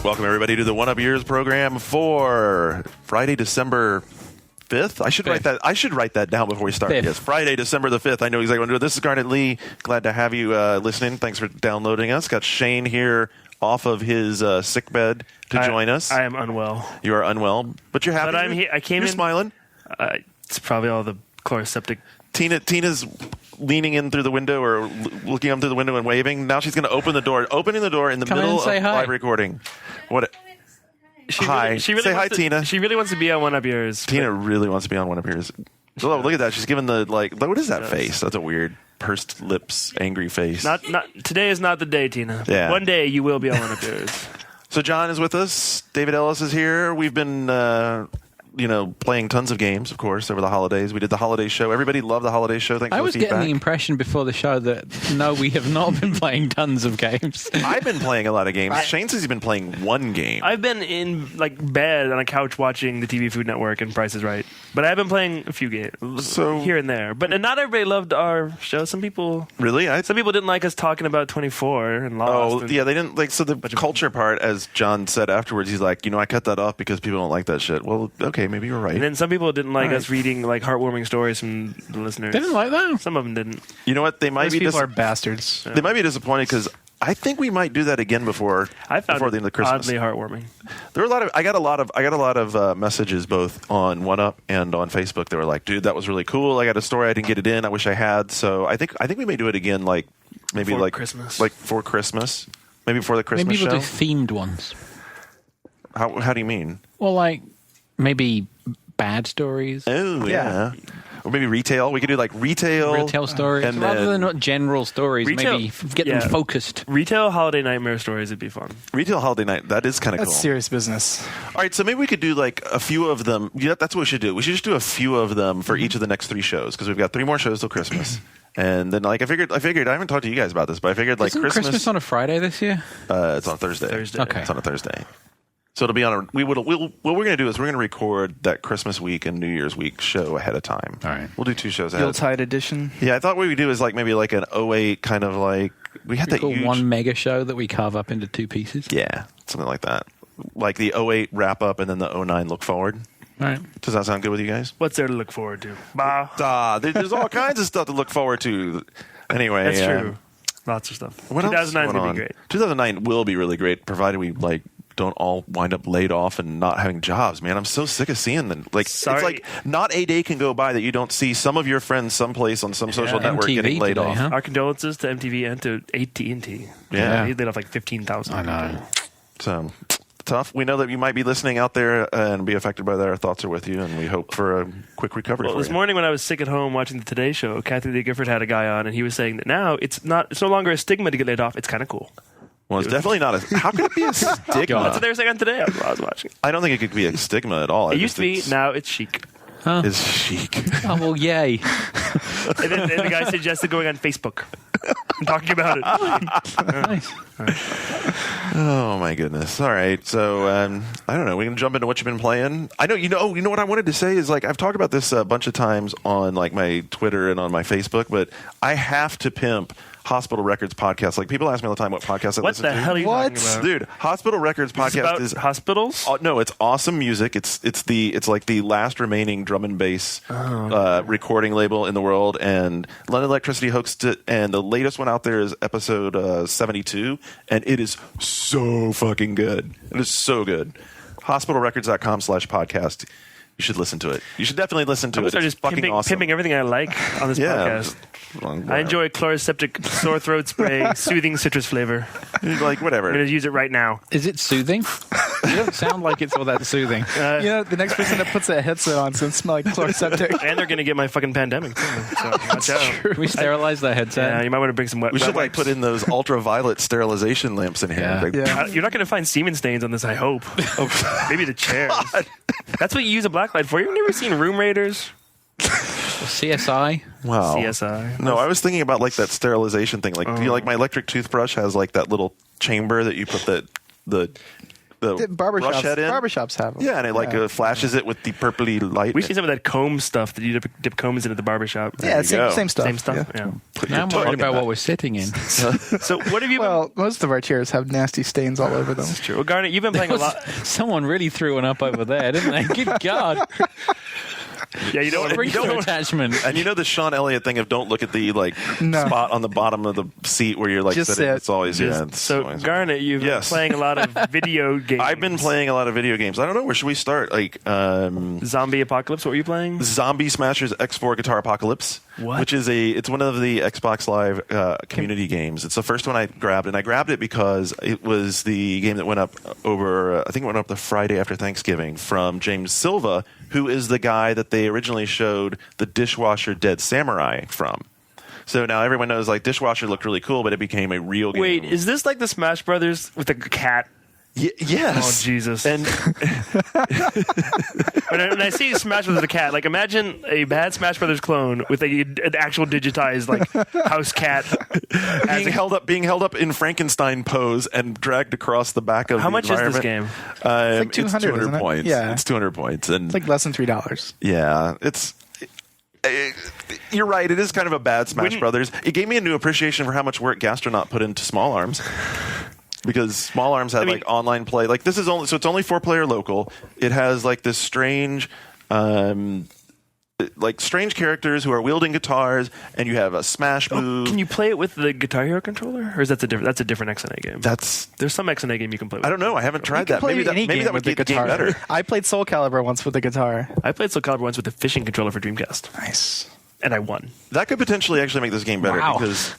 Welcome, everybody, to the One Up Years program for Friday, December 5th. I should write that down before we start. Yes, Friday, December the 5th. I know exactly what I'm doing. This is Garnet Lee. Glad to have you listening. Thanks for downloading us. Got Shane here off of his sick bed to join us. I am unwell. You are unwell, but you're happy. But I'm here. You're smiling. It's probably all the chloroseptic. Tina's leaning in through the window or looking up through the window and waving. Now she's going to opening the door in the middle of live recording. What? Hi. Say hi, Tina. She really wants to be on One Up Yours. Tina really wants to be on One Up Yours. Oh, look at that. She's giving the, what is that face? That's a weird pursed lips, angry face. Not today is not the day, Tina. Yeah. One day you will be on One Up Yours. So John is with us. David Ellis is here. We've been, playing tons of games, of course, over the holidays. We did the holiday show. Everybody loved the holiday show. Thanks for the feedback. I was getting the impression before the show that, no, we have not been playing tons of games. I've been playing a lot of games. Shane says he's been playing one game. I've been in bed on a couch watching the TV Food Network and Price is Right. But I've been playing a few games here and there. But not everybody loved our show. Some people... Really? Some people didn't like us talking about 24 and Lost. Yeah, they didn't like... So the culture part, as John said afterwards, he's like, I cut that off because people don't like that shit. Well, okay, maybe you're right. And then some people didn't like us reading heartwarming stories from the listeners. They didn't like that? Some of them didn't. You know what? They might be people are bastards. They might be disappointed because I think we might do that again before the end of Christmas. Oddly heartwarming. There were I got a lot of messages both on One Up and on Facebook. They were like, "Dude, that was really cool. I got a story. I didn't get it in. I wish I had." So I think we may do it again, maybe for Christmas, for Christmas, maybe before the Christmas maybe we'll show. do themed ones. How do you mean? Well, maybe bad stories. Oh yeah. Or maybe retail. We could do retail stories, and rather than not general stories. Maybe get them focused. Retail holiday nightmare stories would be fun. Retail holiday night. That is kind of cool. That's serious business. All right, so maybe we could do a few of them. Yeah, that's what we should do. We should just do a few of them for each of the next 3 shows because we've got 3 more shows till Christmas. And then I figured I haven't talked to you guys about this, but I figured Isn't Christmas on a Friday this year? It's on Thursday. Okay. It's on a Thursday. So it'll be on what we're going to do is we're going to record that Christmas week and New Year's week show ahead of time. All right. We'll do 2 shows ahead. Yuletide edition. Yeah, I thought what we would do is maybe an 08 kind of we had that huge one mega show that we carve up into 2 pieces. Yeah, something like that. Like the 08 wrap up and then the 09 look forward. All right. Does that sound good with you guys? What's there to look forward to? There's all kinds of stuff to look forward to. Anyway, that's true. Lots of stuff. 2009 is going to be great. 2009 will be really great, provided we don't all wind up laid off and not having jobs, man. I'm so sick of seeing them. It's not a day can go by that you don't see some of your friends someplace on some social network MTV getting laid today, off. Huh? Our condolences to MTV and to AT&T. Yeah. They laid off 15,000 I know. So tough. We know that you might be listening out there and be affected by that. Our thoughts are with you, and we hope for a quick recovery for you. This morning when I was sick at home watching the Today Show, Kathy Lee Gifford had a guy on, and he was saying that now it's no longer a stigma to get laid off. It's kind of cool. Well, it's definitely not how could it be a stigma? That's what they were saying on Today. I was watching. I don't think it could be a stigma at all. It used to be. Now it's chic. Huh? It's chic. Oh, well, yay. and then the guy suggested going on Facebook and talking about it. Nice. Oh, my goodness. All right. So, I don't know. We can jump into what you've been playing. I know, you know what I wanted to say is I've talked about this a bunch of times on my Twitter and on my Facebook, but I have to pimp Hospital Records podcast. People ask me all the time what podcast I listen to. What the hell are you talking about? Dude, Hospital Records podcast is hospitals? No, it's awesome music. It's like the last remaining drum and bass recording label in the world, and London Electricity hosts it, and the latest one out there is episode 72, and it is so fucking good. It is so good. Hospitalrecords.com/podcast. You should listen to it. You should definitely listen to it. It's just fucking awesome. Pimping everything I like on this podcast. I enjoy chloroseptic sore throat spray, soothing citrus flavor. Whatever. I'm going to use it right now. Is it soothing? You don't sound like it's all that soothing. The next person that puts a headset on is going to smell like chloroseptic. And they're going to get my fucking pandemic. Too, so watch out. True. We sterilize the headset. Yeah, you might want to bring some wet. We should wipes. put in those ultraviolet sterilization lamps in here. Yeah. You're not going to find semen stains on this, I hope. Maybe the chairs. That's what you use a blacklight for. You've never seen Room Raiders? CSI? Wow. CSI. No, I was thinking about that sterilization thing. Do you my electric toothbrush has that little chamber that you put the brush head in. Barbershops have them. Yeah, and it flashes it with the purpley light. We've seen some of that comb stuff that you dip combs in at the barbershop. Yeah, same stuff. Same stuff. Yeah. Now I'm worried about what we're sitting in. So what have you? Well, most of our chairs have nasty stains all over them. That's true. Well, Garnet, you've been playing a lot. Someone really threw one up over there, didn't they? Good God. Yeah, you don't attachment. And you know the Sean Elliott thing of don't look at the spot on the bottom of the seat where you're just sitting. sit. It's always it's always Garnet, you've been playing a lot of video games. I've been playing a lot of video games. I don't know, where should we start? Zombie Apocalypse. What were you playing? Zombie Smashers X4 Guitar Apocalypse. What? Which is it's one of the Xbox Live community games. It's the first one I grabbed, and I grabbed it because it was the game that went up over. I think it went up the Friday after Thanksgiving from James Silva, who is the guy that they originally showed the Dishwasher Dead Samurai from. So now everyone knows Dishwasher looked really cool, but it became a real game. Wait, is this like the Smash Brothers with the cat? Yes. Oh, Jesus. And when I see Smash Brothers with a cat, imagine a bad Smash Brothers clone with an actual digitized house cat being held up in Frankenstein pose and dragged across the back of How the much is this game? It's 200, it's 200 isn't it? points. Yeah. It's 200 points. And it's less than $3. Yeah, you're right. It is kind of a bad Smash Brothers. It gave me a new appreciation for how much work Gastronaut put into Small Arms. Because Small Arms had online play. It's only 4-player local. It has this strange strange characters who are wielding guitars, and you have a smash move. Can you play it with the Guitar Hero controller, or is that that's a different XNA game? There's some XNA game you can play with. I don't know. I haven't tried that. Maybe that would get the game better. I played Soul Calibur once with the guitar. I played Soul Calibur once with the fishing controller for Dreamcast. Nice. And I won. That could potentially actually make this game better because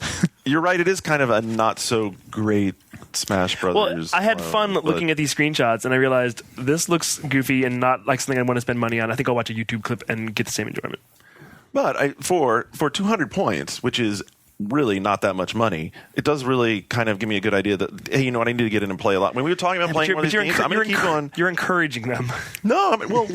you're right. It is kind of a not so great Smash Brothers. Well, I had fun looking at these screenshots, and I realized this looks goofy and not like something I want to spend money on. I think I'll watch a YouTube clip and get the same enjoyment. But for 200 points, which is really not that much money, it does really kind of give me a good idea that, hey, you know what, I need to get in and play a lot. When we were talking about playing one of these games, I'm going to keep on. You're encouraging them. No, because,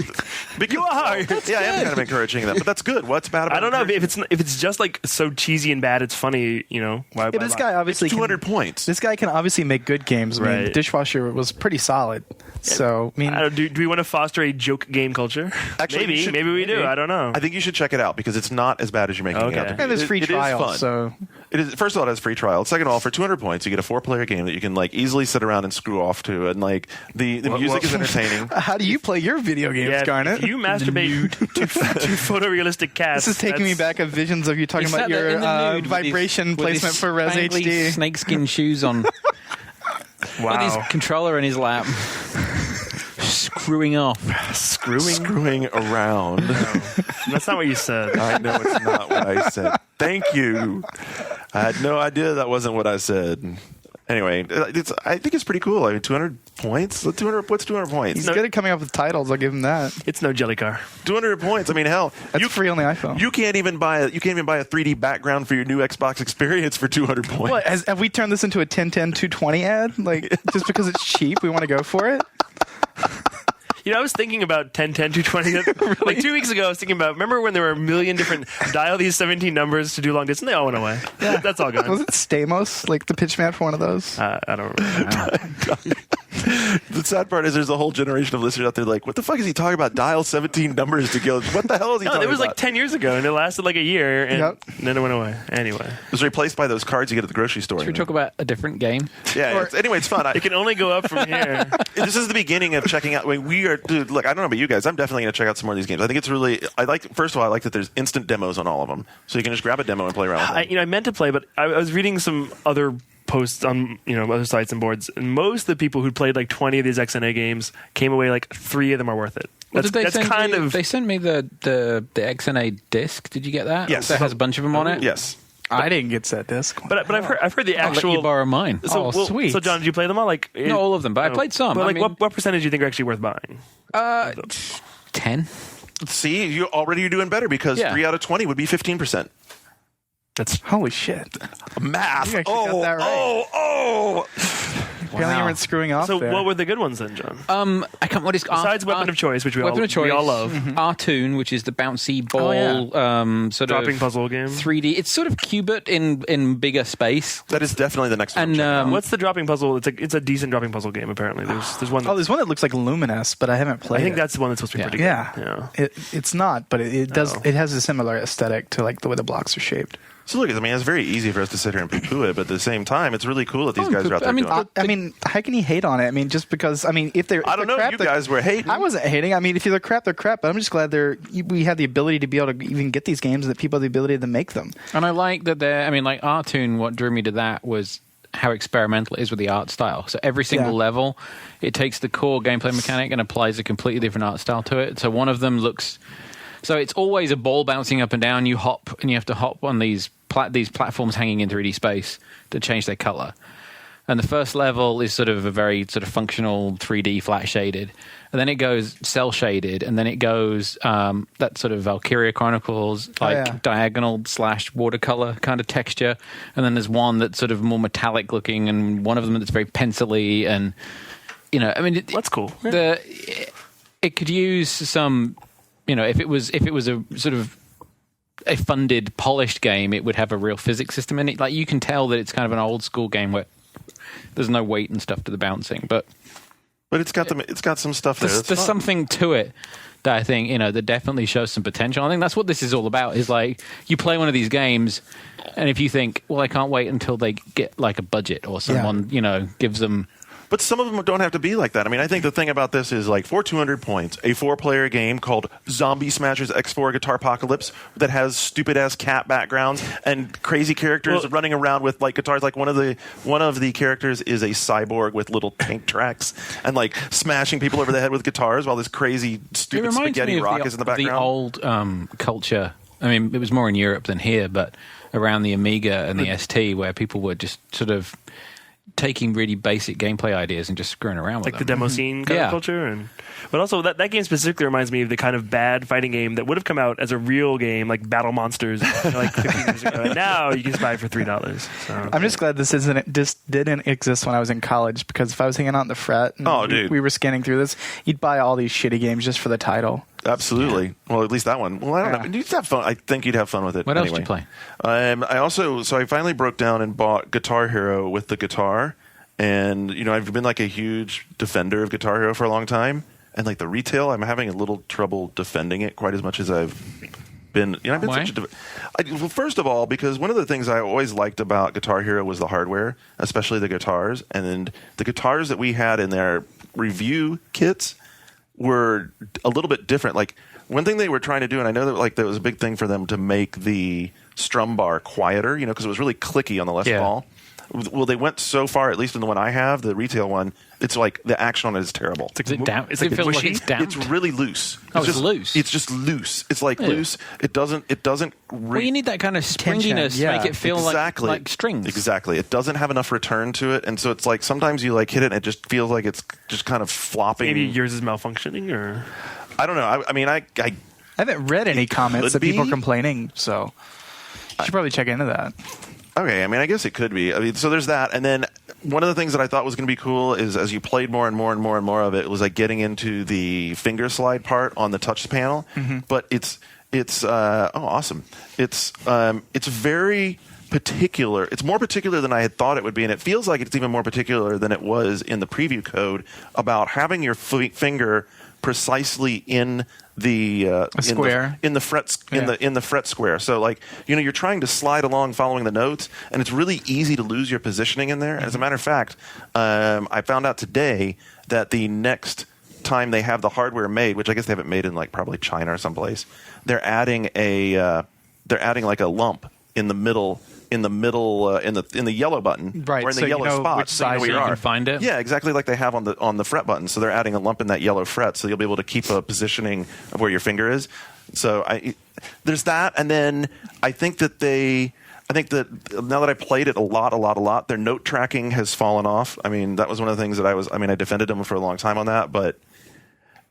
you are. Yeah, I am kind of encouraging them, but that's good. What's bad about it? I don't know if it's just so cheesy and bad, it's funny. Why? Yeah, this guy obviously it's 200 points. This guy can obviously make good games. I mean, Dishwasher was pretty solid. So do we want to foster a joke game culture? Actually, maybe we do. I don't know. I think you should check it out because it's not as bad as you're making it out to be. And there's free trial, it is fun. So it is. First of all, it has free trial. Second of all, for 200 points, you get a 4-player game that you can easily sit around and screw off to, and the music is entertaining. How do you play your video games, Garnet? If you masturbate to photorealistic cats. This is taking me back of visions of you talking about your vibration placement for Res HD. Snakeskin shoes on. Wow. With his controller in his lap. Screwing off. Screwing around. No, that's not what you said. I know it's not what I said. Thank you. I had no idea that wasn't what I said. Anyway, I think it's pretty cool. 200 points? What's 200 points? He's good at coming up with titles. I'll give him that. It's no jelly car. 200 points. Hell, that's free on the iPhone. You can't even buy a 3D background for your new Xbox experience for 200 points. What, have we turned this into a 1010-220 ad? Just because it's cheap, we want to go for it? I was thinking about 1010-220. Really? 2 weeks ago, I was thinking about, remember when there were a million different dial these 17 numbers to do long distance? They all went away. Yeah. That's all gone. Was it Stamos, the pitch man for one of those? I don't remember. The sad part is there's a whole generation of listeners out there what the fuck is he talking about? Dial 17 numbers to go. What the hell is he talking about? It was 10 years ago, and it lasted a year, and then it went away. Anyway. It was replaced by those cards you get at the grocery store. Should we talk about a different game? Yeah. Anyway, it's fun. It can only go up from here. This is the beginning of checking out. Dude, look, I don't know about you guys. I'm definitely going to check out some more of these games. I think it's really. First of all, I like that there's instant demos on all of them, so you can just grab a demo and play around with it. I meant to play, but I was reading some other posts on other sites and boards, and most of the people who played 20 of these XNA games came away 3 of them are worth it. They sent me the XNA disc. Did you get that? Yes. That has a bunch of them on it. Yes. I didn't get that disc. But I've heard the actual. I'll let you borrow mine. Sweet. So John, did you play them all? Not all of them, but I played some. But what percentage do you think are actually worth buying? 10. See, you're doing better because 3 out of 20 would be 15%. That's holy shit. Math. You actually got that right. Apparently you weren't screwing off So there. what were the good ones then, John? I can't. What is Besides Weapon of Choice, which we all love. Artoon, which is the bouncy ball sort dropping of puzzle game. 3D. It's sort of Cubit in bigger space. That is definitely the next one. And what's the dropping puzzle? It's a decent dropping puzzle game. Apparently, there's one. There's one that looks like Luminous, but I haven't played. I think that's the one that's supposed to be pretty good. Yeah. It's not, but it does. It has a similar aesthetic to like the way the blocks are shaped. So look, I mean, it's very easy for us to sit here and poo-poo it, but at the same time, it's really cool that these guys are out there doing it. I mean, how can you hate on it? I mean, just because, I mean, if they're I don't know, crap, you guys were hating. I wasn't hating. I mean, if they're crap, they're crap, but I'm just glad we have the ability to be able to even get these games and that people have the ability to make them. And I like that like Artoon, what drew me to that was how experimental it is with the art style. So every single level, it takes the core gameplay mechanic and applies a completely different art style to it. So one of them looks... So it's always a ball bouncing up and down. You hop, and you have to hop on these platforms hanging in 3D space to change their color. And the first level is sort of a very sort of functional 3D flat shaded. And then it goes cell shaded. And then it goes that sort of Valkyria Chronicles, diagonal / watercolor kind of texture. And then there's one that's sort of more metallic looking, and one of them that's very pencil-y. And, I mean... That's cool. It could use some... if it was a sort of a funded, polished game, it would have a real physics system in it. Like, you can tell that it's kind of an old school game where there's no weight and stuff to the bouncing, but it's got some stuff there. There's something to it that I think that definitely shows some potential. I think that's what this is all about. Is like you play one of these games, and if you think, well, I can't wait until they get like a budget or someone gives them. But some of them don't have to be like that. I mean, I think the thing about this is, like, for 200 points, a 4-player game called Zombie Smashers X4 Guitar Apocalypse that has stupid-ass cat backgrounds and crazy characters running around with, like, guitars. Like, one of the characters is a cyborg with little tank tracks and, like, smashing people over the head with guitars while this crazy, stupid spaghetti rock is in the background. The old culture, I mean, it was more in Europe than here, but around the Amiga and the ST, where people were just sort of taking really basic gameplay ideas and just screwing around with them. Like the demo scene kind of culture. But also, that game specifically reminds me of the kind of bad fighting game that would have come out as a real game, like Battle Monsters, like 15 years ago. And now you can just buy it for $3. So, I'm just glad this didn't exist when I was in college, because if I was hanging out in the frat and we were scanning through this, you'd buy all these shitty games just for the title. Absolutely. Yeah. Well, at least that one. Well, I don't know. You'd have fun. I think you'd have fun with it. What else did you play? I finally broke down and bought Guitar Hero with the guitar. And, I've been like a huge defender of Guitar Hero for a long time. And like the retail, I'm having a little trouble defending it quite as much as I've been. I've been Why? Well, first of all, because one of the things I always liked about Guitar Hero was the hardware, especially the guitars. And the guitars that we had in their review kits were a little bit different. Like, one thing they were trying to do, and I know that like that was a big thing for them to make the strum bar quieter, because it was really clicky on the Les Paul. Well, they went so far, at least in the one I have, the retail one, it's like the action on it is terrible. Is it damp? It feels like it's damped? It's really loose. It's loose. It's just loose. It's like loose. It doesn't. Well, you need that kind of springiness to make it feel like strings. Exactly. It doesn't have enough return to it, and so it's like sometimes you like hit it, and it just feels like it's just kind of flopping. Maybe yours is malfunctioning, or I don't know. I mean, I haven't read any comments that people are complaining, so you should probably check into that. Okay, I mean, I guess it could be. I mean, so there's that, and then one of the things that I thought was going to be cool is as you played more and more and more and more of it, was like getting into the finger slide part on the touch panel. Mm-hmm. But it's awesome. It's very particular. It's more particular than I had thought it would be, and it feels like it's even more particular than it was in the preview code about having your finger precisely in the square in the fret in the fret square. So like you're trying to slide along following the notes, and it's really easy to lose your positioning in there. And as a matter of fact, I found out today that the next time they have the hardware made, which I guess they haven't made in like probably China or someplace, they're adding like a lump in the middle in the yellow button, right? Or in the yellow spot, which side so you can find it. Yeah, exactly like they have on the fret button. So they're adding a lump in that yellow fret, so you'll be able to keep a positioning of where your finger is. So there's that, and then I think that now that I played it a lot, their note tracking has fallen off. I mean, that was one of the things that I defended them for a long time on that, but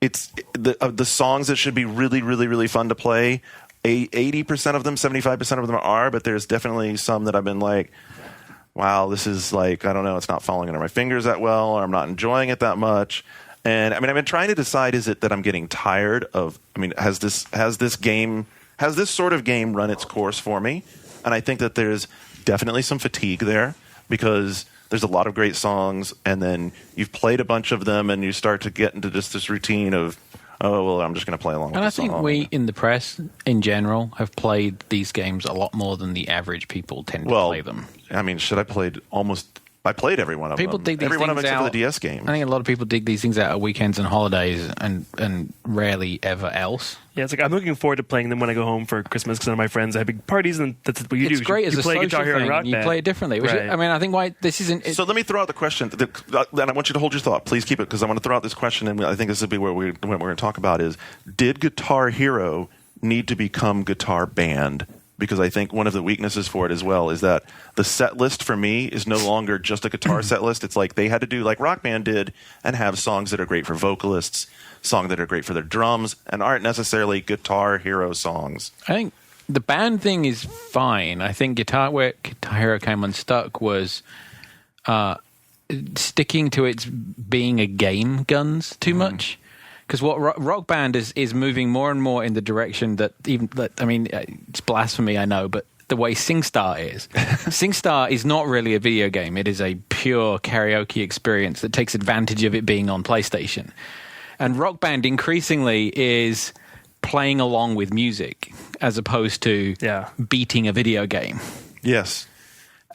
it's the songs that should be really, really, really fun to play. 80% of them, 75% of them are, but there's definitely some that I've been like, wow, this is like, I don't know, it's not falling under my fingers that well, or I'm not enjoying it that much. And I mean, I've been trying to decide, is it that I'm getting tired of, I mean, has this sort of game run its course for me? And I think that there's definitely some fatigue there, because there's a lot of great songs, and then you've played a bunch of them, and you start to get into just this routine of, oh, well, I'm just going to play along with the song. And I think we, in the press, in general, have played these games a lot more than the average people tend to play them. I mean, I played every one of them. People dig these every one of them things except for out. the DS game. I think a lot of people dig these things out at weekends and holidays, and rarely ever else. Yeah, it's like I'm looking forward to playing them when I go home for Christmas, because none of my friends have big parties, and that's what you do. It's great as you a play social Guitar Hero thing, and Rock and you Band. play it differently. Which Right. I mean, I think why this isn't... So let me throw out the question, and I want you to hold your thought. Please keep it, because I want to throw out this question, and I think this will be what we're going to talk about is, did Guitar Hero need to become Guitar Band? Because I think one of the weaknesses for it as well is that the set list for me is no longer just a guitar set list. It's like they had to do like Rock Band did and have songs that are great for vocalists, songs that are great for their drums, and aren't necessarily Guitar Hero songs. I think the band thing is fine. I think where Guitar Hero came unstuck was sticking to its being a game guns too much. Because what Rock Band is moving more and more in the direction that I mean, it's blasphemy, I know, but the way SingStar is. SingStar is not really a video game. It is a pure karaoke experience that takes advantage of it being on PlayStation. And Rock Band increasingly is playing along with music as opposed to beating a video game. Yes.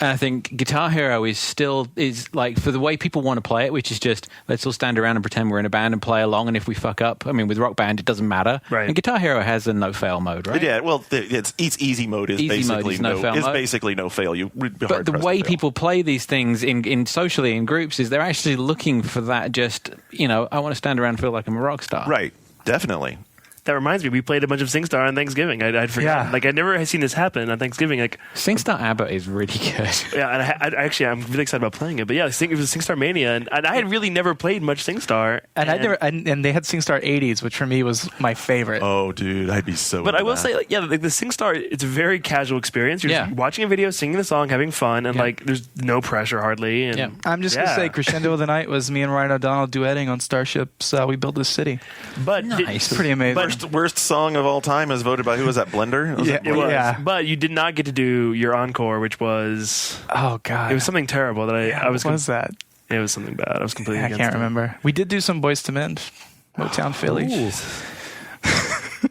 And I think Guitar Hero is like, for the way people want to play it, which is just, let's all stand around and pretend we're in a band and play along, and if we fuck up, I mean, with Rock Band, it doesn't matter. Right. And Guitar Hero has a no-fail mode, right? Yeah, well, it's easy mode is basically no fail. But the way people play these things in socially in groups is they're actually looking for that just, I want to stand around and feel like I'm a rock star. Right, definitely. That reminds me, we played a bunch of SingStar on Thanksgiving. I'd forgotten. Yeah. Like, I never had seen this happen on Thanksgiving. Like, SingStar ABBA is really good. yeah, and I'm really excited about playing it. But yeah, it was SingStar Mania, and I had really never played much SingStar. And they had SingStar 80s, which for me was my favorite. Oh, dude, I'd be so. But I will say, like, the SingStar, it's a very casual experience. You're just watching a video, singing the song, having fun, and like, there's no pressure hardly. And I'm just gonna say, crescendo of the night was me and Ryan O'Donnell duetting on Starship's "We Built This City." But nice. Pretty amazing. Worst song of all time as voted by who was that? Blender? It was. Yeah. But you did not get to do your encore, which was Oh God, it was something terrible that I was. What was that? It was something bad. I was completely. I against can't it. remember. We did do some Boyz II Men, Motown Philly,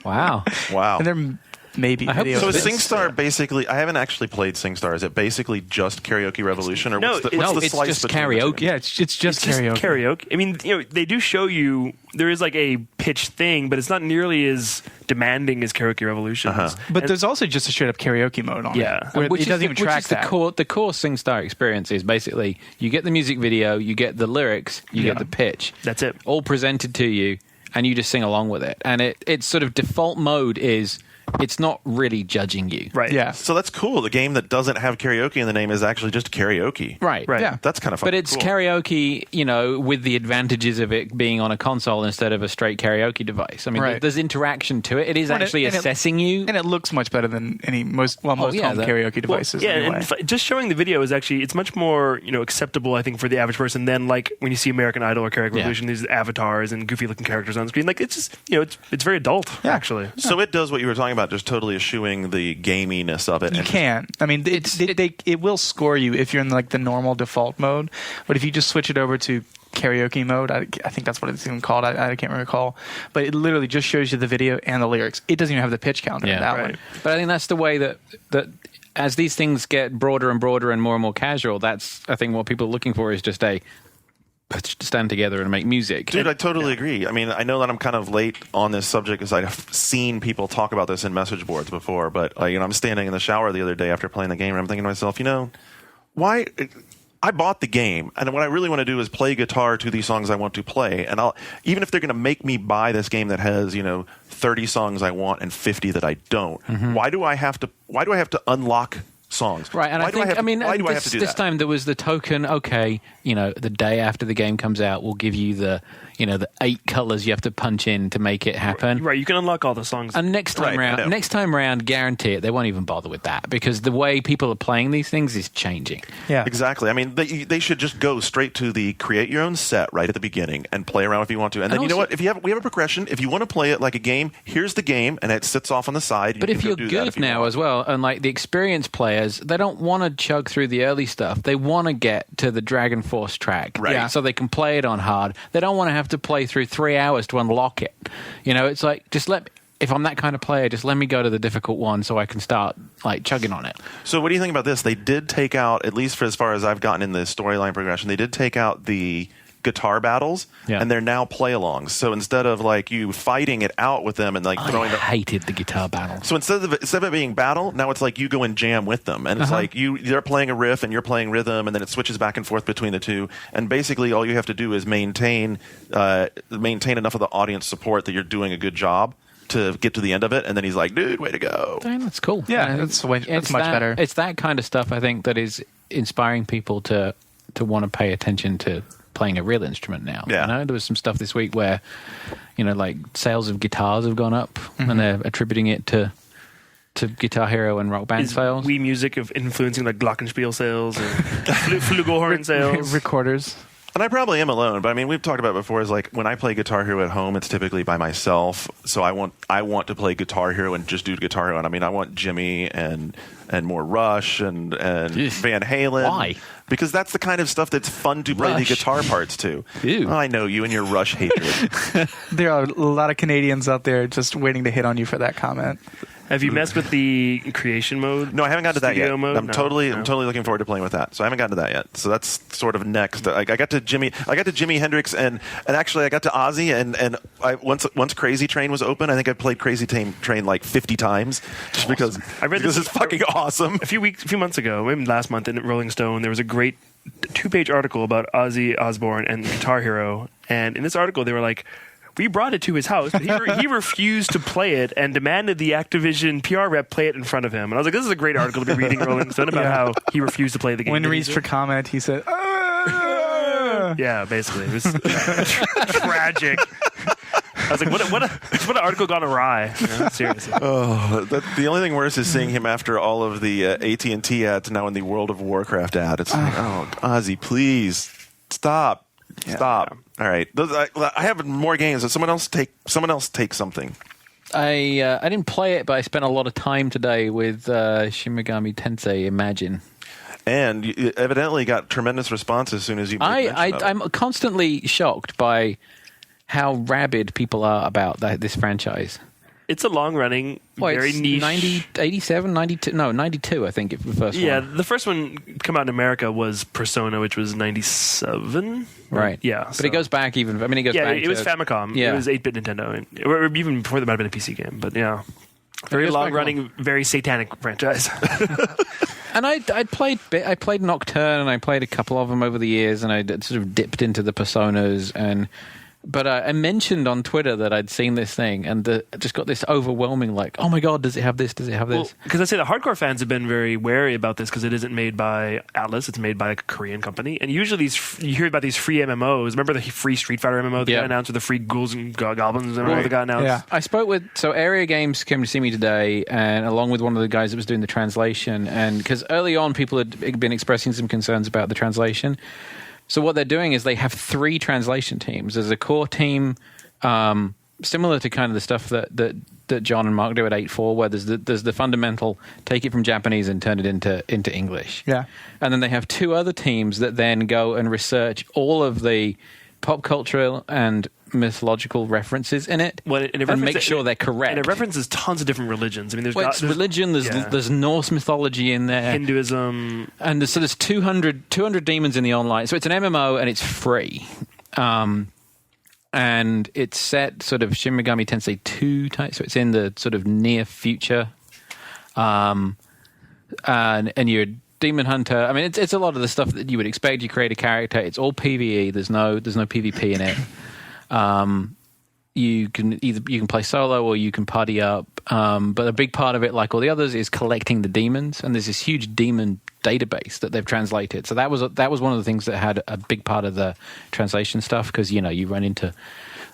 Wow. Wow. and there maybe I hope videos. So is It's- SingStar basically? I haven't actually played SingStar. Is it basically just Karaoke Revolution, or No, what's the it's slice just between the two? karaoke. Yeah, it's just It's karaoke. just karaoke. I mean, they do show you there is like a pitch thing, but it's not nearly as demanding as Karaoke Revolution. But there's also just a straight up karaoke mode on Yeah. it. Where Which it doesn't is even track the that. core SingStar experience is basically you get the music video, you get the lyrics, you get the pitch. That's it. All presented to you, and you just sing along with it. And it's sort of default mode is it's not really judging you. Right. Yeah. So that's cool. The game that doesn't have karaoke in the name is actually just karaoke. Right. Right. Yeah. That's kind of fun. But it's cool. karaoke, with the advantages of it being on a console instead of a straight karaoke device. I mean, Right. there's interaction to it. It is actually assessing you. And it looks much better than most home karaoke devices. Yeah, anyway. and just showing the video is actually it's much more acceptable, I think, for the average person than like when you see American Idol or Karaoke Revolution, these avatars and goofy looking characters on screen. Like it's just it's very adult actually. So it does what you were talking about, just totally eschewing the gaminess of it. You can. I mean, it will score you if you're in like the normal default mode. But if you just switch it over to karaoke mode, I think that's what it's even called. I can't recall. But it literally just shows you the video and the lyrics. It doesn't even have the pitch counter in that one. But I think that's the way that as these things get broader and broader and more casual, that's I think what people are looking for is just let's stand together and make music. Dude, I totally agree. I mean, I know that I'm kind of late on this subject because I've seen people talk about this in message boards before, but I'm standing in the shower the other day after playing the game, and I'm thinking to myself, why? I bought the game, and what I really want to do is play guitar to these songs I want to play, and even if they're going to make me buy this game that has 30 songs I want and 50 that I don't, why do I have to unlock songs? Right, and why do I have to do this that? time there was the token, okay, the day after the game comes out, we'll give you the the 8 colors you have to punch in to make it happen. Right, you can unlock all the songs. And next time round, guarantee it, they won't even bother with that because the way people are playing these things is changing. Yeah, exactly. I mean, they should just go straight to the create your own set right at the beginning and play around if you want to. And then you know what? We have a progression. If you want to play it like a game, here's the game, and it sits off on the side. But if you're good now as well, and like the experienced players, they don't want to chug through the early stuff. They want to get to the Dragon Force track, right? So they can play it on hard. They don't want to have to play through 3 hours to unlock it. It's like if I'm that kind of player, just let me go to the difficult one so I can start like chugging on it. So what do you think about this? They did take out, at least for as far as I've gotten in the storyline progression, they did take out the guitar battles, and they're now play-alongs. So instead of like you fighting it out with them and like throwing, I hated the guitar battle. So instead of it being battle, now it's like you go and jam with them, and it's like they're playing a riff and you're playing rhythm, and then it switches back and forth between the two. And basically, all you have to do is maintain enough of the audience support that you're doing a good job to get to the end of it, and then he's like, "Dude, way to go!" Dang, that's cool. Yeah, that's much better. It's that kind of stuff I think that is inspiring people to want to pay attention to playing a real instrument now. Yeah. There was some stuff this week where, like sales of guitars have gone up, and they're attributing it to Guitar Hero and Rock Band sales. Wii Music of influencing like Glockenspiel sales and Flugelhorn sales, recorders. And I probably am alone, but I mean, we've talked about it before. Is like when I play Guitar Hero at home, it's typically by myself. So I want to play Guitar Hero and just do Guitar Hero. And I mean, I want Jimmy and more Rush and Van Halen. Why? Because that's the kind of stuff that's fun to play the guitar parts to. Ew. Oh, I know you and your Rush hatred. There are a lot of Canadians out there just waiting to hit on you for that comment. Have you messed with the creation mode? No, I haven't gotten to that yet. Mode? I'm totally looking forward to playing with that. So I haven't gotten to that yet. So that's sort of next. I got to Jimi Hendrix and actually I got to Ozzy and once Crazy Train was open, I think I played Crazy Train like 50 times just because this is fucking awesome. A few months ago, maybe last month in Rolling Stone, there was a great 2-page article about Ozzy Osbourne and Guitar Hero, and in this article they were like, we brought it to his house, but he refused to play it and demanded the Activision PR rep play it in front of him. And I was like, this is a great article to be reading Rolling Stone about how he refused to play the game. When reached for comment, he said, yeah, basically. It was tragic. I was like, what an article gone awry. Seriously. Oh, the only thing worse is seeing him after all of the AT&T ads now in the World of Warcraft ad. It's like, oh, Ozzy, please, stop. Stop. Yeah. All right. I have more games. Someone else take something. I didn't play it, but I spent a lot of time today with Shin Megami Tensei Imagine. And you evidently got tremendous response as soon as you made mention of it. I'm constantly shocked by how rabid people are about this franchise. It's a long-running, very niche... 87, 92... No, 92, I think, the first one. Yeah, the first one come out in America was Persona, which was 97. Right. Yeah. But it goes back even... I mean, it goes back it was Famicom. Yeah. It was 8-bit Nintendo. Or even before there might have been a PC game, but yeah. Very long-running, very satanic franchise. And I played Nocturne, and I played a couple of them over the years, and I sort of dipped into the Personas, But I mentioned on Twitter that I'd seen this thing, and just got this overwhelming, like, oh my god, does it have this? Does it have this? Because I say the hardcore fans have been very wary about this because it isn't made by Atlas; it's made by a Korean company. And usually, you hear about these free MMOs. Remember the free Street Fighter MMO that got announced, or the free Ghouls and Goblins MMO that got announced? Yeah. I spoke with Area Games came to see me today, and along with one of the guys that was doing the translation, and because early on people had been expressing some concerns about the translation. So what they're doing is they have 3 translation teams. There's a core team, similar to kind of the stuff that John and Mark do at 8.4, where there's the fundamental take it from Japanese and turn it into English. Yeah. And then they have 2 other teams that then go and research all of the pop cultural and mythological references in it, and make sure they're correct. And it references tons of different religions. I mean, there's religion. There's Norse mythology in there, Hinduism, and there's 200 demons in the online. So it's an MMO and it's free, and it's set sort of Shin Megami Tensei 2 type. So it's in the sort of near future, and you're a demon hunter. I mean, it's a lot of the stuff that you would expect. You create a character. It's all PvE. There's no PvP in it. You can play solo or you can party up, but a big part of it, like all the others, is collecting the demons. And there's this huge demon database that they've translated. So that was one of the things that had a big part of the translation stuff, because you run into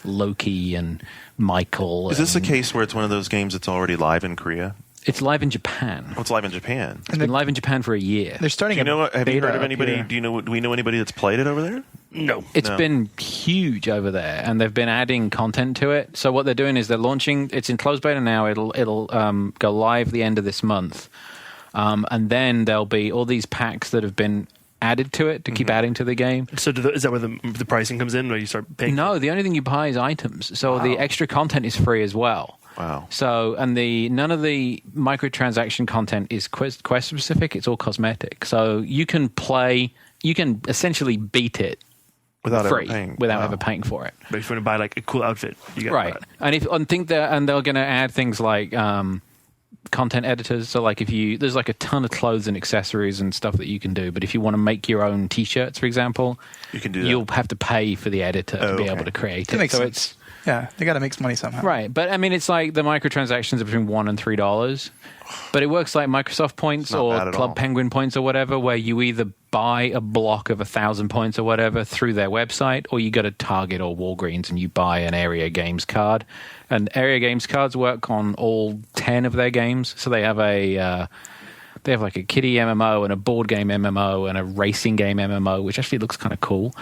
Loki and Michael. Is this a case where it's one of those games that's already live in Korea? It's live in Japan. Oh, it's live in Japan. It's been live in Japan for a year. They're starting. Have you heard of anybody? Do we know anybody that's played it over there? No. It's been huge over there, and they've been adding content to it. So what they're doing is they're launching. It's in closed beta now. It'll go live the end of this month, and then there'll be all these packs that have been added to it to keep adding to the game. So is that where the pricing comes in, or you start paying? No, the only thing you buy is items. So the extra content is free as well. Wow. So, and none of the microtransaction content is quest specific. It's all cosmetic. So you can essentially beat it without free, ever paying for it. But if you want to buy like a cool outfit, you got right. And they're going to add things like content editors. So like there's like a ton of clothes and accessories and stuff that you can do. But if you want to make your own T-shirts, for example, you can do that. You'll have to pay for the editor to be able to create it. That makes sense. Yeah, they got to make some money somehow. Right, but I mean, it's like the microtransactions are between $1 and $3, but it works like Microsoft points or Club Penguin points or whatever, where you either buy a block of 1,000 points or whatever through their website, or you go to Target or Walgreens and you buy an Area Games card. And Area Games cards work on all 10 of their games, so they have like a kiddie MMO and a board game MMO and a racing game MMO, which actually looks kind of cool.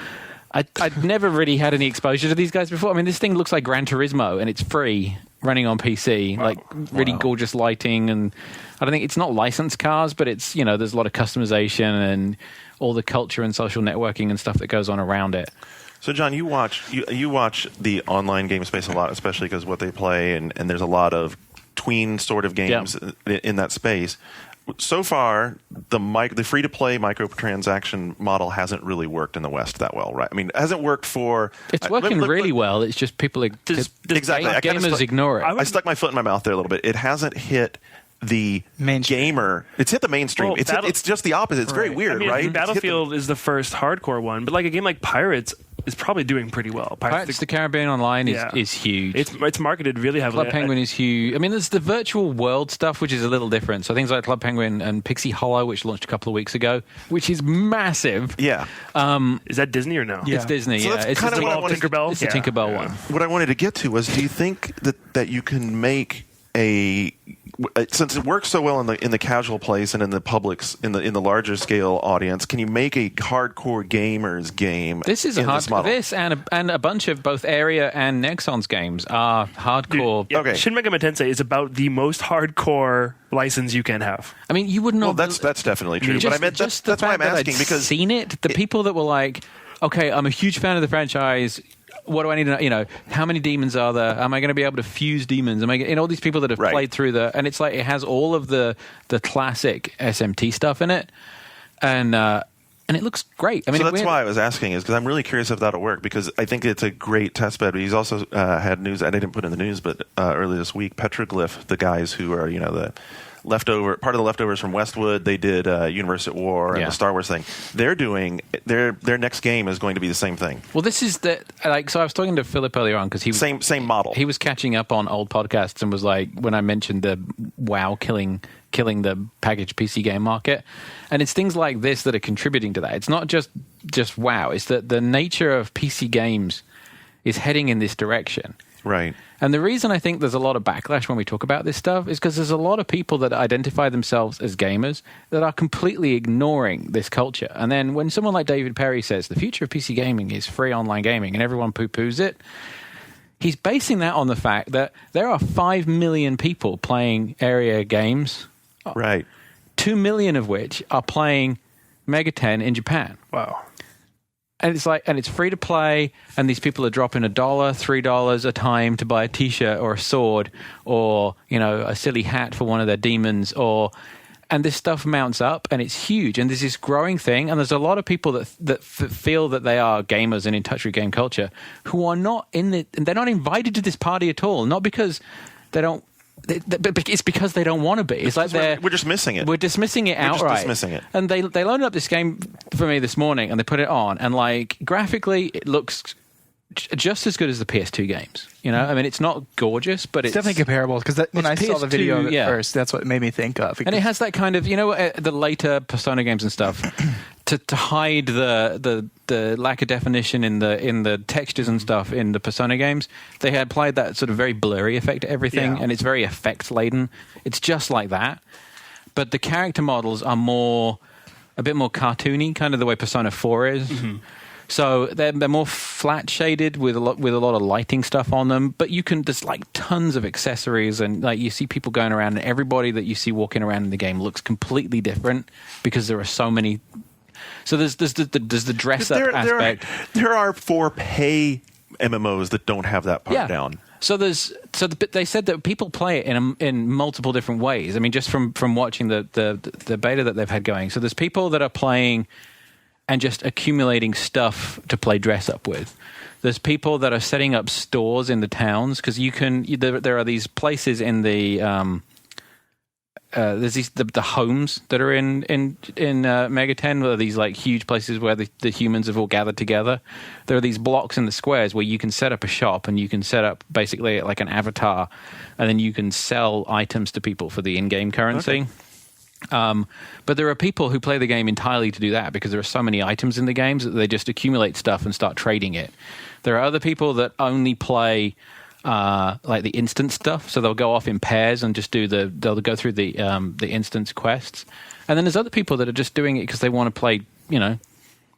I'd never really had any exposure to these guys before. I mean, this thing looks like Gran Turismo, and it's free, running on PC. Wow. Like, really gorgeous lighting, and I don't think it's not licensed cars, but it's, there's a lot of customization and all the culture and social networking and stuff that goes on around it. So, John, you watch the online game space a lot, especially because what they play, and there's a lot of tween sort of games in that space. So far, the free-to-play microtransaction model hasn't really worked in the West that well, right? I mean, it hasn't worked for... It's working really well. It's just people... Exactly. Gamers ignore it. I stuck my foot in my mouth there a little bit. It hasn't hit the gamer. It's hit the mainstream. Well, it's just the opposite. It's very weird, right? Battlefield is the first hardcore one, but like a game like Pirates is probably doing pretty well. Pirates of the Caribbean Online is huge. It's marketed really heavily. Club Penguin is huge. I mean, there's the virtual world stuff, which is a little different. So things like Club Penguin and Pixie Hollow, which launched a couple of weeks ago, which is massive. Yeah. Is that Disney or no? Yeah. It's Disney, so It's kind of what I wanted Tinkerbell? It's the Tinkerbell one. What I wanted to get to was, do you think that you can make since it works so well in the casual place and in the public's in the larger scale audience, can you make a hardcore gamers game? This is this and a bunch of both Area and Nexon's games are hardcore. Dude, okay. Shin Megami Tensei is about the most hardcore license you can have. I mean, you wouldn't know. Well, that's definitely true. But I meant that's why I'm asking, because seen it. The people that were like, okay, I'm a huge fan of the franchise. What do I need to know? How many demons are there? Am I going to be able to fuse demons? All these people that have played through and it's like it has all of the classic SMT stuff in it, and it looks great. I mean, so that's why I was asking, is because I'm really curious if that'll work, because I think it's a great test bed. But he's also had news, I didn't put in the news, but earlier this week, Petroglyph, the guys who are the part of the leftovers from Westwood, they did Universe at War and the Star Wars thing. They're doing their next game is going to be the same thing. Well, this is so I was talking to Philip earlier on, because he was same model. He was catching up on old podcasts and was like, when I mentioned the WoW killing the packaged PC game market, and it's things like this that are contributing to that. It's not just WoW. It's that the nature of PC games is heading in this direction. Right. And the reason I think there's a lot of backlash when we talk about this stuff is because there's a lot of people that identify themselves as gamers that are completely ignoring this culture. And then when someone like David Perry says the future of PC gaming is free online gaming and everyone poo-poos it, he's basing that on the fact that there are 5 million people playing Area games. Right. 2 million of which are playing Mega 10 in Japan. Wow. And it's free to play, and these people are dropping $1, $3 a time to buy a T-shirt or a sword or a silly hat for one of their demons, and this stuff mounts up, and it's huge, and there's this growing thing, and there's a lot of people that feel that they are gamers and in touch with game culture who are not they're not invited to this party at all, not because they don't. But it's because they don't want to be. It's like we're just missing it. We're dismissing it outright. We're just dismissing it. And they loaded up this game for me this morning, and they put it on, and graphically it looks just as good as the PS2 games. You know, I mean, it's not gorgeous, but it's definitely comparable, because when I saw the video of it first, that's what made me think of. And it has that kind of, you know, the later Persona games and stuff, to hide the lack of definition in the textures and stuff in the Persona games. They had applied that sort of very blurry effect to everything, and it's very effects laden. It's just like that, but the character models are a bit more cartoony, kind of the way Persona 4 is. Mm-hmm. So they're more flat shaded with a lot of lighting stuff on them. But there's like tons of accessories, and like you see people going around, and everybody that you see walking around in the game looks completely different because there are so many. So there's the dress up aspect. There are 4 pay MMOs that don't have that part down. So they said that people play it in multiple different ways. I mean, just from watching the beta that they've had going. So there's people that are playing and just accumulating stuff to play dress up with. There's people that are setting up stores in the towns, because there are these places in the there's the homes that are in Mega 10, where are these like huge places where the humans have all gathered together. There are these blocks in the squares where you can set up a shop, and you can set up basically like an avatar, and then you can sell items to people for the in-game currency. Okay. But there are people who play the game entirely to do that, because there are so many items in the games that they just accumulate stuff and start trading it. There are other people that only play like the instant stuff, so they'll go off in pairs and just they'll go through the instance quests. And then there's other people that are just doing it because they want to play, you know,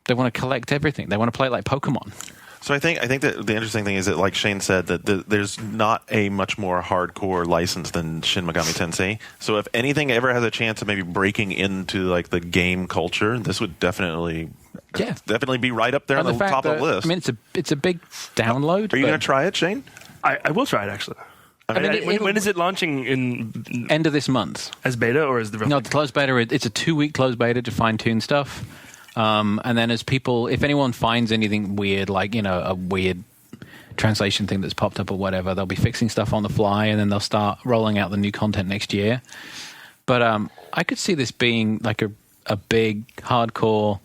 they want to collect everything. They want to play it like Pokemon. So I think that the interesting thing is that, like Shane said, that there's not a much more hardcore license than Shin Megami Tensei. So if anything ever has a chance of maybe breaking into like the game culture, this would definitely be right up there on the top of the list. I mean, it's a big download. Are you going to try it, Shane? I will try it, actually. When is it launching? In end of this month as beta, or as the no, the closed beta? It's a 2-week closed beta to fine tune stuff. And then if anyone finds anything weird, like, you know, a weird translation thing that's popped up or whatever, they'll be fixing stuff on the fly, and then they'll start rolling out the new content next year. But I could see this being like a big, hardcore,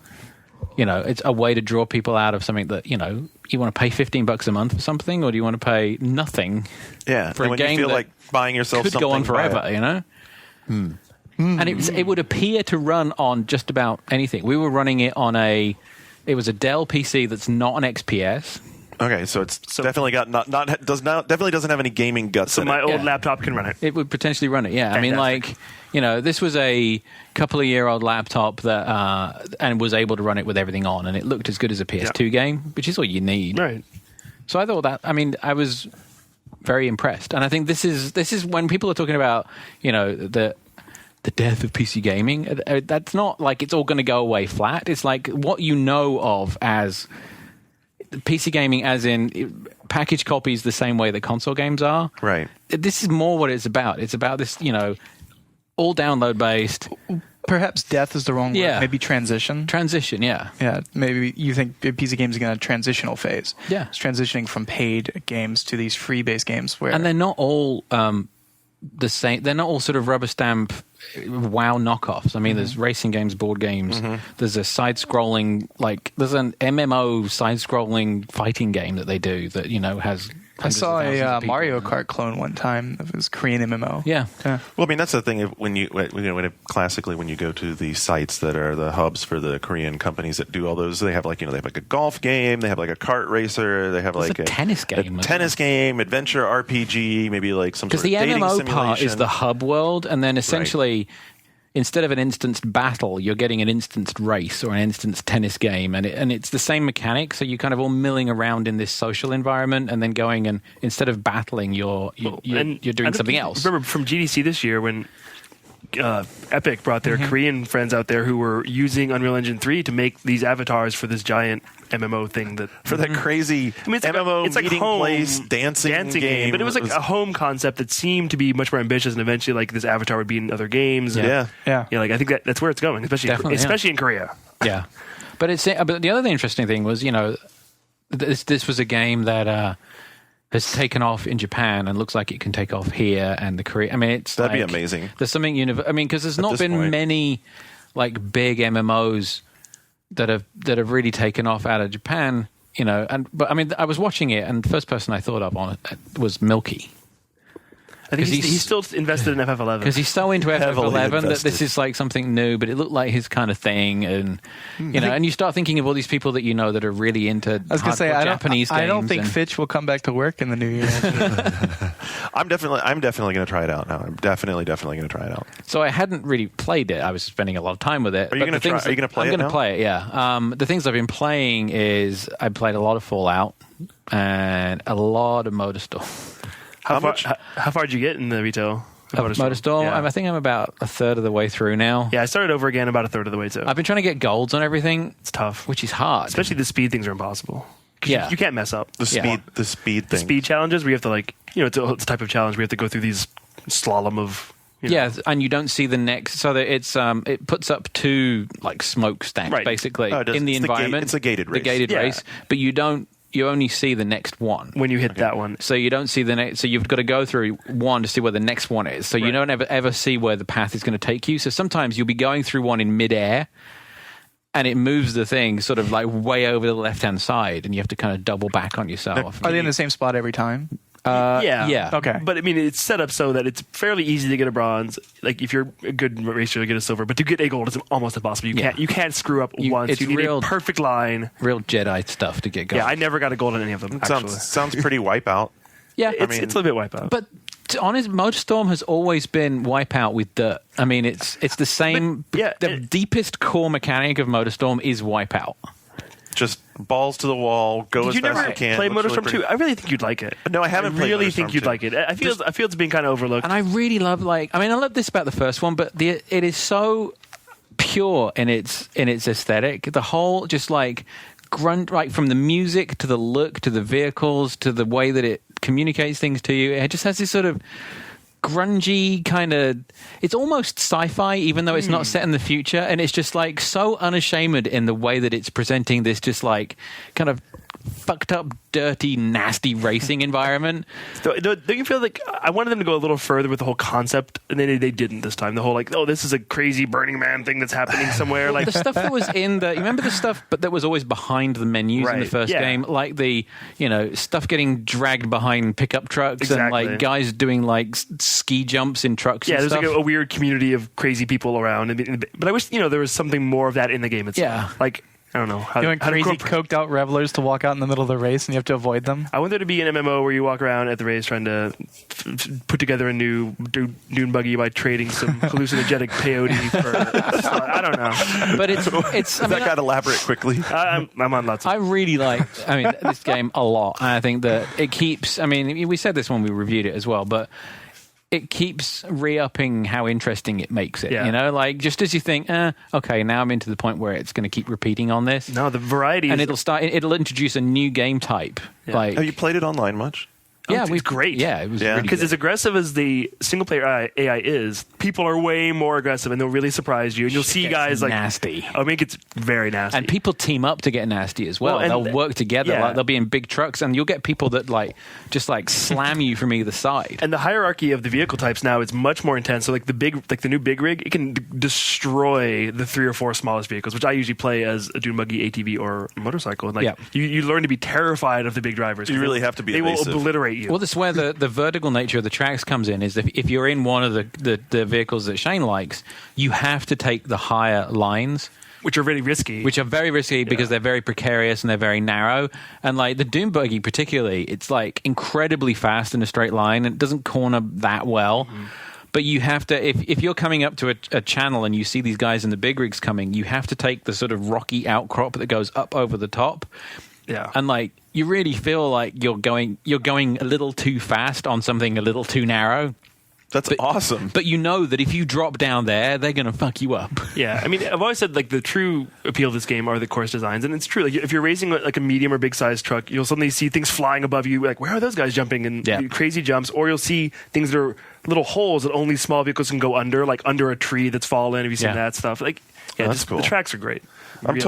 you know, it's a way to draw people out of something that, you know, you want to pay $15 a month for something, or do you want to pay nothing for a game you feel that like buying yourself could something go on forever, you know? And it would appear to run on just about anything. We were running it on it was a Dell PC that's not an XPS. Okay, so it's definitely got definitely doesn't have any gaming guts. So in my it. old laptop can run it. It would potentially run it. Yeah, Fantastic. I mean, like, you know, this was a couple-of-year-old laptop that and was able to run it with everything on, and it looked as good as a PS2 game, which is all you need. Right. So I thought that. I mean, I was very impressed, and I think this is when people are talking about, you know, the death of PC gaming. That's not like it's all going to go away flat. It's like what you know of as PC gaming, as in package copies, the same way that console games are. Right. This is more what it's about. It's about this, you know, all download based. Perhaps death is the wrong word. Maybe transition. Transition, yeah. Yeah, maybe you think PC games are in a transitional phase. Yeah. It's transitioning from paid games to these free-based games. And they're not all the same. They're not all sort of rubber stamp WoW knockoffs. I mean, there's racing games, board games. There's a side-scrolling, like, there's an MMO side-scrolling fighting game that they do that, you know, has... I saw a Mario Kart clone one time. It was Korean MMO. Yeah. Well, I mean, that's the thing. When you go to the sites that are the hubs for the Korean companies that do all those, they have like, you know, they have like a golf game, they have like a kart racer, they have like a tennis game, adventure RPG, maybe like some sort of dating simulation. Because the MMO part is the hub world, and then essentially, instead of an instanced battle, you're getting an instanced race or an instanced tennis game, and it's the same mechanic. So you're kind of all milling around in this social environment, and then going and instead of battling, you're doing something else. Remember from GDC this year when Epic brought their Korean friends out there who were using Unreal Engine 3 to make these avatars for this giant MMO thing that crazy MMO it's like meeting place dancing game. But it was like a home concept that seemed to be much more ambitious, and eventually like this avatar would be in other games. Yeah. Like I think that's where it's going, especially in Korea. Yeah, but the other interesting thing was, you know, this was a game that has taken off in Japan and looks like it can take off here and the Korea. I mean, that'd be amazing. There's something I mean, because there's not been many like big MMOs that have really taken off out of Japan. But I mean, I was watching it, and the first person I thought of on it was Milky. I think he's still invested in FF11 because he's so into FF11 that this is like something new, but it looked like his kind of thing, and and you start thinking of all these people that that are really into. I was going to say, Japanese games. I don't think Fitch will come back to work in the new year. I'm definitely going to try it out now. I'm definitely going to try it out. So I hadn't really played it. I was spending a lot of time with it. Are you going to play it? I'm going to play it. Yeah. The things I've been playing is I played a lot of Fallout and a lot of Motorstorm. How far did you get in the retail? Motorstorm? Yeah. I think I'm about a third of the way through now. Yeah, I started over again about a third of the way too. I've been trying to get golds on everything. It's tough. Which is hard. Especially the speed things are impossible. Yeah. You can't mess up. The speed thing. The speed challenges where you have to it's a type of challenge where you have to go through these slalom of... Yeah, and you don't see the next... So that it puts up 2 smoke stacks, basically, in the environment. It's a gated race. The gated race. But you only see the next one when you hit that one. So you don't see the next. So you've got to go through one to see where the next one is. So you don't ever see where the path is going to take you. So sometimes you'll be going through one in midair, and it moves the thing sort of way over the left hand side, and you have to kind of double back on yourself. Are they in the same spot every time? Yeah. Okay. But I mean, it's set up so that it's fairly easy to get a bronze. Like if you're a good racer, you get a silver. But to get a gold is almost impossible. You can't screw up once. You need a perfect line. Real Jedi stuff to get gold. Yeah, I never got a gold in any of them. Sounds pretty Wipeout. Yeah, it's a little bit Wipeout. But to be honest, Motorstorm has always been Wipeout with dirt. I mean, it's the same. The deepest core mechanic of Motorstorm is Wipeout. Just balls to the wall, go as fast as you can. Play Motorstorm 2? I really think you'd like it. No, I haven't played Motorstorm 2. I really think you'd like it. I feel it's being kind of overlooked. And I really love I love this about the first one, but it is so pure in its aesthetic. The whole just grunt, from the music to the look to the vehicles to the way that it communicates things to you. It just has this sort of grungy kind of, it's almost sci-fi even though it's not set in the future, and it's just so unashamed in the way that it's presenting this just kind of fucked up, dirty, nasty racing environment. Don't you feel like I wanted them to go a little further with the whole concept, and then they didn't this time? The whole this is a crazy Burning Man thing that's happening somewhere. The stuff that was you remember the stuff, but that was always behind the menus in the first game, the stuff getting dragged behind pickup trucks and guys doing ski jumps in trucks. Yeah, and there's stuff. a weird community of crazy people around. But I wish there was something more of that in the game itself. Yeah. I don't know. You want crazy, coked out revelers to walk out in the middle of the race and you have to avoid them? I want there to be an MMO where you walk around at the race trying to put together a new dune buggy by trading some hallucinogenic peyote for... I don't know. But it's that got elaborate quickly. I'm on lots of... I really like this game a lot. And I think that it keeps... we said this when we reviewed it as well, but... it keeps re-upping how interesting it makes it. Just as you think, okay, now I'm into the point where it's going to keep repeating on this. No, the variety, and it'll introduce a new game type. Yeah. Have you played it online much? Yeah, it's great. Yeah, it was really because good. as aggressive as the single player AI is, people are way more aggressive, and they'll really surprise you. And you'll see guys nasty. It gets very nasty. And people team up to get nasty as well. They'll work together. Yeah. They'll be in big trucks, and you'll get people that just slam you from either side. And the hierarchy of the vehicle types now is much more intense. So the new big rig, it can destroy the 3 or 4 smallest vehicles, which I usually play as a dune buggy, ATV, or motorcycle. And you learn to be terrified of the big drivers. You really have to be. They evasive. will obliterate you. Well, this is where the vertical nature of the tracks comes in. Is if you're in one of the vehicles that Shane likes, you have to take the higher lines, which are very risky. Because they're very precarious and they're very narrow. And the dune buggy particularly, it's incredibly fast in a straight line and it doesn't corner that well. Mm-hmm. But you have to, if you're coming up to a channel and you see these guys in the big rigs coming, you have to take the sort of rocky outcrop that goes up over the top. Yeah. And you really feel like you're going a little too fast on something a little too narrow. That's awesome. But you know that if you drop down there, they're going to fuck you up. Yeah. I've always said the true appeal of this game are the course designs. And it's true. If you're racing a medium or big size truck, you'll suddenly see things flying above you. Where are those guys jumping? And crazy jumps. Or you'll see things that are little holes that only small vehicles can go under, under a tree that's fallen. Have you seen that stuff? That's cool. The tracks are great. I'm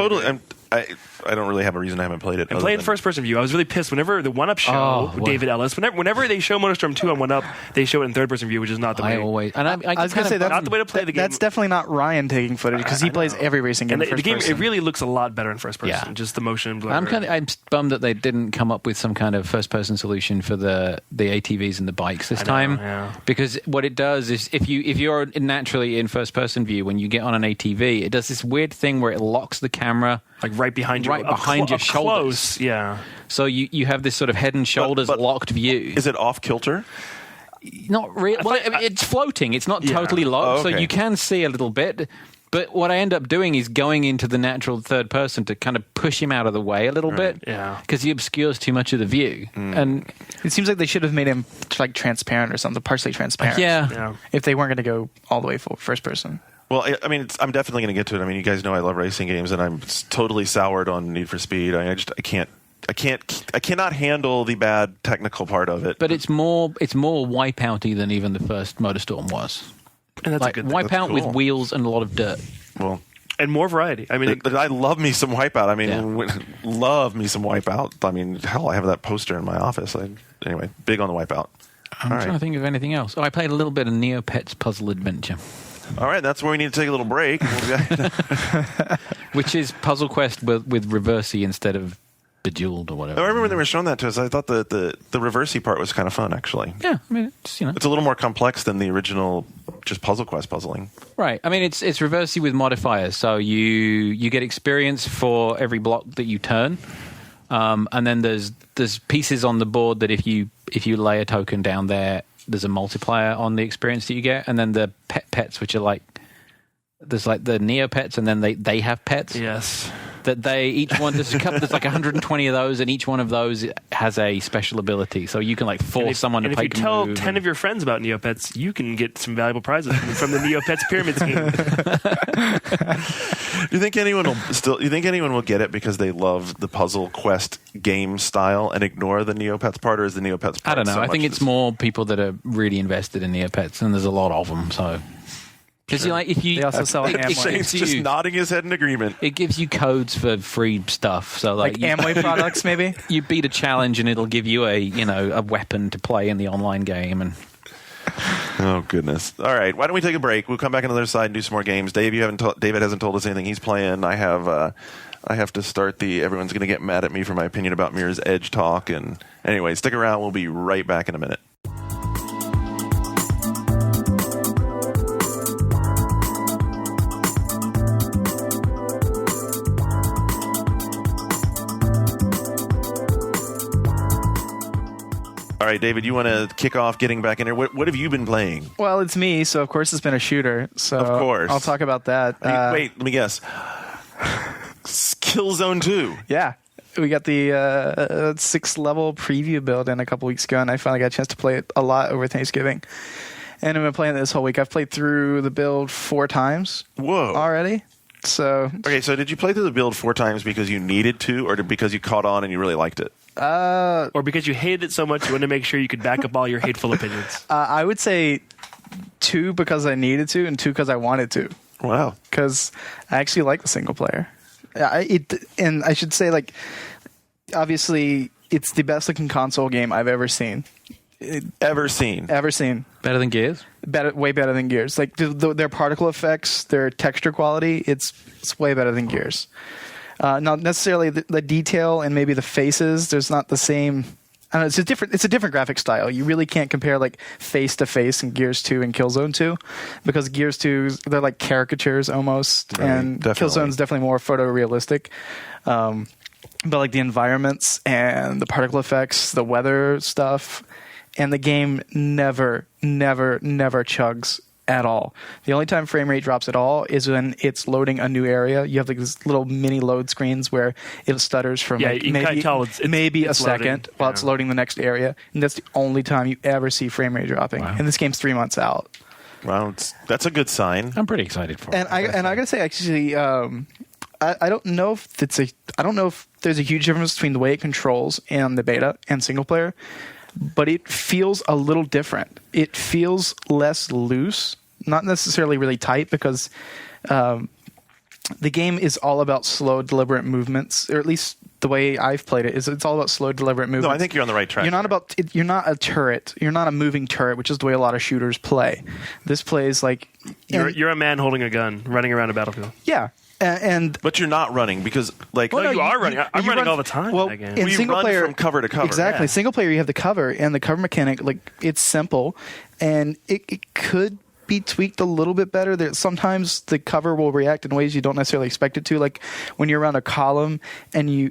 I don't really have a reason I haven't played it. And play in first-person view. I was really pissed whenever the 1UP show, David Ellis, whenever they show MotorStorm 2 on 1UP, they show it in third-person view, which is not the way. I was going to say that's not the way to play the game. That's definitely not Ryan taking footage because he plays every racing game in first person. It really looks a lot better in first person. Yeah. Just the motion blur. I'm bummed that they didn't come up with some kind of first-person solution for the ATVs and the bikes this time. Because what it does is if you're naturally in first-person view, when you get on an ATV, it does this weird thing where it locks the camera like right behind you, your shoulders. Close, yeah. So you have this sort of head and shoulders locked view. Is it off kilter? Not really. Well, it's floating. It's not totally locked, so you can see a little bit. But what I end up doing is going into the natural third person to kind of push him out of the way a little bit. Yeah. Because he obscures too much of the view. And it seems like they should have made him like transparent or something, partially transparent. Yeah. If they weren't going to go all the way for first person. Well, I mean, I'm definitely going to get to it. I mean, you guys know I love racing games, and I'm totally soured on Need for Speed. I cannot handle the bad technical part of it. But it's more Wipeouty than even the first MotorStorm was. And that's a good thing. Wipeout with wheels and a lot of dirt. Well, and more variety. I mean, I love me some Wipeout. I mean, love me some Wipeout. I mean, hell, I have that poster in my office. Anyway, big on the Wipeout. I'm trying to think of anything else. I played a little bit of Neopets Puzzle Adventure. All right, that's where we need to take a little break. Which is Puzzle Quest with Reversey instead of Bejeweled or whatever. I remember when they were showing that to us. I thought the Reversey part was kind of fun, actually. Yeah, I mean, it's a little more complex than the original, just Puzzle Quest puzzling. Right. I mean, it's Reversey with modifiers. So you get experience for every block that you turn, and then there's pieces on the board that if you lay a token down there, there's a multiplier on the experience that you get, and then the pets, which are there's like the Neopets, and then they have pets. Yes. That each one there's like 120 of those, and each one of those has a special ability. So you can force someone to take a move. If you tell 10 of your friends about Neopets, you can get some valuable prizes from the Neopets pyramid scheme. Do you think anyone will get it because they love the Puzzle Quest game style and ignore the Neopets part, or is the Neopets part? I don't know. I think it's more people that are really invested in Neopets, and there's a lot of them. So. Because they also sell Shane's just nodding his head in agreement. It gives you codes for free stuff. So like Amway products, maybe. You beat a challenge and it'll give you a weapon to play in the online game. And oh goodness! All right, why don't we take a break? We'll come back on the other side and do some more games. David hasn't told us anything he's playing. I have to start everyone's going to get mad at me for my opinion about Mirror's Edge talk. And anyway, stick around. We'll be right back in a minute. All right, David, you want to kick off getting back in here? What have you been playing? Well, it's me, so of course it's been a shooter. So of course. I'll talk about that. Wait, let me guess. Killzone 2. Yeah. We got the 6th level preview build in a couple weeks ago, and I finally got a chance to play it a lot over Thanksgiving. And I've been playing it this whole week. I've played through the build 4 times. Whoa. Already. So did you play through the build 4 times because you needed to, or because you caught on and you really liked it? Or because you hated it so much you wanted to make sure you could back up all your hateful opinions? I would say 2 because I needed to, and 2 because I wanted to. Wow. Because I actually like the single player. And I should say, obviously, it's the best looking console game I've ever seen. Ever seen? Better than Gears? Way better than Gears. Their particle effects, their texture quality, it's way better than Gears. Not necessarily the detail and maybe the faces. There's not the same. I don't know. It's a different graphic style. You really can't compare face to face in Gears 2 and Killzone 2, because Gears 2 they're like caricatures almost, right, and Killzone's definitely more photorealistic. But the environments and the particle effects, the weather stuff, and the game never chugs at all. The only time frame rate drops at all is when it's loading a new area. You have these little mini load screens where it stutters for maybe a second while it's loading the next area, and that's the only time you ever see frame rate dropping. Wow. And this game's 3 months out. Wow, that's a good sign. I'm pretty excited for it. And I gotta say, actually, I don't know if there's a huge difference between the way it controls in the beta and single player, but it feels a little different. It feels less loose, not necessarily really tight, because the game is all about slow, deliberate movements, or at least the way I've played it is it's all about slow, deliberate movements. No, I think you're on the right track. You're not a turret. You're not a moving turret, which is the way a lot of shooters play. This plays like you're a man holding a gun, running around a battlefield. Yeah. But you're not running because, like, well, no, you are running. I'm running all the time. Well, in single run player, from cover to cover. Exactly. Yeah. Single player, you have the cover, and the cover mechanic, like, it's simple, and it could be tweaked a little bit better. There, sometimes the cover will react in ways you don't necessarily expect it to, like when you're around a column and you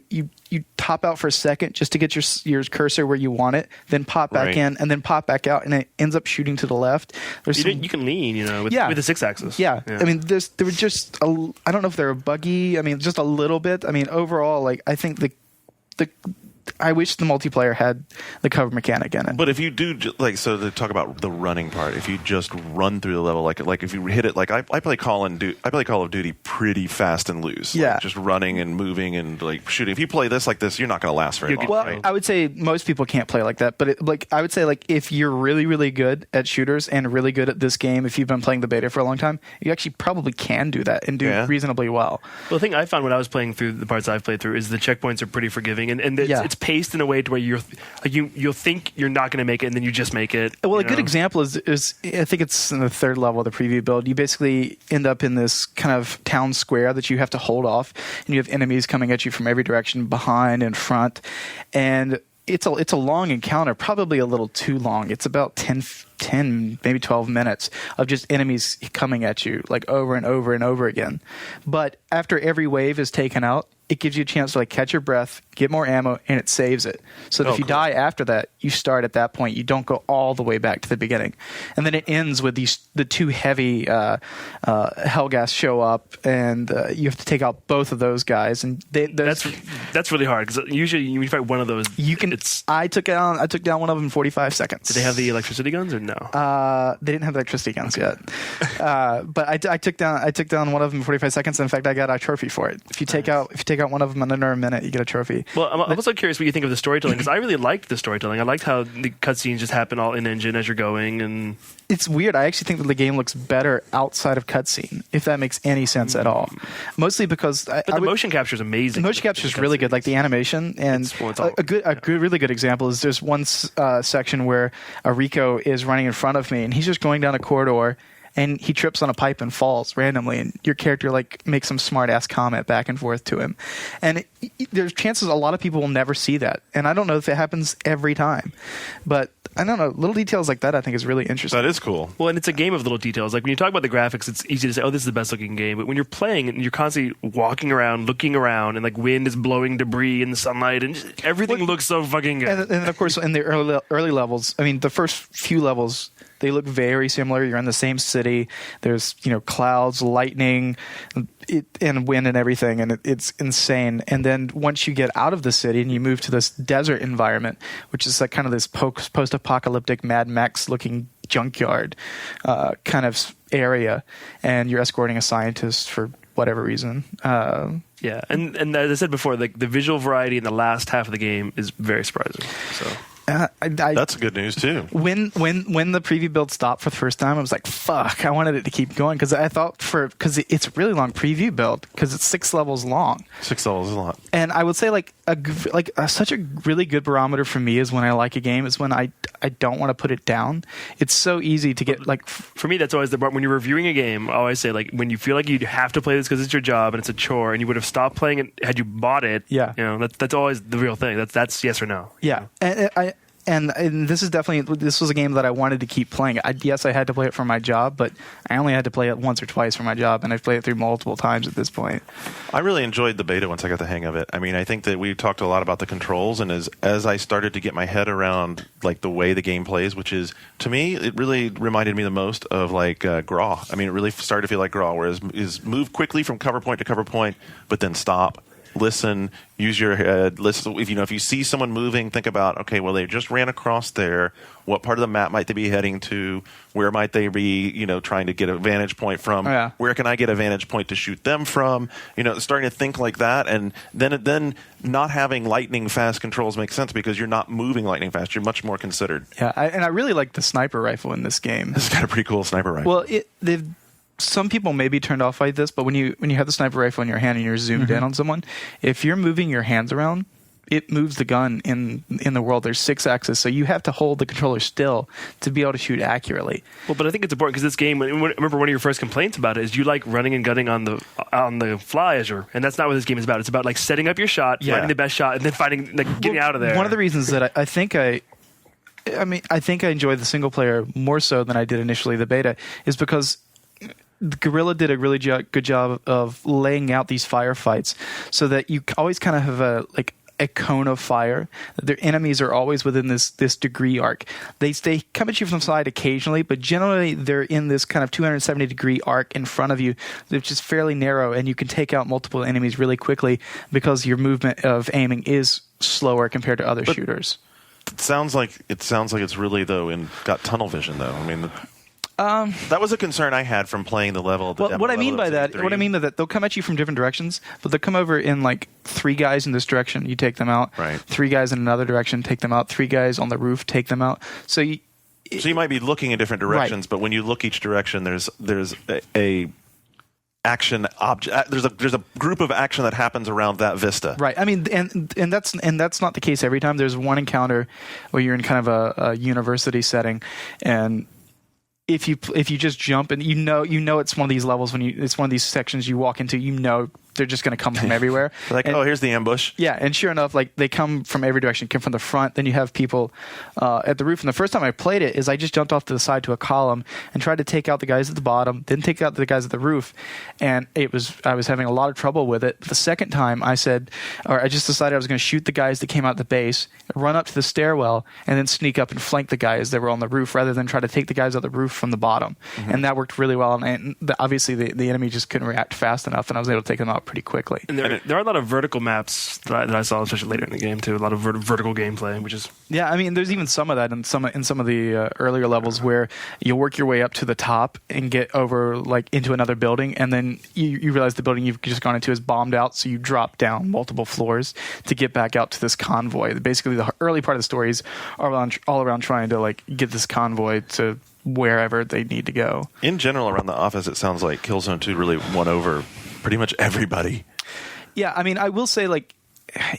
top out for a second just to get your cursor where you want it, then pop back in, and then pop back out, and it ends up shooting to the left. You can lean, with the 6-axis. Yeah. I mean, there were just I don't know if they were buggy. I mean, just a little bit. I mean, overall, like, I think I wish the multiplayer had the cover mechanic in it. But if you do, so to talk about the running part, if you just run through the level, like if you hit it, like I play Call of Duty pretty fast and loose. Yeah. Like just running and moving and like shooting. If you play this like this, you're not going to last very long. Well, right? I would say most people can't play like that, but I would say, like, if you're really, really good at shooters and really good at this game, if you've been playing the beta for a long time, you actually probably can do that and do reasonably well. Well, the thing I found when I was playing through the parts I've played through is the checkpoints are pretty forgiving, and it's paced in a way to where you'll think you're not going to make it, and then you just make it. Well, a good example is I think it's in the third level of the preview build. You basically end up in this kind of town square that you have to hold off, and you have enemies coming at you from every direction, behind and front, and it's a long encounter, probably a little too long. It's about 10, maybe 12 minutes of just enemies coming at you, like, over and over and over again. But after every wave is taken out, it gives you a chance to, like, catch your breath, get more ammo, and it saves it. So that if you die after that, you start at that point. You don't go all the way back to the beginning. And then it ends with the two heavy Hellgas show up, and you have to take out both of those guys. And that's really hard, because usually when you fight one of those, I took down one of them in 45 seconds. Did they have the electricity guns or no? They didn't have the electricity guns yet. But I took down one of them in 45 seconds. In fact, I got a trophy for it. If you take out one of them in under a minute, you get a trophy. Well, I'm also curious what you think of the storytelling, because I really liked the storytelling. I liked how the cutscenes just happen all in engine as you're going, and it's weird. I actually think that the game looks better outside of cutscene, if that makes any sense at all. Mostly because the motion capture is amazing. The motion capture is really good, like the animation, and really good example is there's one section where a Rico is running in front of me, and he's just going down a corridor, and he trips on a pipe and falls randomly, and your character, like, makes some smart ass comment back and forth to him, and there's chances a lot of people will never see that, and I don't know if it happens every time, but I don't know, little details like that I think is really interesting. That is cool. Well, and it's a game of little details. Like when you talk about the graphics, it's easy to say, oh, this is the best looking game, but when you're playing and you're constantly walking around, looking around, and like wind is blowing debris in the sunlight, and just, everything looks so fucking good. And of course, in the early levels, I mean, the first few levels, they look very similar. You're in the same city. There's, clouds, lightning, and wind and everything, and it's insane. And then once you get out of the city and you move to this desert environment, which is like kind of this post-apocalyptic Mad Max-looking junkyard kind of area, and you're escorting a scientist for whatever reason. Yeah, and as I said before, like the visual variety in the last half of the game is very surprising. So. That's good news too. When the preview build stopped for the first time, I was like, "Fuck!" I wanted it to keep going because I thought because it's a really long preview build because it's 6 levels long. 6 levels is a lot. And I would say such a really good barometer for me is when I like a game is when I don't want to put it down. It's so easy to get like. For me, that's always the part when you're reviewing a game. I always say like when you feel like you have to play this because it's your job and it's a chore, and you would have stopped playing it had you bought it. Yeah, that's always the real thing. That's yes or no. Yeah, and this was a game that I wanted to keep playing. Yes, I had to play it for my job, but I only had to play it once or twice for my job, and I've played it through multiple times at this point. I really enjoyed the beta once I got the hang of it. I mean, I think that we talked a lot about the controls, and as I started to get my head around like the way the game plays, which is, to me, it really reminded me the most of like Graw. I mean, it really started to feel like Graw, whereas is move quickly from cover point to cover point, but then stop. Listen, use your head. Listen, if you see someone moving, think about, okay, well, they just ran across there. What part of the map might they be heading to? Where might they be, trying to get a vantage point from? Oh, yeah. Where can I get a vantage point to shoot them from? Starting to think like that, and then not having lightning fast controls makes sense because you're not moving lightning fast. You're much more considered. Yeah, and I really like the sniper rifle in this game. This has got a pretty cool sniper rifle. Well, some people may be turned off by this, but when you have the sniper rifle in your hand and you're zoomed in on someone, if you're moving your hands around, it moves the gun in the world. There's 6 axes, so you have to hold the controller still to be able to shoot accurately. Well, but I think it's important because this game. I remember one of your first complaints about it is you like running and gunning on the fly, and that's not what this game is about. It's about like setting up your shot, finding the best shot, and then getting out of there. One of the reasons that I think I enjoyed the single player more so than I did initially the beta is because Guerrilla did a really good job of laying out these firefights so that you always kind of have a cone of fire. Their enemies are always within this degree arc. They come at you from the side occasionally, but generally they're in this kind of 270 degree arc in front of you, which is fairly narrow, and you can take out multiple enemies really quickly because your movement of aiming is slower compared to other shooters. It sounds like it's really got tunnel vision though. I mean. That was a concern I had from playing the level. What I mean by that, they'll come at you from different directions, but they'll come over in like 3 guys in this direction, you take them out. Right. 3 guys in another direction, take them out. 3 guys on the roof, take them out. So you might be looking in different directions, but when you look each direction, there's a action object. There's a group of action that happens around that vista. Right. I mean, and that's not the case every time. There's one encounter where you're in kind of a university setting, and if you just jump and you know it's one of these levels it's one of these sections you walk into, they're just going to come from everywhere. Here's the ambush. Yeah, and sure enough, they come from every direction. Come from the front. Then you have people at the roof. And the first time I played it is I just jumped off to the side to a column and tried to take out the guys at the bottom, then take out the guys at the roof, and I was having a lot of trouble with it. The second time I just decided I was going to shoot the guys that came out the base, run up to the stairwell, and then sneak up and flank the guys that were on the roof rather than try to take the guys on the roof from the bottom. Mm-hmm. And that worked really well. And obviously the enemy just couldn't react fast enough, and I was able to take them out pretty quickly. And there are a lot of vertical maps that I saw, especially later in the game too. A lot of vertical gameplay, which is I mean, there's even some of that in some of the earlier levels where you work your way up to the top and get over into another building, and then you realize the building you've just gone into is bombed out, so you drop down multiple floors to get back out to this convoy. Basically, the early part of the story is all around trying to get this convoy to wherever they need to go. In general, around the office, it sounds like Killzone 2 really won over pretty much everybody. Yeah, I mean, I will say,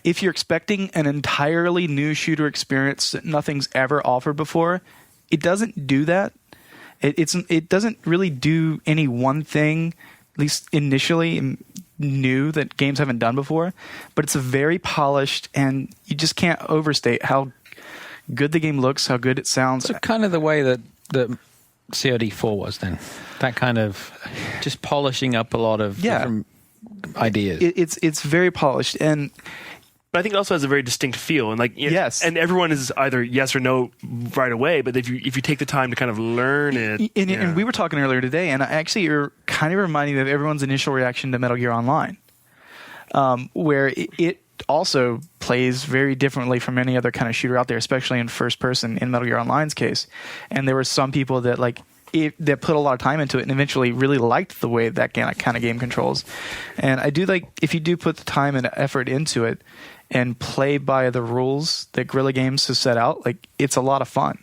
if you're expecting an entirely new shooter experience that nothing's ever offered before, it doesn't do that. It doesn't really do any one thing, at least initially, new that games haven't done before. But it's a very polished, and you just can't overstate how good the game looks, how good it sounds. So kind of the way that COD4 was then. That kind of just polishing up a lot of different ideas. It's very polished, but I think it also has a very distinct feel, and yes, and everyone is either yes or no right away. But if you take the time to kind of learn it, and we were talking earlier today, and actually you're kind of reminding me of everyone's initial reaction to Metal Gear Online, where it also plays very differently from any other kind of shooter out there, especially in first person in Metal Gear Online's case. And there were some people that that put a lot of time into it and eventually really liked the way that kind of game controls. And I do if you do put the time and effort into it and play by the rules that Guerrilla Games has set out, it's a lot of fun.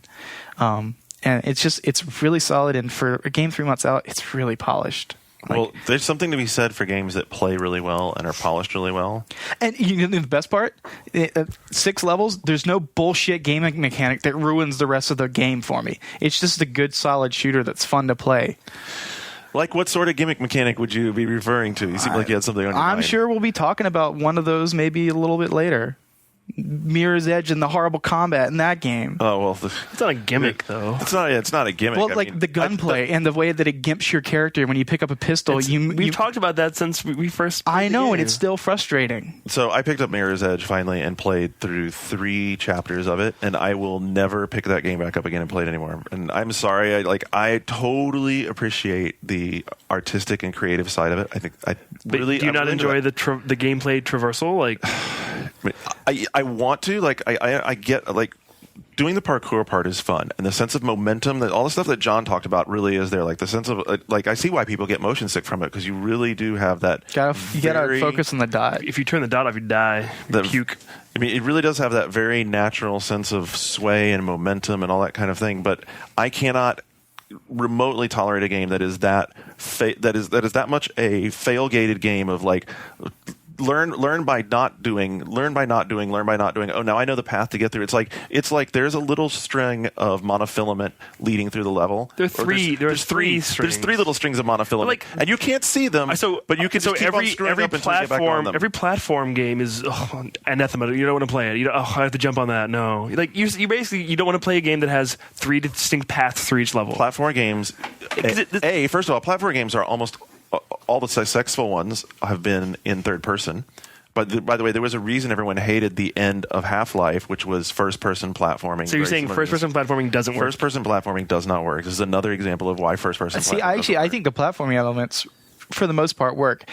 And it's really solid. And for a game 3 months out, it's really polished. Well, there's something to be said for games that play really well and are polished really well. And the best part, 6 levels, there's no bullshit gaming mechanic that ruins the rest of the game for me. It's just a good, solid shooter that's fun to play. What sort of gimmick mechanic would you be referring to? You seem like you had something on your mind. I'm sure we'll be talking about one of those maybe a little bit later. Mirror's Edge and the horrible combat in that game. Oh, well. It's not a gimmick, though. It's not a gimmick. Well, the gunplay and the way that it gimps your character when you pick up a pistol. We've talked about that since we first played I know, the game. And it's still frustrating. So I picked up Mirror's Edge finally and played through 3 chapters of it, and I will never pick that game back up again and play it anymore. And I'm sorry. I totally appreciate the artistic and creative side of it. I think do you not enjoy the gameplay traversal? I want to I get doing the parkour part is fun, and the sense of momentum, that all the stuff that John talked about really is there. The sense of I see why people get motion sick from it, because you really do have that. You gotta focus on the dot. If you turn the dot off, you die. Puke. I mean, it really does have that very natural sense of sway and momentum and all that kind of thing. But I cannot remotely tolerate a game that is that much a fail-gated game of like learn by not doing. Oh, now I know the path to get through. It's like there's a little string of monofilament leading through the level. There's three strings. There's three little strings of monofilament, and you can't see them. But you can just keep on screwing up until you get back on them. Every platform game is anathema. You don't want to play it. I have to jump on that. No, like you basically you don't want to play a game that has three distinct paths through each level. Platform games. First of all, platform games are almost all the successful ones have been in third person. But by the way, there was a reason everyone hated the end of Half-Life, which was first-person platforming. So you're saying first-person platforming doesn't work? First-person platforming does not work. This is another example of why first-person platforming I think the platforming elements, for the most part, work.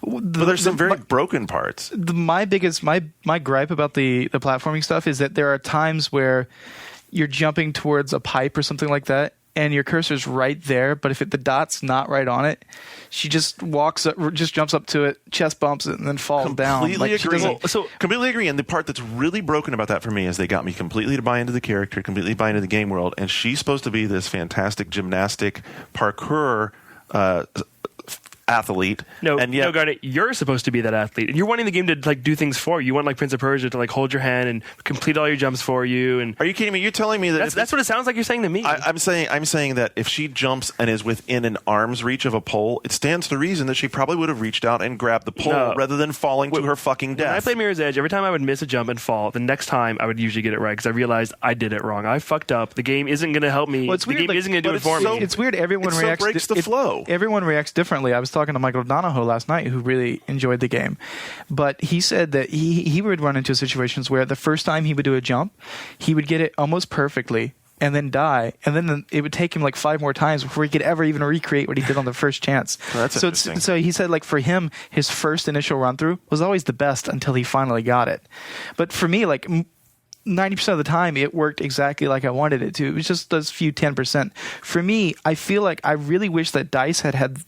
But there's some very broken parts. My gripe about the platforming stuff is that there are times where you're jumping towards a pipe or something like that, and your cursor's right there, but if the dot's not right on it, she just jumps up to it, chest bumps it, and then falls down. Completely agree. And the part that's really broken about that for me is they got me completely to buy into the character, completely buy into the game world, and she's supposed to be this fantastic gymnastic parkour athlete. No, Garnet, you're supposed to be that athlete, and you're wanting the game to like do things for you. You want like Prince of Persia to like hold your hand and complete all your jumps for you. And are you kidding me? You're telling me that that's what it sounds like you're saying to me. I'm saying that if she jumps and is within an arm's reach of a pole, it stands to reason that she probably would have reached out and grabbed the pole rather than falling to her fucking death. When I played Mirror's Edge, every time I would miss a jump and fall, the next time I would usually get it right because I realized I did it wrong. I fucked up. The game isn't going to help me. The game isn't going to do it for me. It's weird. Everyone breaks the flow. Everyone reacts differently. I was talking to Michael Donahoe last night, who really enjoyed the game, but he said that he would run into situations where the first time he would do a jump, he would get it almost perfectly and then die, and then it would take him like 5 more times before he could ever even recreate what he did on the first chance. That's interesting. So he said, like, for him, his first initial run through was always the best until he finally got it. But for me, like 90% of the time, it worked exactly like I wanted it to. It was just those few 10%. For me, I feel like I really wish that DICE had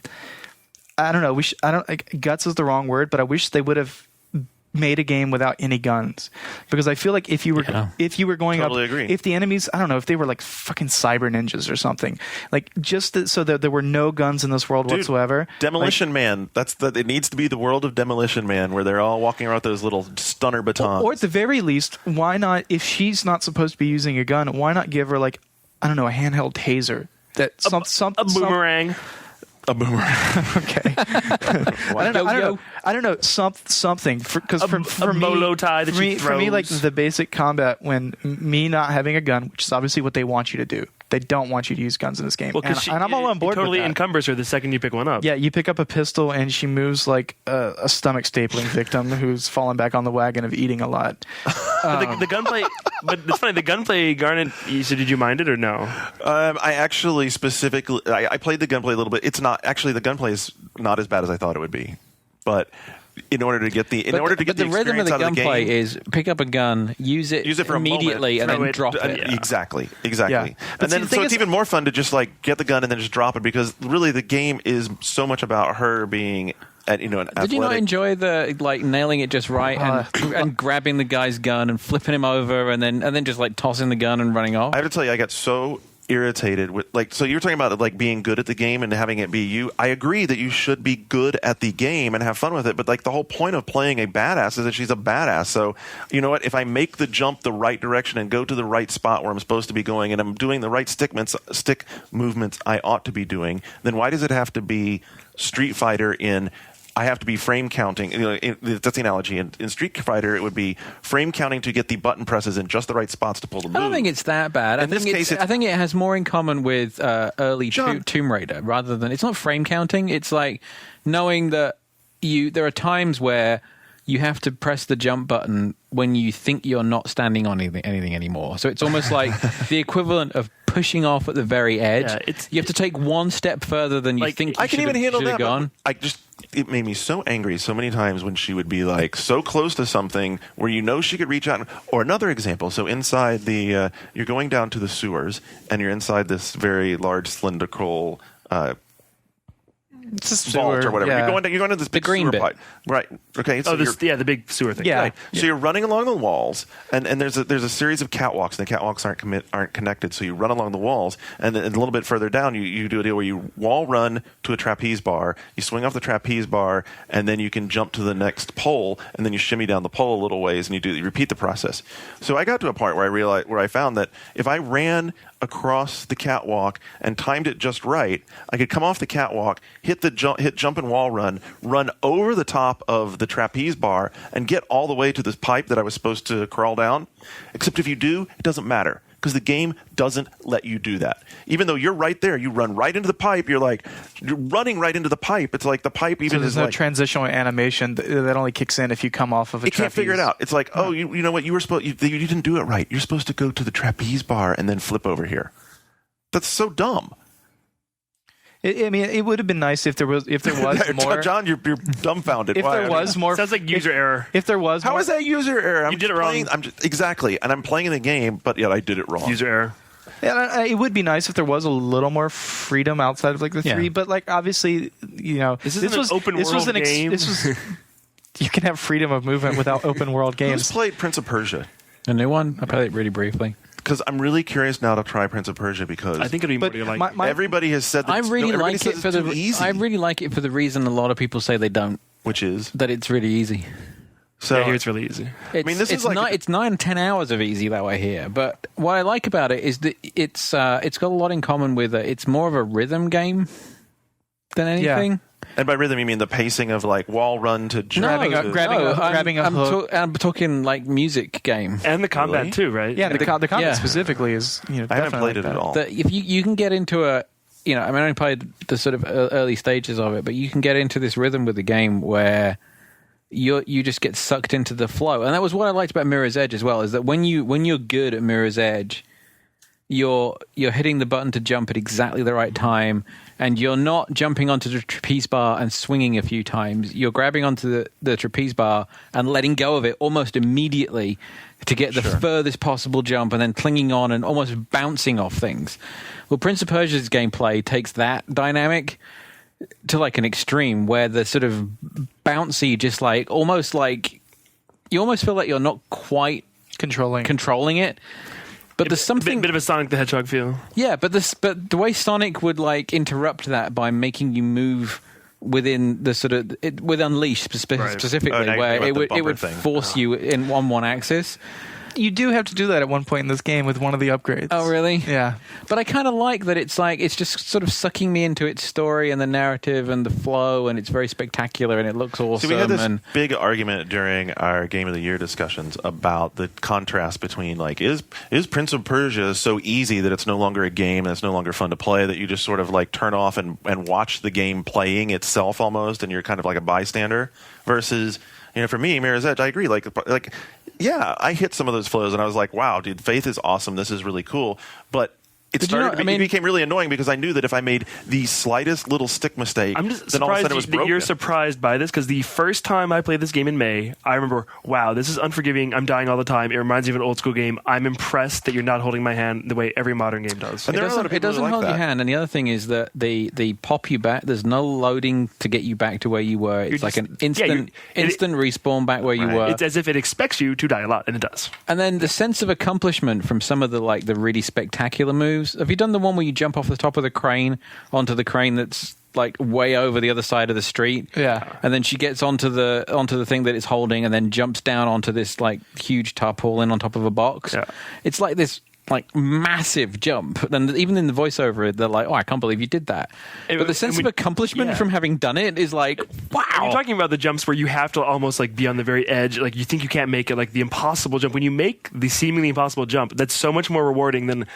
I don't know. Guts is the wrong word, but I wish they would have made a game without any guns, because I feel like if you were going totally up, agree. If the enemies, I don't know, if they were like fucking cyber ninjas or something, like so that there were no guns in this world whatsoever. Demolition Man. It needs to be the world of Demolition Man, where they're all walking around with those little stunner batons. Or at the very least, why not? If she's not supposed to be using a gun, why not give her like, I don't know, a handheld taser a boomerang. A boomerang. Okay. I don't know. Something. Because for me, like the basic combat, when me not having a gun, which is obviously what they want you to do. They don't want you to use guns in this game. Well, and I'm all on board with that. Totally encumbers her the second you pick one up. Yeah, you pick up a pistol and she moves like a stomach stapling victim who's fallen back on the wagon of eating a lot. The gunplay, but it's funny. The gunplay, Garnet. So did you mind it or no? I actually specifically, I played the gunplay a little bit. It's not actually, the gunplay is not as bad as I thought it would be, but. In order to get the rhythm of the gunplay is pick up a gun, use it for immediately, and then drop it. Exactly. Yeah. And then it's even more fun to just like get the gun and then just drop it, because really the game is so much about her being an athletic. Did you not enjoy the like nailing it just right and grabbing the guy's gun and flipping him over and then just like tossing the gun and running off? I have to tell you, I got so irritated with so you were talking about like being good at the game and having it be you. I agree that you should be good at the game and have fun with it, but like the whole point of playing a badass is that she's a badass. So you know what, if I make the jump the right direction and go to the right spot where I'm supposed to be going and I'm doing the right stick movements I ought to be doing, then why does it have to be Street Fighter in I have to be frame counting. That's the analogy. In Street Fighter, it would be frame counting to get the button presses in just the right spots to pull the move. I don't think it's that bad. I think it has more in common with early Tomb Raider rather than... It's not frame counting. It's like knowing that there are times where you have to press the jump button when you think you're not standing on anything anymore. So it's almost like the equivalent of pushing off at the very edge. Yeah, you have to take one step further than you think you should have gone. It made me so angry so many times when she would be like so close to something where she could reach out. Or another example, so inside you're going down to the sewers and you're inside this very large cylindrical It's a vault sewer, or whatever. yeah. You're going into this big green sewer bit. pipe, right? Okay. So the big sewer thing. Yeah. Right. So you're running along the walls, and there's a series of catwalks, and the catwalks aren't connected. So you run along the walls, and then a little bit further down, you do a deal where you wall run to a trapeze bar, you swing off the trapeze bar, and then you can jump to the next pole, and then you shimmy down the pole a little ways, and you repeat the process. So I got to a point where I found that if I ran across the catwalk and timed it just right, I could come off the catwalk, hit jump and wall run over the top of the trapeze bar, and get all the way to this pipe that I was supposed to crawl down. Except if you do, it doesn't matter, because the game doesn't let you do that. Even though you're right there, you run right into the pipe. You're running right into the pipe. It's like the pipe even there's no transitional animation that only kicks in if you come off of a trapeze. Can't figure it out. It's like, oh, you know what? You didn't do it right. You're supposed to go to the trapeze bar and then flip over here. That's so dumb. It would have been nice if there was more. John, you're dumbfounded. If there was more, sounds like user error. If there was, how is that user error? You did it wrong. Exactly, and I'm playing the game, but yet I did it wrong. User error. Yeah, it would be nice if there was a little more freedom outside of the 3. But obviously, this was an open world game. You can have freedom of movement without open world games. Who's played Prince of Persia? A new one. I played it really briefly. Because I'm really curious now to try Prince of Persia, because I think it'd be more like everybody has said that I really like it for the easy. I really like it for the reason a lot of people say they don't, which is that it's really easy. So I hear it's really easy. It's 9-10 hours of easy though, I hear. But what I like about it is that it's got a lot in common with it's more of a rhythm game than anything. Yeah. And by rhythm, you mean the pacing of wall run to jump? Grabbing a hook. I'm talking like music game. And the combat too, right? Yeah, the combat specifically is. I haven't played it at all. If you can get into I only played the sort of early stages of it, but you can get into this rhythm with the game where you just get sucked into the flow. And that was what I liked about Mirror's Edge as well, is that when you're good at Mirror's Edge, you're hitting the button to jump at exactly the right time, and you're not jumping onto the trapeze bar and swinging a few times. You're grabbing onto the trapeze bar and letting go of it almost immediately to get the furthest possible jump, and then clinging on and almost bouncing off things. Well, Prince of Persia's gameplay takes that dynamic to an extreme, where the sort of bouncy, just almost you almost feel like you're not quite controlling it. But there's something bit of a Sonic the Hedgehog feel. Yeah, but the way Sonic would interrupt that by making you move within the sort of with Unleashed specifically, where it would force you in on one axis. You do have to do that at one point in this game with one of the upgrades. Oh, really? Yeah. But I kind of like that it's just sort of sucking me into its story and the narrative and the flow, and it's very spectacular and it looks awesome. So we had this big argument during our Game of the Year discussions about the contrast between is Prince of Persia so easy that it's no longer a game and it's no longer fun to play, that you just sort of turn off and watch the game playing itself almost, and you're kind of like a bystander, versus for me, Mirror's Edge, I agree. Yeah, I hit some of those flows, and I was like, wow, dude, Faith is awesome. This is really cool. But it became really annoying, because I knew that if I made the slightest little stick mistake, I'm just then all of a sudden it was surprised that broken. you're surprised by this, because the first time I played this game in May, I remember, wow, this is unforgiving. I'm dying all the time. It reminds me of an old school game. I'm impressed that you're not holding my hand the way every modern game does. And it doesn't hold your hand. And the other thing is that they pop you back. There's no loading to get you back to where you were. It's an instant respawn back where you were. It's as if it expects you to die a lot, and it does. And then the sense of accomplishment from some of the really spectacular moves. Have you done the one where you jump off the top of the crane onto the crane that's way over the other side of the street? Yeah. And then she gets onto the thing that it's holding, and then jumps down onto this huge tarpaulin on top of a box. Yeah. It's this massive jump, and even in the voiceover they're like, oh, I can't believe you did that. But the sense of accomplishment from having done it is wow. You're talking about the jumps where you have to almost be on the very edge, you think you can't make it, the impossible jump. When you make the seemingly impossible jump, that's so much more rewarding than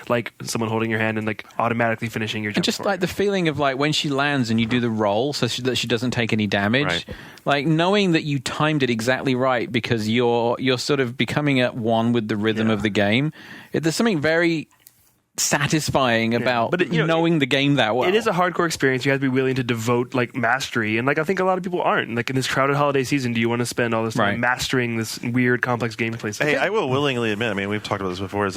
someone holding your hand and automatically finishing your jump. And just the feeling of when she lands and you do the roll so that she doesn't take any damage, knowing that you timed it exactly right, because you're sort of becoming at one with the rhythm of the game. There's something very satisfying about knowing the game that well. It is a hardcore experience. You have to be willing to devote mastery, and I think a lot of people aren't. In this crowded holiday season, do you want to spend all this time mastering this weird, complex gameplay stuff? Hey, I will willingly admit, we've talked about this before, is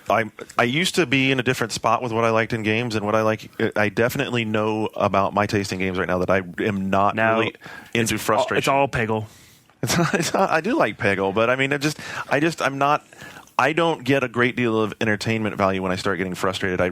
I used to be in a different spot with what I liked in games and what I like. I definitely know about my taste in games right now that I am not really into frustration. It's all Peggle. It's not, I do like Peggle, but I mean, I'm not. I don't get a great deal of entertainment value when I start getting frustrated. I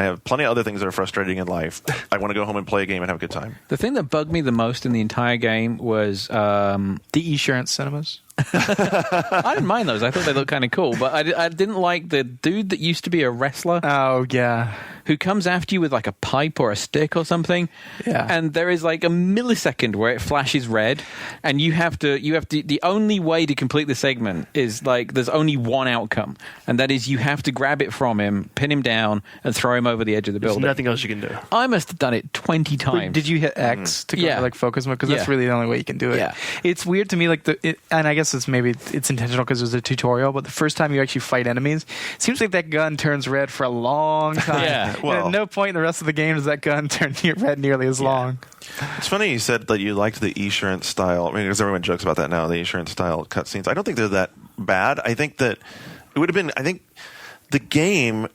have plenty of other things that are frustrating in life. I want to go home and play a game and have a good time. The thing that bugged me the most in the entire game was the Esurance cinemas. I didn't mind those. I thought they looked kind of cool, but I didn't like the dude that used to be a wrestler. Oh, yeah. Who comes after you with like a pipe or a stick or something. Yeah. And there is like a millisecond where it flashes red, and you have to, the only way to complete the segment is like, there's only one outcome, and that is you have to grab it from him, pin him down, and throw him over the edge of the building. There's nothing else you can do. I must have done it 20 times. Did you hit X to go to like focus mode? Because that's really the only way you can do it. Yeah. It's weird to me, like and I guess it's intentional because it was a tutorial, but the first time you actually fight enemies, it seems like that gun turns red for a long time. Yeah. Well, at no point in the rest of the game does that gun turn red nearly as long. It's funny you said that you liked the Esurance style. I mean, because everyone jokes about that now, the Esurance style cutscenes. I don't think they're that bad. I think that it would have been. I think the game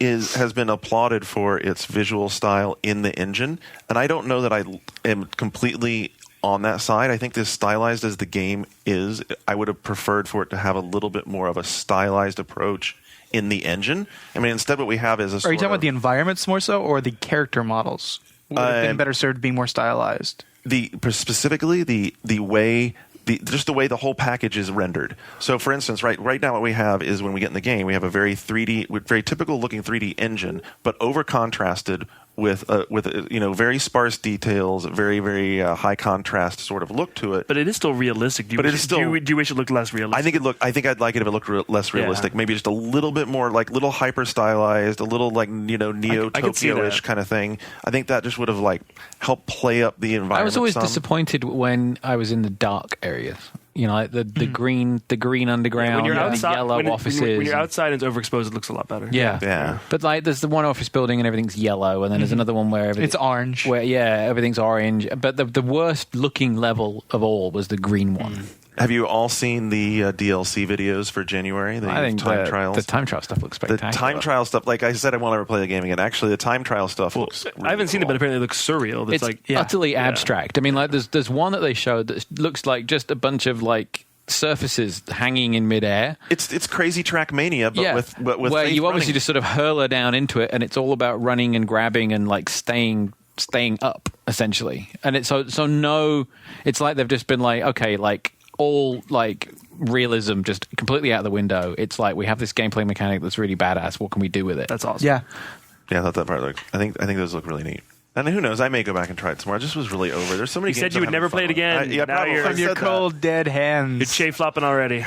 has been applauded for its visual style in the engine, and I don't know that I am completely on that side. I think this stylized as the game is, I would have preferred for it to have a little bit more of a stylized approach in the engine. I mean, instead what we have is a Are you talking about the environments more so, or the character models? Would have been better served being more stylized? Specifically the way just the way the whole package is rendered. So, for instance, right now what we have is when we get in the game, we have a very typical looking 3D engine, but over contrasted with very sparse details, very very high contrast sort of look to it. But it is still realistic. Do you wish it looked less realistic? I think I'd like it if it looked less realistic. Maybe just a little bit more like little hyper stylized, a little like Neo Tokyo-ish kind of thing. I think that just would have like helped play up the environment. I was always disappointed when I was in the dark areas. Like the green underground, the yellow offices. When you're outside and it's overexposed, it looks a lot better. Yeah. But like, there's the one office building and everything's yellow, and then there's another one where it's orange. Where everything's orange. But the worst looking level of all was the green one. Have you all seen the DLC videos for January? I think time trials. The time trial stuff looks spectacular. The time trial stuff, like I said, I won't ever play the game again. Actually, the time trial stuff looks really I haven't seen it, but apparently it looks surreal. It's like utterly abstract. I mean, like there's one that they showed that looks like just a bunch of like surfaces hanging in midair. It's crazy Trackmania, but with where you obviously running. just sort of hurl her down into it, and it's all about running and grabbing and like staying up essentially. And it's so no, it's like they've just been like, okay, like all like realism just completely out the window. It's like we have this gameplay mechanic that's really badass. What can we do with it? That's awesome. Yeah, I thought that part looked. I think those look really neat. And who knows? I may go back and try it some more. I just was really over. There's so many. You games said you would never play it again. Yeah, now probably. you're from your cold dead hands. You're Che flopping already.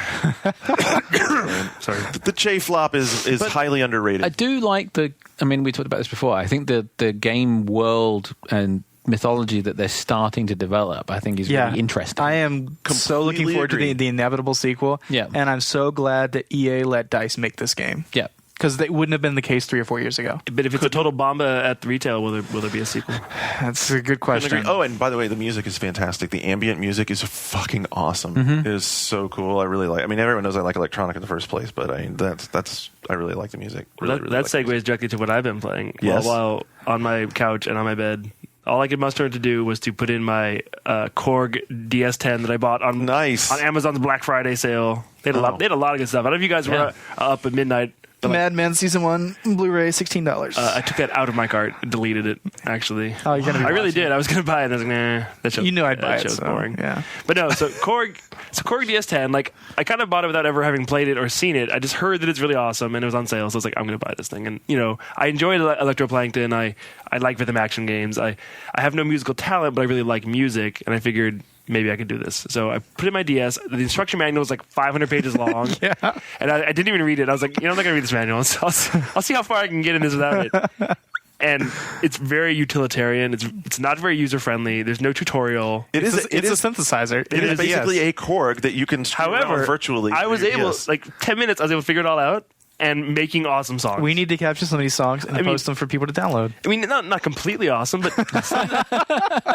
Sorry. The Che flop is highly underrated. I do like I mean, we talked about this before. I think the game world and mythology that they're starting to develop, I think, is really interesting. I am so looking forward to the inevitable sequel. Yeah. And I'm so glad that EA let DICE make this game. Yeah. Because that wouldn't have been the case 3 or 4 years ago. But if it's a total bomba at the retail, will there be a sequel? That's a good question. Oh, and by the way, the music is fantastic. The ambient music is fucking awesome. It is so cool. I really like. I mean, everyone knows I like electronic in the first place, but I really like the music. Really that segues directly to what I've been playing. Yes. While on my couch and on my bed. All I could muster to do was to put in my Korg DS10 that I bought on Amazon's Black Friday sale. They had a lot of good stuff. I don't know if you guys were up at midnight. Mad Men Season 1 Blu-ray, $16. I took that out of my cart and deleted it, actually. Oh, you're gonna be I really did. I was going to buy it, and I was like, nah. That show, you knew I'd buy it, show's so, boring. Yeah. But no, so Korg DS10, like, I kind of bought it without ever having played it or seen it. I just heard that it's really awesome, and it was on sale, so I was like, I'm going to buy this thing. And, I enjoyed Electroplankton. I like rhythm action games. I have no musical talent, but I really like music, and I figured maybe I could do this. So I put in my DS. The instruction manual was like 500 pages long. And I didn't even read it. I was like, I'm not going to read this manual. So I'll see how far I can get in this without it. And it's very utilitarian. It's not very user-friendly. There's no tutorial. It's a synthesizer. It is basically a Korg that you can screw around virtually. I was able, like 10 minutes, I was able to figure it all out. and making awesome songs. We need to capture some of these songs and post them for people to download. I mean, not completely awesome, but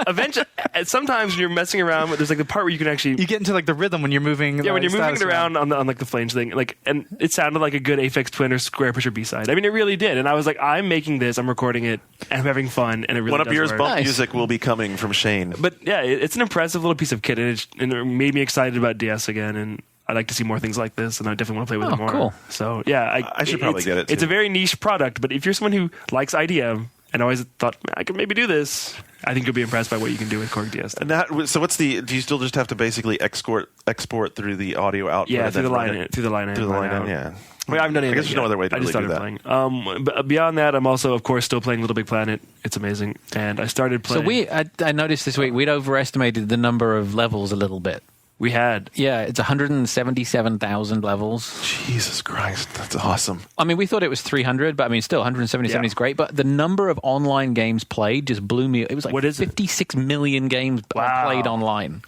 eventually, sometimes when you're messing around, there's like the part where you can actually you get into like the rhythm when you're moving. Yeah, when you're moving it around on like the flange thing, like, and it sounded like a good Aphex Twin or Square Pusher B-side. I mean, it really did, and I was like, I'm making this, I'm recording it, and I'm having fun, and it really. One of Beer's bump Nice. music will be coming from Shane. But yeah, it's an impressive little piece of kit, and it made me excited about DS again, and I'd like to see more things like this, and I definitely want to play with it more. Cool. So yeah, I should probably get it, It's too. a very niche product, but if you're someone who likes IDM and always thought I could maybe do this, I think you'll be impressed by what you can do with Korg DS. And that, so what's the? Do you still just have to basically export through the audio output? Yeah, and through then the run line it through the line through the line out. in? Yeah. Well, I haven't done I anything guess there's no yet. other way to I just really do started that. playing. But beyond that, I'm also, of course, still playing Little Big Planet. It's amazing, and I started playing. So I noticed this week we'd overestimated the number of levels a little bit. We had. Yeah, it's 177,000 levels. Jesus Christ, that's awesome. I mean, we thought it was 300, but I mean, still 177 Yeah. is great. But the number of online games played just blew me. It was like What is it? 56 million games played online.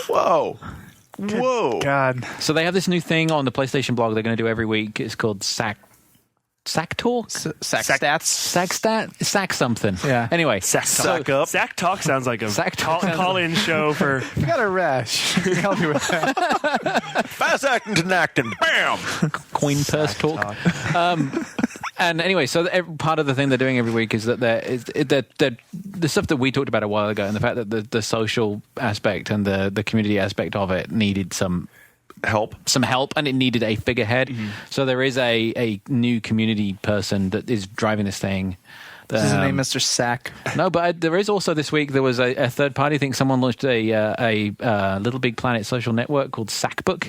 Whoa. Whoa. God. So they have this new thing on the PlayStation blog they're going to do every week. It's called Sack Talk? Sack something. Yeah. Anyway. Sack up. Sack Talk sounds like a Sack Talk sounds call-in show for... I got a rash. Can you help me with that? Fast acting to acting. Bam. Coin purse talk. And anyway, so part of the thing they're doing every week is that the stuff that we talked about a while ago, and the fact that the social aspect and the community aspect of it needed some help, and it needed a figurehead. Mm-hmm. So there is a new community person that is driving this thing. Is his name Mr. Sack? No, but there is also this week there was a third party. I think someone launched a Little Big Planet social network called Sackbook.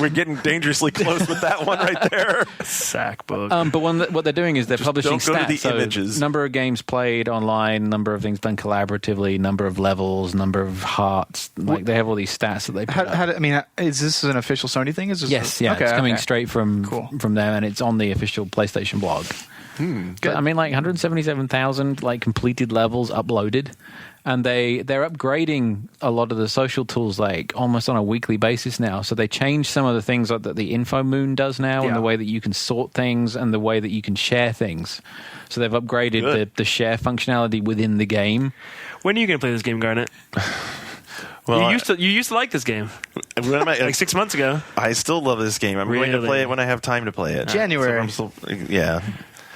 We're getting dangerously close with that one right there. Sackbook. But what they're doing is they're publishing don't go to stats. the images. Number of games played online, number of things done collaboratively, number of levels, number of hearts. Like they have all these stats that they put up. Is this an official Sony thing? Is this Yes, yeah, it's coming straight from them, and it's on the official PlayStation blog. But, I mean, like 177,000 like completed levels uploaded, and they're upgrading a lot of the social tools like almost on a weekly basis now. So they changed some of the things like that the Info Moon does now, and the way that you can sort things and the way that you can share things. So they've upgraded the share functionality within the game. When are you going to play this game, Garnet? Well, you used to like this game. Like 6 months ago. I still love this game. I'm going to play it when I have time to play it. January. Yeah.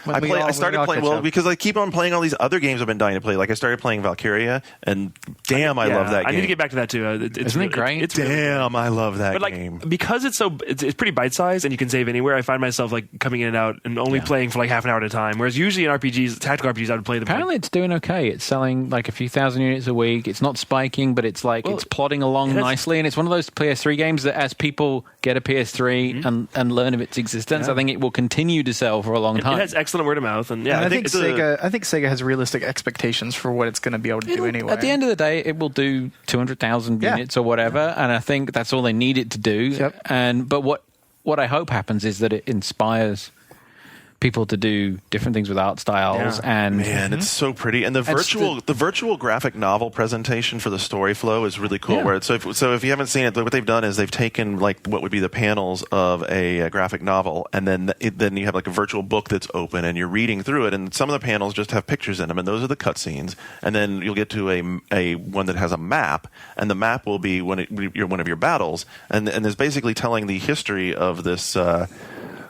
I started playing because I keep on playing all these other games I've been dying to play. Like I started playing Valkyria, and damn, I love that game. I need to get back to that too. Isn't it great? I love that game. But because it's pretty bite sized and you can save anywhere. I find myself like coming in and out and only playing for like half an hour at a time. Whereas usually in RPGs, tactical RPGs, I would play them. Apparently, it's doing okay. It's selling like a few thousand units a week. It's not spiking, but it's like it's plodding along nicely. And it's one of those PS3 games that as people get a PS3 and learn of its existence, I think it will continue to sell for a long time. It has excellent word of mouth, and I think Sega has realistic expectations for what it's going to be able to do anyway. At the end of the day, it will do 200,000 units or whatever, and I think that's all they need it to do. Yep. But what I hope happens is that it inspires people to do different things with art styles and it's so pretty, and the virtual graphic novel presentation for the story flow is really cool. Where so if you haven't seen it, what they've done is they've taken like what would be the panels of a graphic novel, and then you have like a virtual book that's open, and you're reading through it, and some of the panels just have pictures in them, and those are the cutscenes, and then you'll get to a one that has a map, and the map will be one of your battles, and there's basically telling the history of this.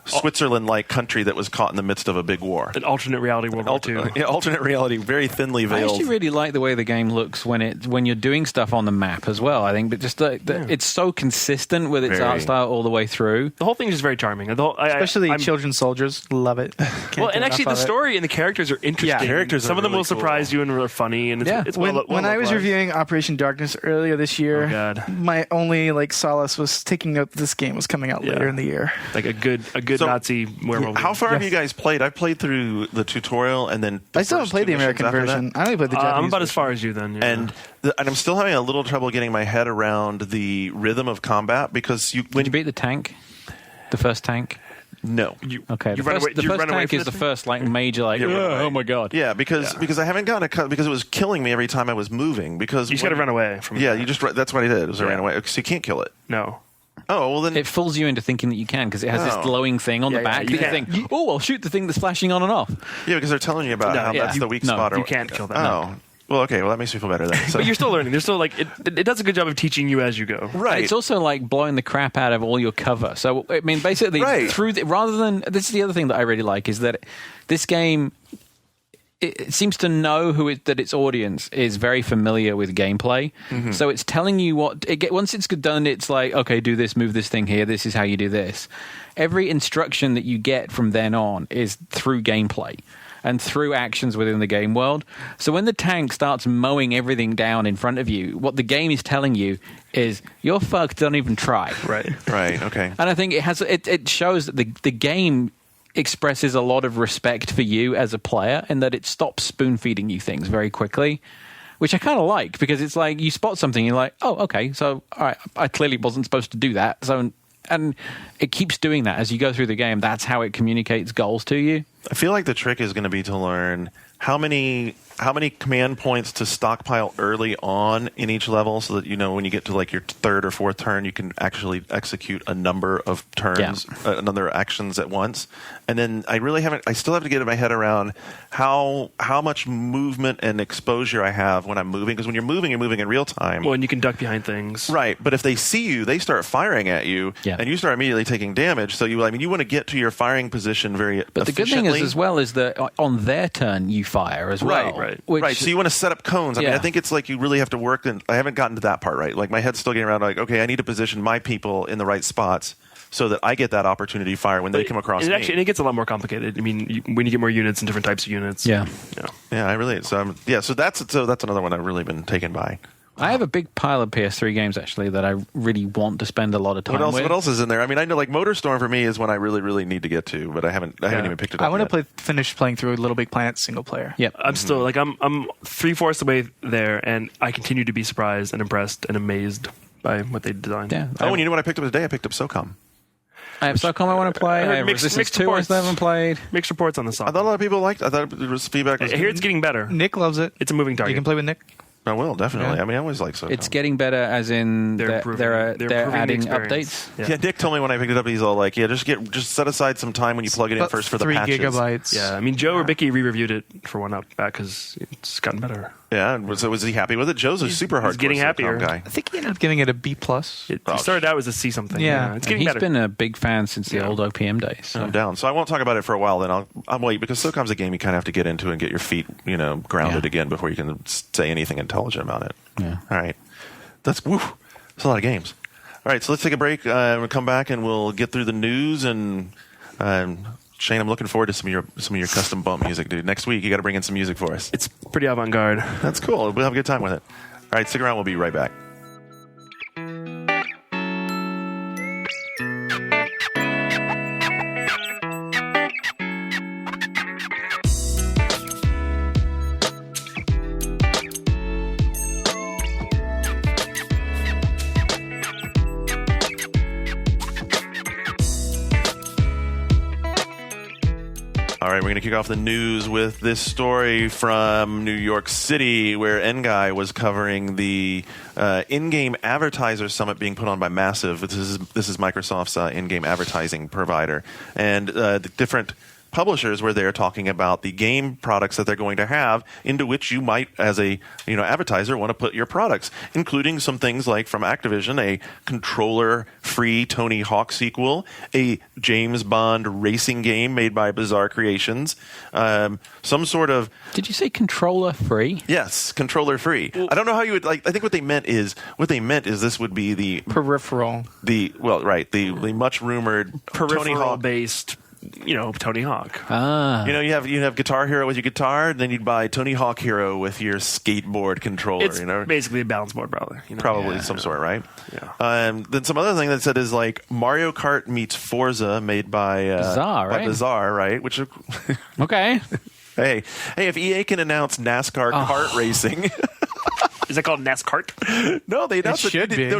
Switzerland-like country that was caught in the midst of a big war. An alternate reality World War II. Yeah, alternate reality, very thinly veiled. I actually really like the way the game looks when you're doing stuff on the map as well. I think, but just it's so consistent with its art style all the way through. The whole thing is just very charming. Especially children's soldiers love it. And actually, the story and the characters are interesting. Characters Some are of them really will surprise you and are funny. And it's when I was reviewing Operation Darkness earlier this year, my only solace was taking note that this game was coming out later in the year. Like a good Nazi werewolf. How far have you guys played? I've played through the tutorial, and then I still haven't played the American version. I only played the Japanese. I'm about as far as you then. Yeah. And I'm still having a little trouble getting my head around the rhythm of combat because Did you beat the tank? The first tank? No. Okay. The first tank is the first major oh my god. Yeah, because I haven't gotten because it was killing me every time I was moving. Because you just got to run away from. Yeah, that's what I did. I ran away because you can't kill it. No. Oh, well then It fools you into thinking that you can because it has this glowing thing on the back. you You think, oh, I'll shoot the thing that's flashing on and off. yeah, because they're telling you about how that's the weak spot. You can't kill that. Oh. Well, okay. Well, that makes me feel better then. So. But you're still learning. There's still like it does a good job of teaching you as you go. Right. It's also like blowing the crap out of all your cover. So I mean, basically, rather than this is the other thing that I really like is that this game it seems to know that its audience is very familiar with gameplay. Mm-hmm. So it's telling you once it's done. It's like, okay, do this, move this thing here. This is how you do this. Every instruction that you get from then on is through gameplay and through actions within the game world. So when the tank starts mowing everything down in front of you, what the game is telling you is, you're fucked, don't even try. Right, okay. And I think it shows that the game expresses a lot of respect for you as a player and that it stops spoon-feeding you things very quickly, which I kind of like, because it's like you spot something, you're like, oh, okay, so all right, I clearly wasn't supposed to do that. So, and it keeps doing that as you go through the game. That's how it communicates goals to you. I feel like the trick is going to be to learn how many command points to stockpile early on in each level, so that when you get to like your third or fourth turn, you can actually execute a number of turns, a number of actions at once. And then I still have to get my head around how much movement and exposure I have when I'm moving, because when you're moving in real time. Well, and you can duck behind things. Right, but if they see you, they start firing at you, and you start immediately taking damage. So you want to get to your firing position very efficiently. But the good thing is that on their turn you fire as well. Right. So you want to set up cones. I mean, I think it's like you really have to work. And I haven't gotten to that part right. Like my head's still getting around. Like, okay, I need to position my people in the right spots so that I get that opportunity to fire when they come across me. Actually, and it gets a lot more complicated. I mean, when you get more units and different types of units. Yeah. I really. So that's another one I've really been taken by. I have a big pile of PS3 games, actually, that I really want to spend a lot of time with. What else is in there? I mean, I know like MotorStorm for me is one I really, really need to get to, but I haven't even picked it up. I want to finish playing through Little Big Planet single player. Yep. I'm still like I'm 3/4 the way there, and I continue to be surprised and impressed and amazed by what they designed. Yeah. And you know what I picked up today? I picked up SOCOM. I have SOCOM I want to play. I have Resistance 2 I still haven't played. Mixed reports on the SOCOM. I thought a lot of people liked it. I thought there was feedback. I hear it's getting better. Nick loves it. It's a moving target. You can play with Nick. I will, definitely. Yeah. I mean, I always like SOCOM. It's getting better, as in they're adding updates. Yeah, Nick told me when I picked it up, he's all like, just set aside some time when you plug it in first for the patches. 3 gigabytes. Yeah, I mean, Joe Rubicki re-reviewed it for one up back because it's gotten better. Yeah, so was he happy with it? Joe's a super hardcore getting happier guy. I think he ended up giving it a B+. It started out as a C something. Yeah. It's getting He's better. been a big fan since the old OPM days. So. I'm down. So I won't talk about it for a while. Then I'll wait, because SOCOM's a game you kind of have to get into and get your feet, grounded again before you can say anything intelligent about it. Yeah. All right. That's a lot of games. All right, so let's take a break. We'll come back and we'll get through the news. And Shane, I'm looking forward to some of your custom bump music, dude. Next week, you got to bring in some music for us. It's pretty avant-garde. That's cool. We'll have a good time with it. All right, stick around. We'll be right back. All right, we're going to kick off the news with this story from New York City, where Ngai was covering the in-game advertiser summit being put on by Massive. This is Microsoft's in-game advertising provider, and the different publishers were there talking about the game products that they're going to have, into which you might, as a advertiser, want to put your products, including some things like from Activision, a controller-free Tony Hawk sequel, a James Bond racing game made by Bizarre Creations, some sort of... Did you say controller-free? Yes, controller-free. I don't know how you would... I think what they meant is this would be the... Peripheral. The much-rumored Peripheral-based... Tony Hawk. You have Guitar Hero with your guitar, then you'd buy Tony Hawk Hero with your skateboard controller. It's basically a balance board, probably. Probably some sort, right? Yeah. Then some other thing that said is like Mario Kart meets Forza, made by Bizarre, right? Bizarre, right? Which Okay. hey, if EA can announce NASCAR kart racing. Is that called NASCAR? No, they announced it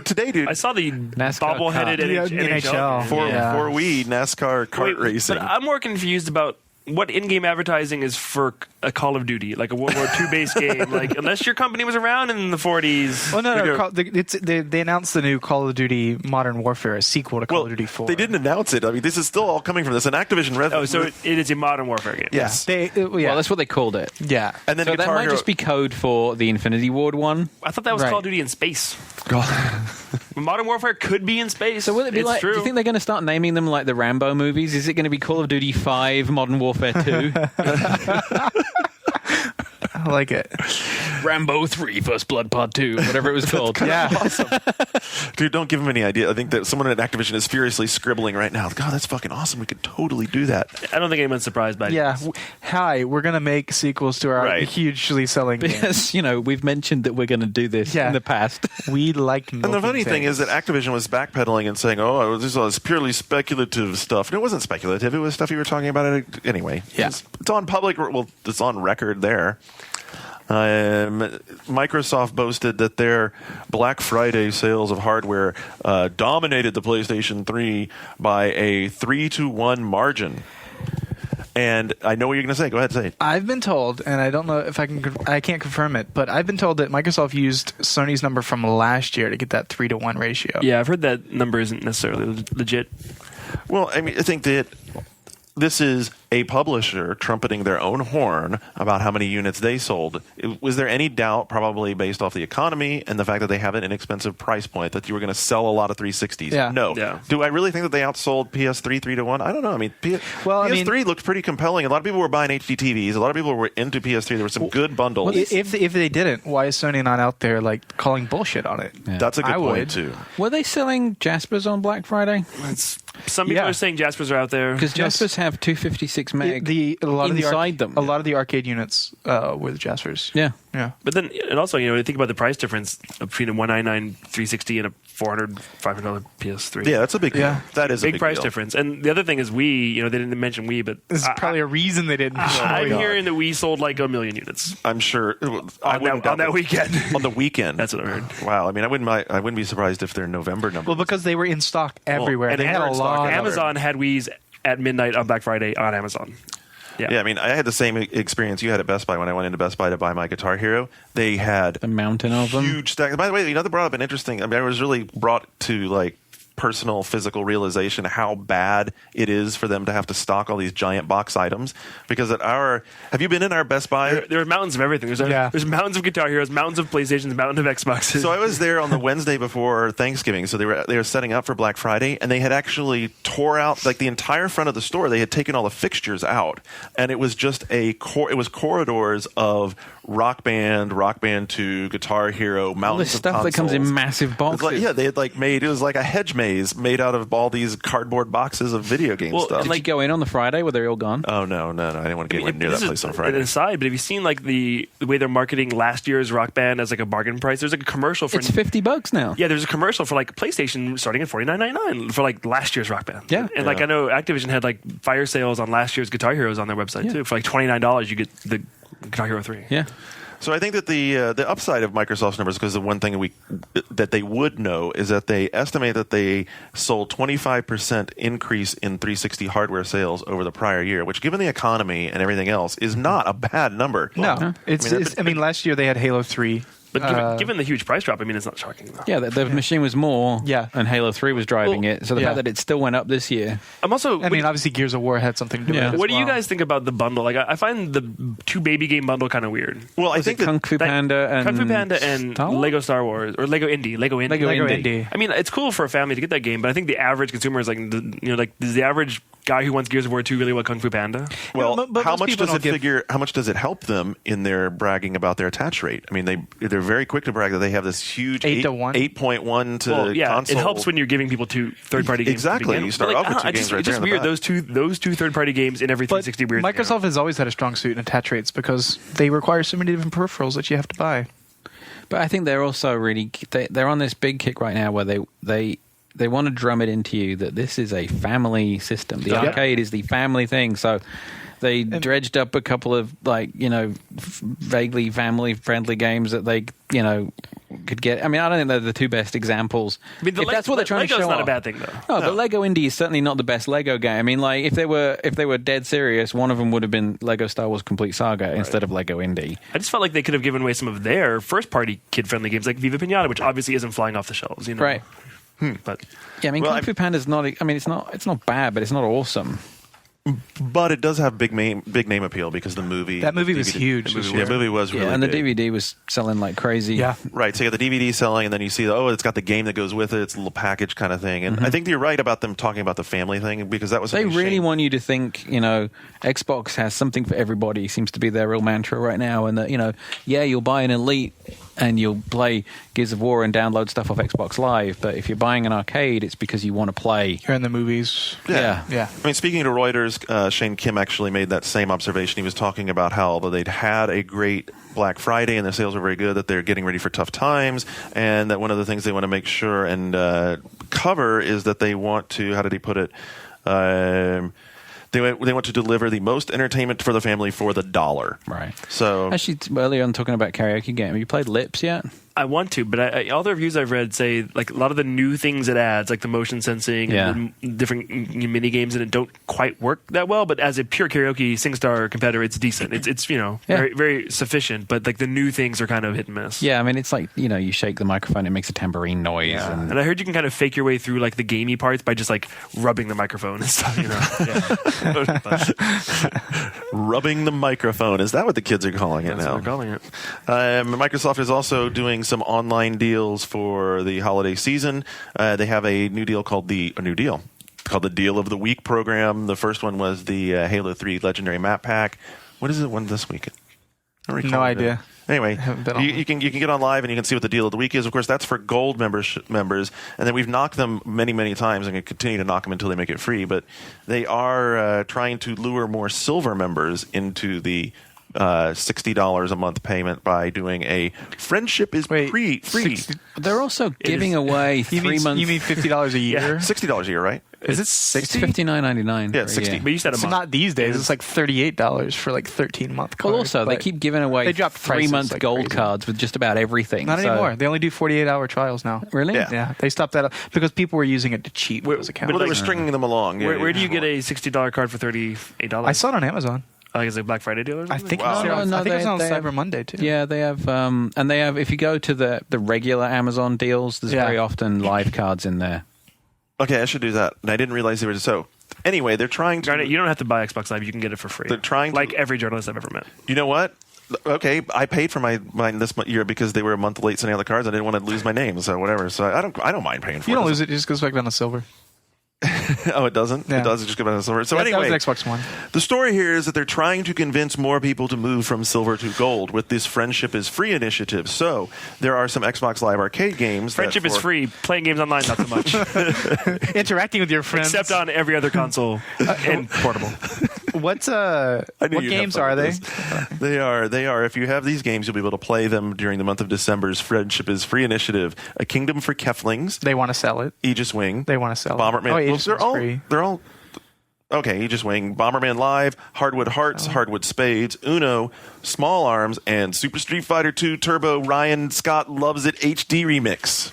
today, dude. I saw the bobbleheaded NHL. NHL. For Wii NASCAR kart racing. But I'm more confused about what in-game advertising is for a Call of Duty, like a World War II based game? Like, unless your company was around in the 40s. Well, no. They announced the new Call of Duty Modern Warfare, a sequel to Call of Duty 4. They didn't announce it. I mean, this is still all coming from this. An Activision. So it is a Modern Warfare game. Yes. Well, that's what they called it. Yeah. And then So that might just be code for the Infinity Ward one. I thought that was Right. Call of Duty in space. Modern Warfare could be in space. So will it be it's like? true. Do you think they're going to start naming them like the Rambo movies? Is it going to be Call of Duty 5, Modern Warfare 2, I like it. Rambo 3, First Blood Part 2, whatever it was called? Yeah. awesome. Dude, don't give him any idea. I think that someone at Activision is furiously scribbling right now. God, that's fucking awesome. We could totally do that. I don't think anyone's surprised by it. Yeah. Hi, we're going to make sequels to our Right. hugely selling games. Because we've mentioned that we're going to do this in the past. We liked And the funny thing is that Activision was backpedaling and saying, "Oh, this is purely speculative stuff." And it wasn't speculative; it was stuff you were talking about anyway. Yeah. It's on public. Well, it's on record there. Microsoft boasted that their Black Friday sales of hardware dominated the PlayStation 3 by a 3-1 margin. And I know what you're going to say. Go ahead, say it. I've been told, and I don't know if I can't confirm it, but I've been told that Microsoft used Sony's number from last year to get that 3-1 ratio. Yeah, I've heard that number isn't necessarily legit. Well, I mean, I think that this is a publisher trumpeting their own horn about how many units they sold. Was there any doubt, probably based off the economy and the fact that they have an inexpensive price point, that you were going to sell a lot of 360s? Yeah. No. Yeah. Do I really think that they outsold PS3 3-1? I don't know. I mean, PS3 looked pretty compelling. A lot of people were buying HD TVs. A lot of people were into PS3. There were some good bundles. Well, if they didn't, why is Sony not out there like calling bullshit on it? Yeah. That's a good I point, would. too. Were they selling Jaspers on Black Friday? Some people Yeah. are saying Jaspers are out there. Because Jaspers have 256 meg A lot inside them. A lot of the arcade units were the Jaspers. Yeah. Yeah. But then, and also, think about the price difference between a $199 360 and a $400-$500 PS3. Yeah, that's a big deal. Yeah. That is a Big big price deal. difference. And the other thing is Wii. They didn't mention Wii, but There's probably a reason they didn't. I'm hearing that Wii sold like 1 million units I'm sure. I on wouldn't doubt that weekend. On the weekend. That's what I heard. Wow. I mean, I wouldn't be surprised if they're November numbers. Well, because they were in stock everywhere. and they had were a in stock lot. everywhere. Amazon had Wii's at midnight on Black Friday on Amazon. Yeah, I mean, I had the same experience you had at Best Buy when I went into Best Buy to buy my Guitar Hero. They had The mountain of them. huge stacks. By the way, they brought up an interesting. I mean, I was really brought to personal physical realization how bad it is for them to have to stock all these giant box items. Because have you been in our Best Buy? There are mountains of everything. There's mountains of Guitar Heroes, mountains of PlayStations, mountains of Xboxes. So I was there on the Wednesday before Thanksgiving. So they were setting up for Black Friday, and they had actually tore out the entire front of the store. They had taken all the fixtures out, and it was just it was corridors of Rock Band 2, Guitar Hero, All mountains this of stuff that comes in consoles. massive boxes. They had made it was like a hedge maze made out of all these cardboard boxes of video game stuff. Did you go in on the Friday? Were they all gone? Oh no! I didn't want to get anywhere near that place on Friday. An aside, but have you seen the way they're marketing last year's Rock Band as a bargain price? There's a commercial for It's $50 now. Yeah, there's a commercial for PlayStation starting at $49.99 for last year's Rock Band. Yeah. And I know Activision had fire sales on last year's Guitar Heroes on their website too. For $29 you get the Guitar Hero 3. Yeah. So I think that the upside of Microsoft's numbers, because the one thing that they would know is that they estimate that they sold 25% increase in 360 hardware sales over the prior year, which, given the economy and everything else, is not a bad number. No, last year they had Halo 3. But given the huge price drop, it's not shocking though. Yeah, the machine was more, Yeah. and Halo 3 was driving it. So the fact that it still went up this year. I'm also. Obviously Gears of War had something to do with it. What do you guys think about the bundle? I find the two baby game bundle kind of weird. Well, I think that Kung Fu Panda and Star Wars? Lego Star Wars or Lego Indie. Lego Indie. It's cool for a family to get that game, but I think the average consumer is does the average guy who wants Gears of War 2 really want Kung Fu Panda? Well, but how most much people does it don't How much does it help them in their bragging about their attach rate? I mean, they're very quick to brag that they have this huge 8-1 to yeah, console. it helps when you're giving people two third-party games. Exactly. You start off with two games right It's just there in weird. the Those two third-party games in every 360 weird. Microsoft has always had a strong suit in attach rates because they require so many different peripherals that you have to buy. But I think they're also really they're on this big kick right now where they want to drum it into you that this is a family system. The arcade is the family thing. So They dredged up a couple of vaguely family-friendly games that they could get. I mean, I don't think they're the two best examples. I mean, if that's what they're trying to show Lego's not off. a bad thing, though. No, but Lego Indie is certainly not the best Lego game. I mean, like if they were dead serious, one of them would have been Lego Star Wars Complete Saga instead of Lego Indie. I just felt like they could have given away some of their first-party kid-friendly games, like Viva Pinata, which obviously isn't flying off the shelves. Right. But Yeah, I mean, Kung Fu Panda's not. I mean, it's not bad, but it's not awesome. But it does have big name appeal because the movie was huge. The movie was really and the big. DVD was selling like crazy. Yeah. Right, so you got the DVD selling, and then you see, it's got the game that goes with it. It's a little package kind of thing. And I think you're right about them talking about the family thing because that was They something really Shane- want you to think, Xbox has something for everybody. Seems to be their real mantra right now. And that, you'll buy an Elite and you'll play Gears of War and download stuff off Xbox Live. But if you're buying an arcade, it's because you want to play. Here in the movies. Yeah. I mean, speaking to Reuters, Shane Kim actually made that same observation. He was talking about how although they'd had a great Black Friday and their sales were very good, that they're getting ready for tough times, and that one of the things they want to make sure and cover is that they want to, how did he put it? They want to deliver the most entertainment for the family for the dollar. Right. So actually, earlier on talking about karaoke game, have you played Lips yet? I want to, but all the reviews I've read say like a lot of the new things it adds, like the motion sensing and the different mini games in it, don't quite work that well. But as a pure karaoke SingStar competitor, it's decent. It's very, very sufficient. But like the new things are kind of hit and miss. Yeah, I mean it's like you shake the microphone, it makes a tambourine noise. Yeah. And I heard you can kind of fake your way through like the gamey parts by just like rubbing the microphone and stuff. rubbing the microphone, is that what the kids are calling it That's now? what they're calling it. Microsoft is also doing some online deals for the holiday season. They have a new deal called the Deal of the Week program. The first one was the Halo 3 Legendary Map Pack. What is it one this week? I don't recall No it. idea. Anyway, you can get on live and you can see what the Deal of the Week is. Of course, that's for gold members, and then we've knocked them many, many times and going to continue to knock them until they make it free. But they are trying to lure more silver members into the $60 a month payment by doing a friendship is free. 60, They're also giving away 3 months. You mean $50 a year? Yeah, $60 a year, right? Is it It's 60? $59.99. Yeah, 60. But you said a So month. not these days. It's like $38 for like 13-month cards. Well, also they keep giving away they dropped 3 prices month like gold crazy. cards with just about everything. Not anymore. They only do 48-hour trials now. Really? Yeah. Yeah, they stopped that up because people were using it to cheat those accounts. Well, they were stringing them along. Yeah, Where do you get a $60 card for $38? I saw it on Amazon. Like is it a Black Friday deal or something? I think Wow. it was, No, I think it was on they have- Cyber Monday too. Yeah, they have, and they have. If you go to the regular Amazon deals, there's Yeah. very often live cards in there. Okay, I should do that. And I didn't realize they were so. Anyway, they're trying to. Garnet, you don't have to buy Xbox Live. You can get it for free. They're trying to- like every journalist I've ever met. You know what? Okay, I paid for mine this year because they were a month late sending out the cards. I didn't want to lose my name, so whatever. So I don't mind paying for it. You don't lose it; it just goes back down to silver. Oh, it doesn't. Yeah. It does. It just goes back to silver. So That anyway, was Xbox One. the story here is that they're trying to convince more people to move from silver to gold with this Friendship is Free initiative. So there are some Xbox Live Arcade games. Friendship is free. Playing games online, not so much. Interacting with your friends. Except on every other console and portable. What I knew what you'd have games fun are with they? this. They are. If you have these games, you'll be able to play them during the month of December's Friendship is Free initiative. A Kingdom for Keflings, They want to sell it. Aegis Wing, They want to sell Bomberman. it. Oh, Well, Aegis they're is all free. they're all okay. Aegis Wing, Bomberman Live, Hardwood Hearts, Hardwood Spades, Uno, Small Arms, and Super Street Fighter 2 Turbo Ryan Scott Loves It HD Remix.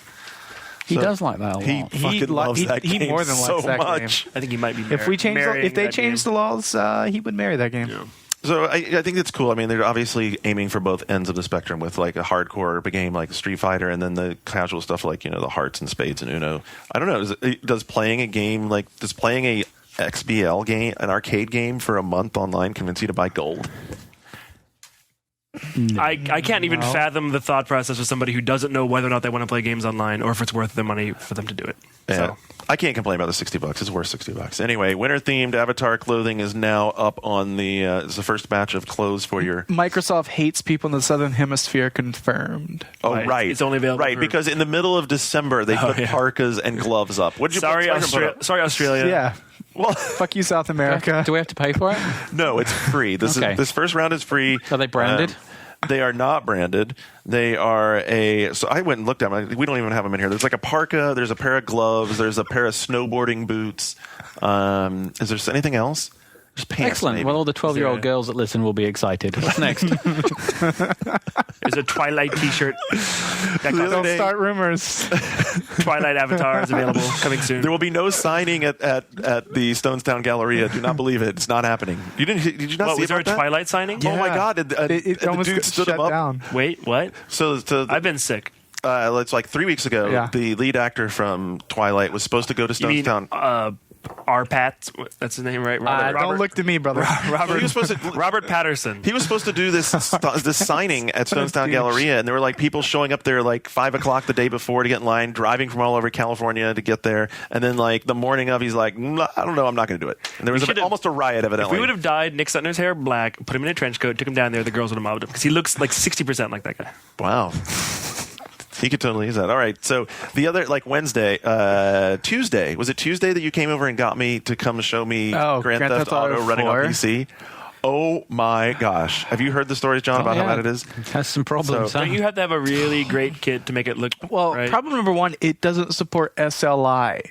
He So, does like that a lot. He fucking loves that he game more than so likes that much. game. I think he might be. If we change, marrying if they that change game. the laws, he would marry that game. Yeah. So I think it's cool. I mean, they're obviously aiming for both ends of the spectrum with like a hardcore game like Street Fighter and then the casual stuff like, the Hearts and Spades and Uno. I don't know. Does playing a XBL game, an arcade game for a month online convince you to buy gold? I can't even fathom the thought process of somebody who doesn't know whether or not they want to play games online or if it's worth the money for them to do it. Yeah. So. I can't complain about the $60. It's worth $60. Anyway, winter-themed Avatar clothing is now up on it's the first batch of clothes for your... Microsoft hates people in the Southern Hemisphere. Confirmed. Oh, Right. right. It's only available Right, for- because in the middle of December, they put parkas and gloves up. What did you Sorry, put up? Sorry, Australia. Yeah. Well, Fuck you, South America. Do we have to pay for it? no, it's free. Okay. This first round is free. Are they branded? They are not branded. They are so I went and looked at them. We don't even have them in here. There's like a parka. There's a pair of gloves. There's a pair of snowboarding boots. Is there anything else? Just pants. Excellent. Maybe. Well, all the 12-year-old Yeah. girls that listen will be excited. What's next? There's a Twilight T-shirt. Don't start rumors. Twilight avatars available coming soon. There will be no signing at the Stonestown Galleria. Do not believe it. It's not happening. Did you not What, see was there a about that? Twilight signing? Oh my God! It The almost dude got stood shut him up. down. Wait, what? So I've been sick. it's like 3 weeks ago. Yeah. The lead actor from Twilight was supposed to go to You mean Stonestown. Pat? That's his name, right? Don't look to me, brother. Well, he was supposed to. Robert Patterson. He was supposed to do this signing at Stonestown Douche. Galleria, and there were like people showing up there like 5 o'clock the day before to get in line, driving from all over California to get there, and then like the morning of, he's like, I don't know, I'm not going to do it. And there was almost a riot, If evidently. we would have dyed Nick Sutner's hair black, put him in a trench coat, took him down there, the girls would have mobbed him because he looks like 60% like that guy. Wow. He could totally use that. All right. So the other, like Wednesday, Tuesday, was it Tuesday that you came over and got me to come show me Grand Theft Auto running on 4? PC? Oh my gosh. Have you heard the stories, John, about how bad it is? It has some problems. So- huh? Don't you have to have a really great kit to make it look Well, right? problem number one, it doesn't support SLI.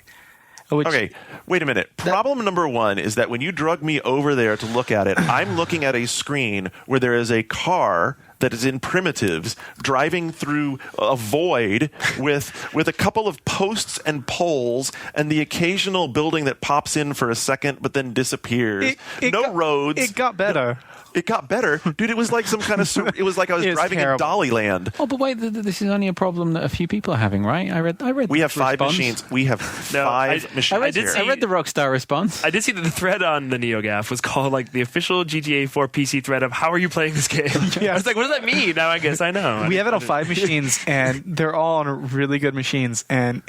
Which, Okay, wait a minute. Problem number one is that when you drug me over there to look at it, I'm looking at a screen where there is a car that is in primitives driving through a void with a couple of posts and poles and the occasional building that pops in for a second but then disappears. Roads. It got better. It got better, dude. It was like some kind of. It was like I was It was driving terrible. in Dollyland. Oh, but wait, this is only a problem that a few people are having, right? I read. We have the 5 response. machines. We have No, five I machines did here. see- I read the Rockstar response. I did see that the thread on the NeoGAF was called like the official GTA 4 PC thread of how are you playing this game? I was like, what does that mean? Now I guess I know. We have it on 5 machines, and they're all on really good machines. And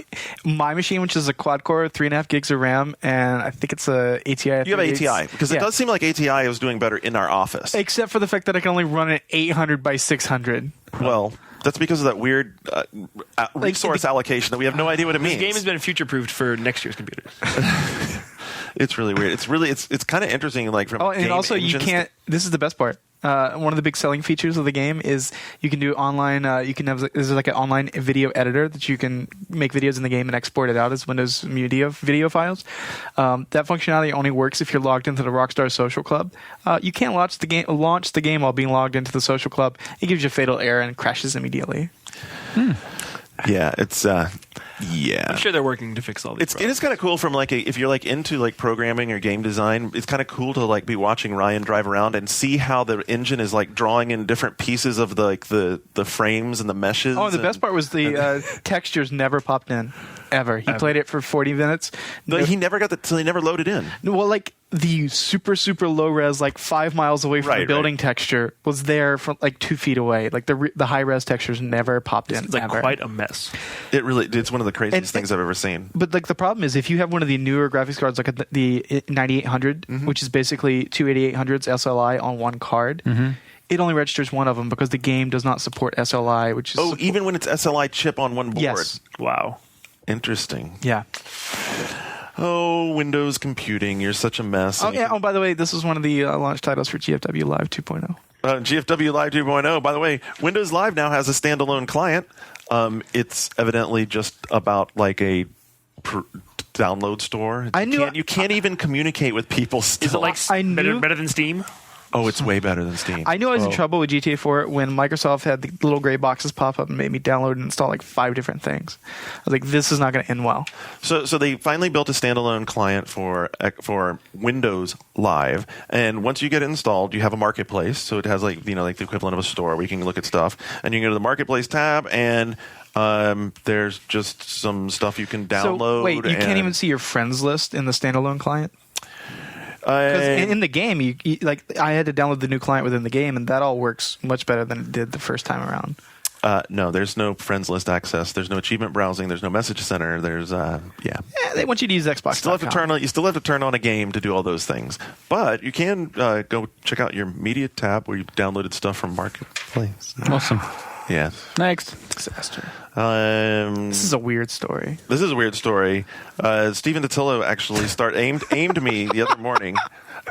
my machine, which is a quad core, 3.5 gigs of RAM, and I think it's a ATI. You have ATI because it Yeah. does seem like ATI was doing better in our office. Except for the fact that I can only run it 800 by 600. Well, that's because of that weird resource allocation that we have no idea what it means. This game has been future-proofed for next year's computers. It's really weird. It's kind of interesting. Like from Oh, and game also you engines can't. This is the best part. One of the big selling features of the game is you can do online. You can have there's like an online video editor that you can make videos in the game and export it out as Windows Media video files. That functionality only works if you're logged into the Rockstar Social Club. You can't launch the game while being logged into the Social Club. It gives you a fatal error and crashes immediately. Yeah, it's I'm sure they're working to fix all these It is kind of cool from like if you're like into like programming or game design. It's kind of cool to like be watching Ryan drive around and see how the engine is like drawing in different pieces of the frames and the meshes. Oh, and the best part was the textures never popped in ever. He played it for 40 minutes. He never got till he never loaded in. Well, like the super low res, like 5 miles away from the building texture was there from like 2 feet away. Like the high res textures never popped in. It's like ever. quite a mess. It's one of the craziest things I've ever seen. But like the problem is if you have one of the newer graphics cards like the 9800, which is basically two 8800s SLI on one card, it only registers one of them because the game does not support SLI, which is Even when it's SLI chip on one board. Yes. Wow. Interesting. Yeah. Oh, Windows computing, you're such a mess. Oh yeah. Oh, by the way, this is one of the launch titles for GFW Live 2.0. GFW Live 2.0. By the way, Windows Live now has a standalone client. It's evidently just about like a download store. You can't even communicate with people still. Is it like better than Steam? Oh, it's way better than Steam. I knew I was in trouble with GTA 4 when Microsoft had the little gray boxes pop up and made me download and install like 5 different things. I was like, this is not going to end well. So they finally built a standalone client for Windows Live, and once you get it installed, you have a marketplace. So it has like the equivalent of a store where you can look at stuff, and you can go to the marketplace tab and. There's just some stuff you can download. So, wait, you can't even see your friends list in the standalone client? Because in the game, you like I had to download the new client within the game, and that all works much better than it did the first time around. No, there's no friends list access. There's no achievement browsing. There's no message center. There's They want you to use Xbox. You still have to turn on a game to do all those things. But you can go check out your media tab where you've downloaded stuff from Marketplace. Awesome. Yeah. Next. Disaster. This is a weird story. This is a weird story. Stephen Totillo actually aimed me the other morning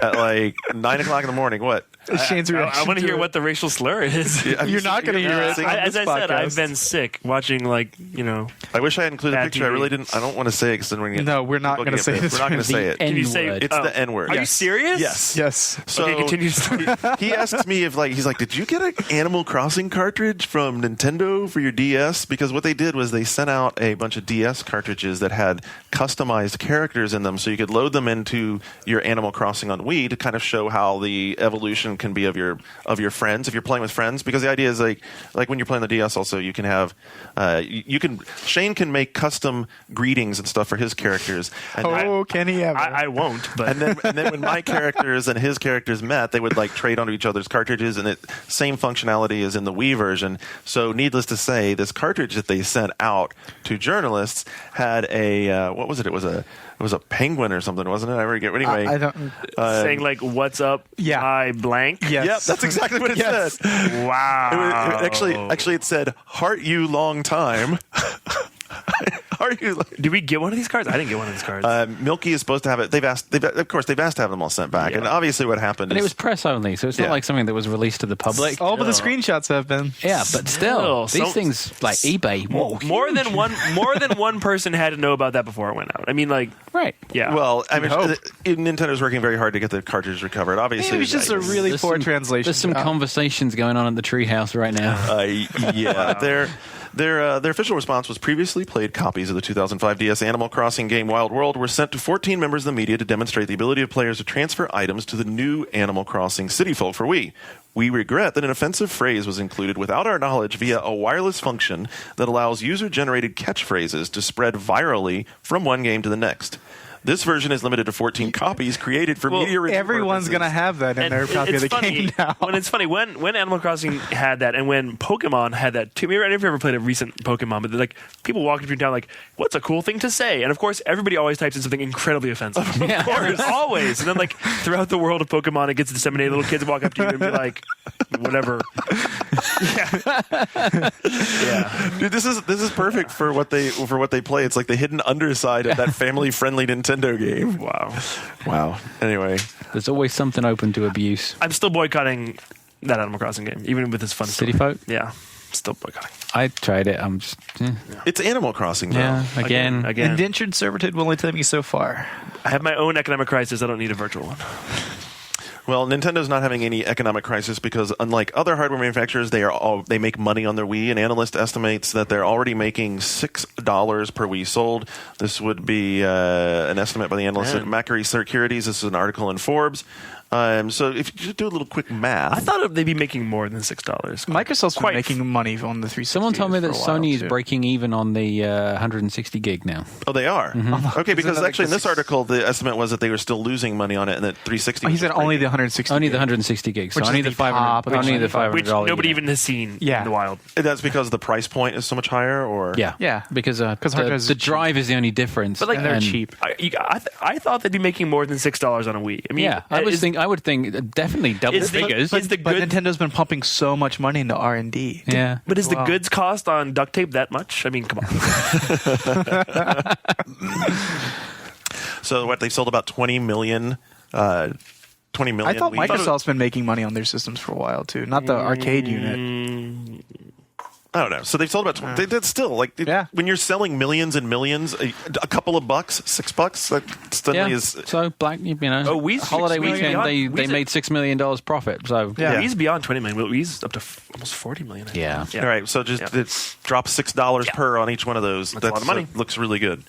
at like 9 o'clock in the morning. What? Shane's reaction. I want to hear it. what the racial slur is. You're not going to hear it. As I said, I've been sick watching I wish I had included a Bad picture. I TV. really didn't. I don't want to say it because then we're going to No, we're not going to say this. We're not going to say it. Can you say N-word. It's the N word. Are you serious? Yes. Yes. So Okay, continue. he asks me if he's like, did you get an Animal Crossing cartridge from Nintendo for your DS? Because what they did was they sent out a bunch of DS cartridges that had customized characters in them, so you could load them into your Animal Crossing on Wii to kind of show how the evolution can be of your friends if you're playing with friends. Because the idea is like when you're playing the DS, also you can have Shane can make custom greetings and stuff for his characters. And Can he ever? I won't. But and then when my characters and his characters met, they would trade onto each other's cartridges, and same functionality as in the Wii version. So, needless to say, this cartridge that they sent out to journalists had a what was it? It was a penguin or something, wasn't it? I forget. Anyway, I don't. saying "What's up?" Yeah. Hi, blank. Yes. Yep, that's exactly what it Yes. said. Wow. Actually, it said "Heart you long time." Heart you. Did we get one of these cards? I didn't get one of these cards. Milky is supposed to have it. They've asked to have them all sent back, Yeah. and obviously what happened And is it was press only, so it's not Yeah. like something that was released to the public. All but the screenshots have been. Yeah, but still, Still, these things like eBay. Whoa, more than one person had to know about that before it went out. I mean, right. yeah. well, I mean, hope. Nintendo's working very hard to get the cartridges recovered. Obviously, It was just a really There's poor some- translation. There's some conversations going on at the treehouse right now. yeah. Their official response was previously played copies of the 2005 DS Animal Crossing game Wild World were sent to 14 members of the media to demonstrate the ability of players to transfer items to the new Animal Crossing City Folk for Wii. We regret that an offensive phrase was included without our knowledge via a wireless function that allows user-generated catchphrases to spread virally from one game to the next. This version is limited to 14 copies created for media review Everyone's going to have that in their copy of the game now. It's funny when Animal Crossing had that, and when Pokemon had that too. Maybe I never ever played a recent Pokemon, but people walking through town what's a cool thing to say? And of course, everybody always types in something incredibly offensive. Of course, always. And then throughout the world of Pokemon, it gets disseminated. Little kids walk up to you and be like, whatever. Yeah. Dude, this is perfect for what they play. It's like the hidden underside of that family-friendly Nintendo game. Wow. Anyway, There's always something open to abuse. I'm still boycotting that Animal Crossing game, even with this fun City story. Folk? Yeah, still boycotting. I tried it. I'm just it's Animal Crossing, though. yeah. Again, Indentured servitude will only take me so far. I have my own economic crisis. I don't need a virtual one. Well, Nintendo's not having any economic crisis because, unlike other hardware manufacturers, they make money on their Wii. An analyst estimates that they're already making $6 per Wii sold. This would be an estimate by the analyst at Macquarie Securities. This is an article in Forbes. So if you just do a little quick math, I thought they'd be making more than $6. Microsoft's been making money on the 360. someone told me that for a while, Sony is too. breaking even on the 160 gig now. oh, they are okay because Isn't that actually in like this article the estimate was that they were still losing money on it and that 360. He was said just only breaking. the 160. Only the 160 gigs. So Which is only the the 500. top, Only the Which $500. nobody unit. even has seen Yeah. in the wild. That's because the price point is so much higher, or Yeah, because hard drives the are cheap. drive is the only difference. But And they're and- cheap. I thought they'd be making more than $6 on a Wii. I mean, Yeah, I would think definitely double is the- figures. is the But good- Nintendo's been pumping so much money into R&D. yeah, But is the Wow. goods cost on duct tape that much? I mean, come on. so what they sold about 20 million. 20 million. I thought Wii. Microsoft's been making money on their systems for a while too, not the arcade unit. I don't know. So they've sold about. That's still Yeah. when you're selling millions and millions, a couple of bucks, $6, that suddenly yeah. is. So Black, Oh, Wii's holiday 6 million weekend, beyond- they Wii's made $6 million profit. So Yeah. Wii's beyond 20 million. Wii's up to almost 40 million. I think. Yeah. All right. So just it's drop $6 per on each one of those. That's a lot of money. Looks really good.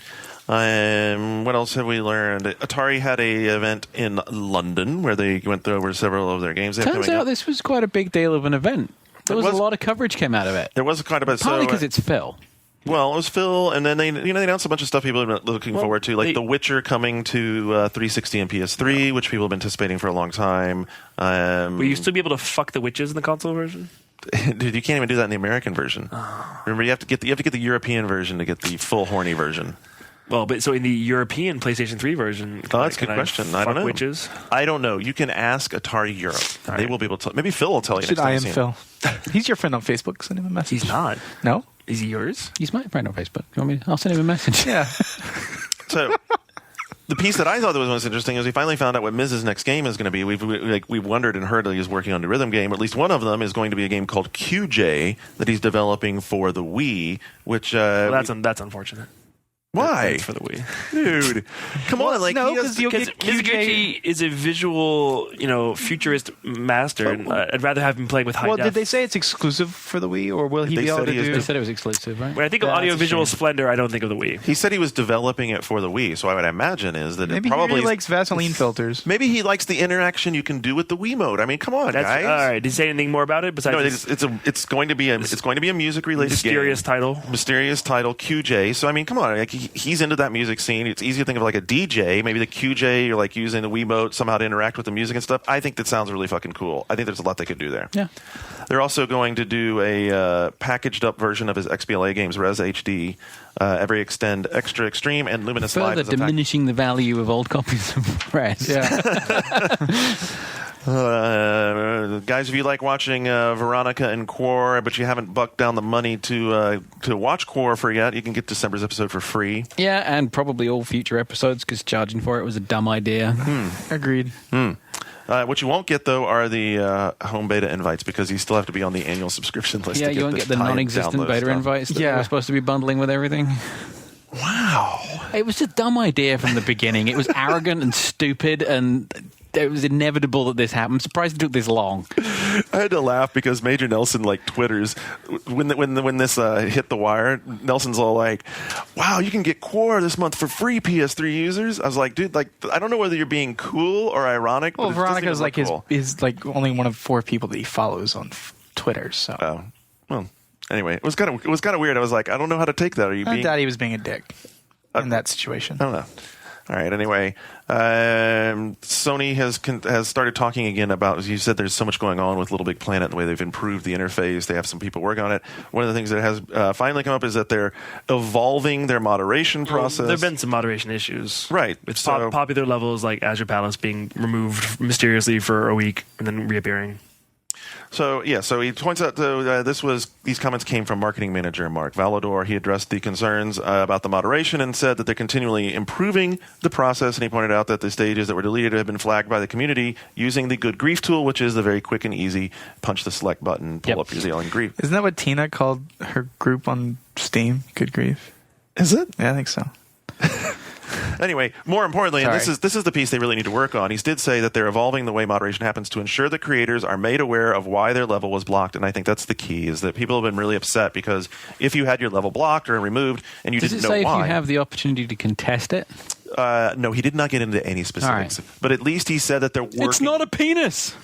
What else have we learned? Atari had a event in London where they went over several of their games. They have turns coming out up. this was quite a big deal of an event. There was a lot of coverage came out of it. There was quite a bit. Partly So, because it's Phil. well, it was Phil, and then they announced a bunch of stuff people have been looking forward to, like The Witcher coming to 360 and PS3, which people have been anticipating for a long time. Will you still be able to fuck the witches in the console version? Dude, you can't even do that in the American version. Remember, you have to get the European version to get the full horny version. Well, but so in the European PlayStation 3 version, Oh, that's a good question. I don't know. Witches? I don't know. You can ask Atari Europe. All They right. will be able to. Maybe Phil will tell you. Should next time I you am see him. Phil? He's your friend on Facebook. Send him a message. He's not. No. Is he yours? He's my friend on Facebook. You want me? I'll send him a message. Yeah. So the piece that I thought that was most interesting is we finally found out what Miz's next game is going to be. We've wondered and heard that he's working on the rhythm game. At least one of them is going to be a game called QJ that he's developing for the Wii. Which that's unfortunate. Why? For the Wii, dude? Come on, like because Mizuguchi is a visual, futurist master, and I'd rather have him playing with high def. Well, did they say it's exclusive for the Wii, or will he be able to do? They said it was exclusive, right? When I think of audio-visual splendor, I don't think of the Wii. He said he was developing it for the Wii, so I would imagine is that maybe it probably he really likes Vaseline filters. Maybe he likes the interaction you can do with the Wii mode. I mean, come on, guys. All right, did he say anything more about it besides? No, it's going to be a music-related mysterious game. Mysterious title, QJ. So I mean, come on, like he's into that music scene. It's easy to think of like a DJ. Maybe the QJ, you're like using the Wiimote somehow to interact with the music and stuff. I think that sounds really fucking cool. I think there's a lot they could do there. Yeah. They're also going to do a packaged up version of his XBLA games, Res HD, Every Extend, Extra Extreme, and Luminous Live. Further diminishing the value of old copies of Res. Yeah. Guys, if you like watching Veronica and Quar, but you haven't bucked down the money to watch Quar for yet, you can get December's episode for free. Yeah, and probably all future episodes because charging for it was a dumb idea. Agreed. What you won't get, though, are the home beta invites because you still have to be on the annual subscription list. Yeah, you won't get the non-existent beta invites that we're supposed to be bundling with everything. Wow. It was a dumb idea from the beginning. It was arrogant and stupid, and it was inevitable that this happened. I'm surprised it took this long. I had to laugh because Major Nelson twitters when this hit the wire. Nelson's all like, "Wow, you can get Quar this month for free, PS3 users." I was like, "Dude, like I don't know whether you're being cool or ironic." Well, but Veronica's like cool. is like only one of 4 people that he follows on Twitter. So, well, anyway, it was kind of weird. I was like, I don't know how to take that. Are you being? Daddy was being a dick in that situation. I don't know. All right. Anyway, Sony has started talking again about, as you said, there's so much going on with Little Big Planet, the way they've improved the interface. They have some people working on it. One of the things that has finally come up is that they're evolving their moderation process. There have been some moderation issues. Right. With popular levels like Azure Palace being removed mysteriously for a week and then reappearing. So he points out these comments came from marketing manager Mark Valador. He addressed the concerns about the moderation and said that they're continually improving the process. And he pointed out that the stages that were deleted have been flagged by the community using the Good Grief tool, which is the very quick and easy punch the select button, pull up your Yelling Grief. Isn't that what Tina called her group on Steam? Good Grief. Is it? Yeah, I think so. Anyway, more importantly, and this is the piece they really need to work on. He did say that they're evolving the way moderation happens to ensure that creators are made aware of why their level was blocked. And I think that's the key, is that people have been really upset because if you had your level blocked or removed and you didn't know why. Does it say if you have the opportunity to contest it? No, he did not get into any specifics. Right. But at least he said that they're working. It's not a penis.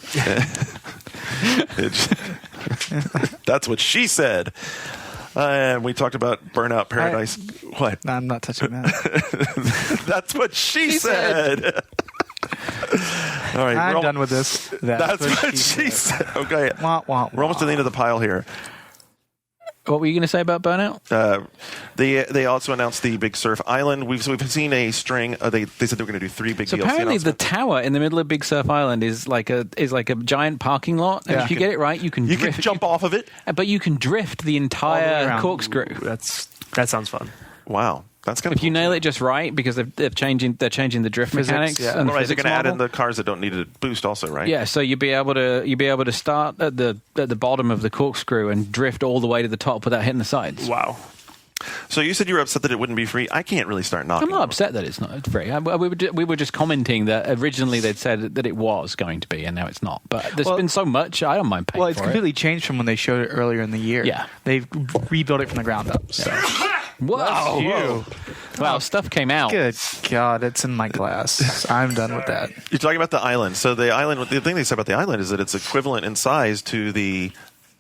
That's what she said. And we talked about Burnout Paradise. What? No, I'm not touching that. That's what she said. All right, I'm done with this. That's what she said. Okay, we're almost to the end of the pile here. What were you going to say about Burnout? They also announced the Big Surf Island. We've seen a string. They said they were going to do 3 big. So DLC apparently, the tower in the middle of Big Surf Island is like a giant parking lot. And if you get it right, you can jump off of it. But you can drift the entire corkscrew. That sounds fun. Wow. That's kind of if you nail it just right, because they're changing the drift mechanics. Yeah. And they're going to add in the cars that don't need a boost, also, right? Yeah, so you'll be able to start at the bottom of the corkscrew and drift all the way to the top without hitting the sides. Wow. So you said you were upset that it wouldn't be free. I can't really start knocking. I'm not upset that it's not free. We were just commenting that originally they'd said that it was going to be, and now it's not. But there's been so much, I don't mind paying for it. Well, it's completely changed from when they showed it earlier in the year. Yeah. They've rebuilt it from the ground up. So. Whoa. Wow, stuff came out. Good God, it's in my glass. I'm done with that. You're talking about the island. So the thing they said about the island is that it's equivalent in size to the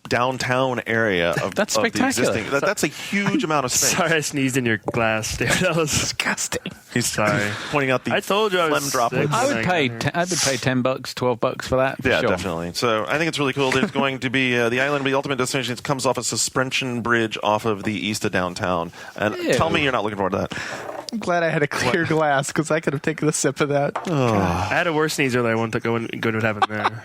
downtown area of that's of spectacular. The existing. That's a huge amount of space. Sorry, I sneezed in your glass, David. That was disgusting. He's sorry. Pointing out the I told you I was droplets. I would pay $10, $12 for that. Yeah, sure. definitely. So I think it's really cool. There's going to be the island, the ultimate destination. It comes off a suspension bridge off of the east of downtown. And tell me you're not looking forward to that. I'm glad I had a clear glass because I could have taken a sip of that. I had a worse sneeze earlier. I want to go to what happened there.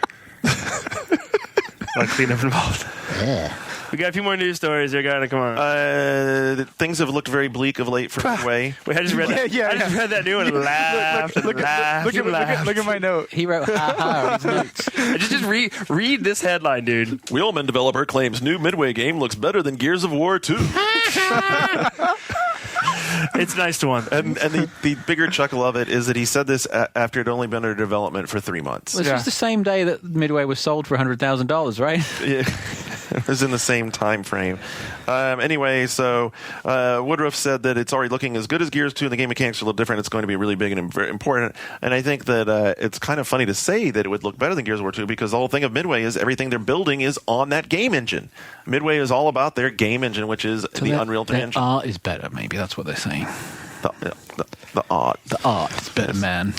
A lot of cleanup involved. Yeah. We got a few more news stories here, guys. Come on. Things have looked very bleak of late for Midway. Wait, I just read that. I just read that new one and laughed. Look at my note. He wrote ha on his notes. Just read this headline, dude. Wheelman developer claims new Midway game looks better than Gears of War 2. It's nice to want. And the bigger chuckle of it is that he said this after it had only been under development for 3 months. Well, this was the same day that Midway was sold for $100,000, right? Yeah. It was in the same time frame. Anyway, so Woodruff said that it's already looking as good as Gears 2, and the game mechanics are a little different. It's going to be really big and very important. And I think that it's kind of funny to say that it would look better than Gears of War 2 because the whole thing of Midway is everything they're building is on that game engine. Midway is all about their game engine, which is the Unreal 3 engine. The art is better, maybe. That's what they're saying. The art. The art is better, man.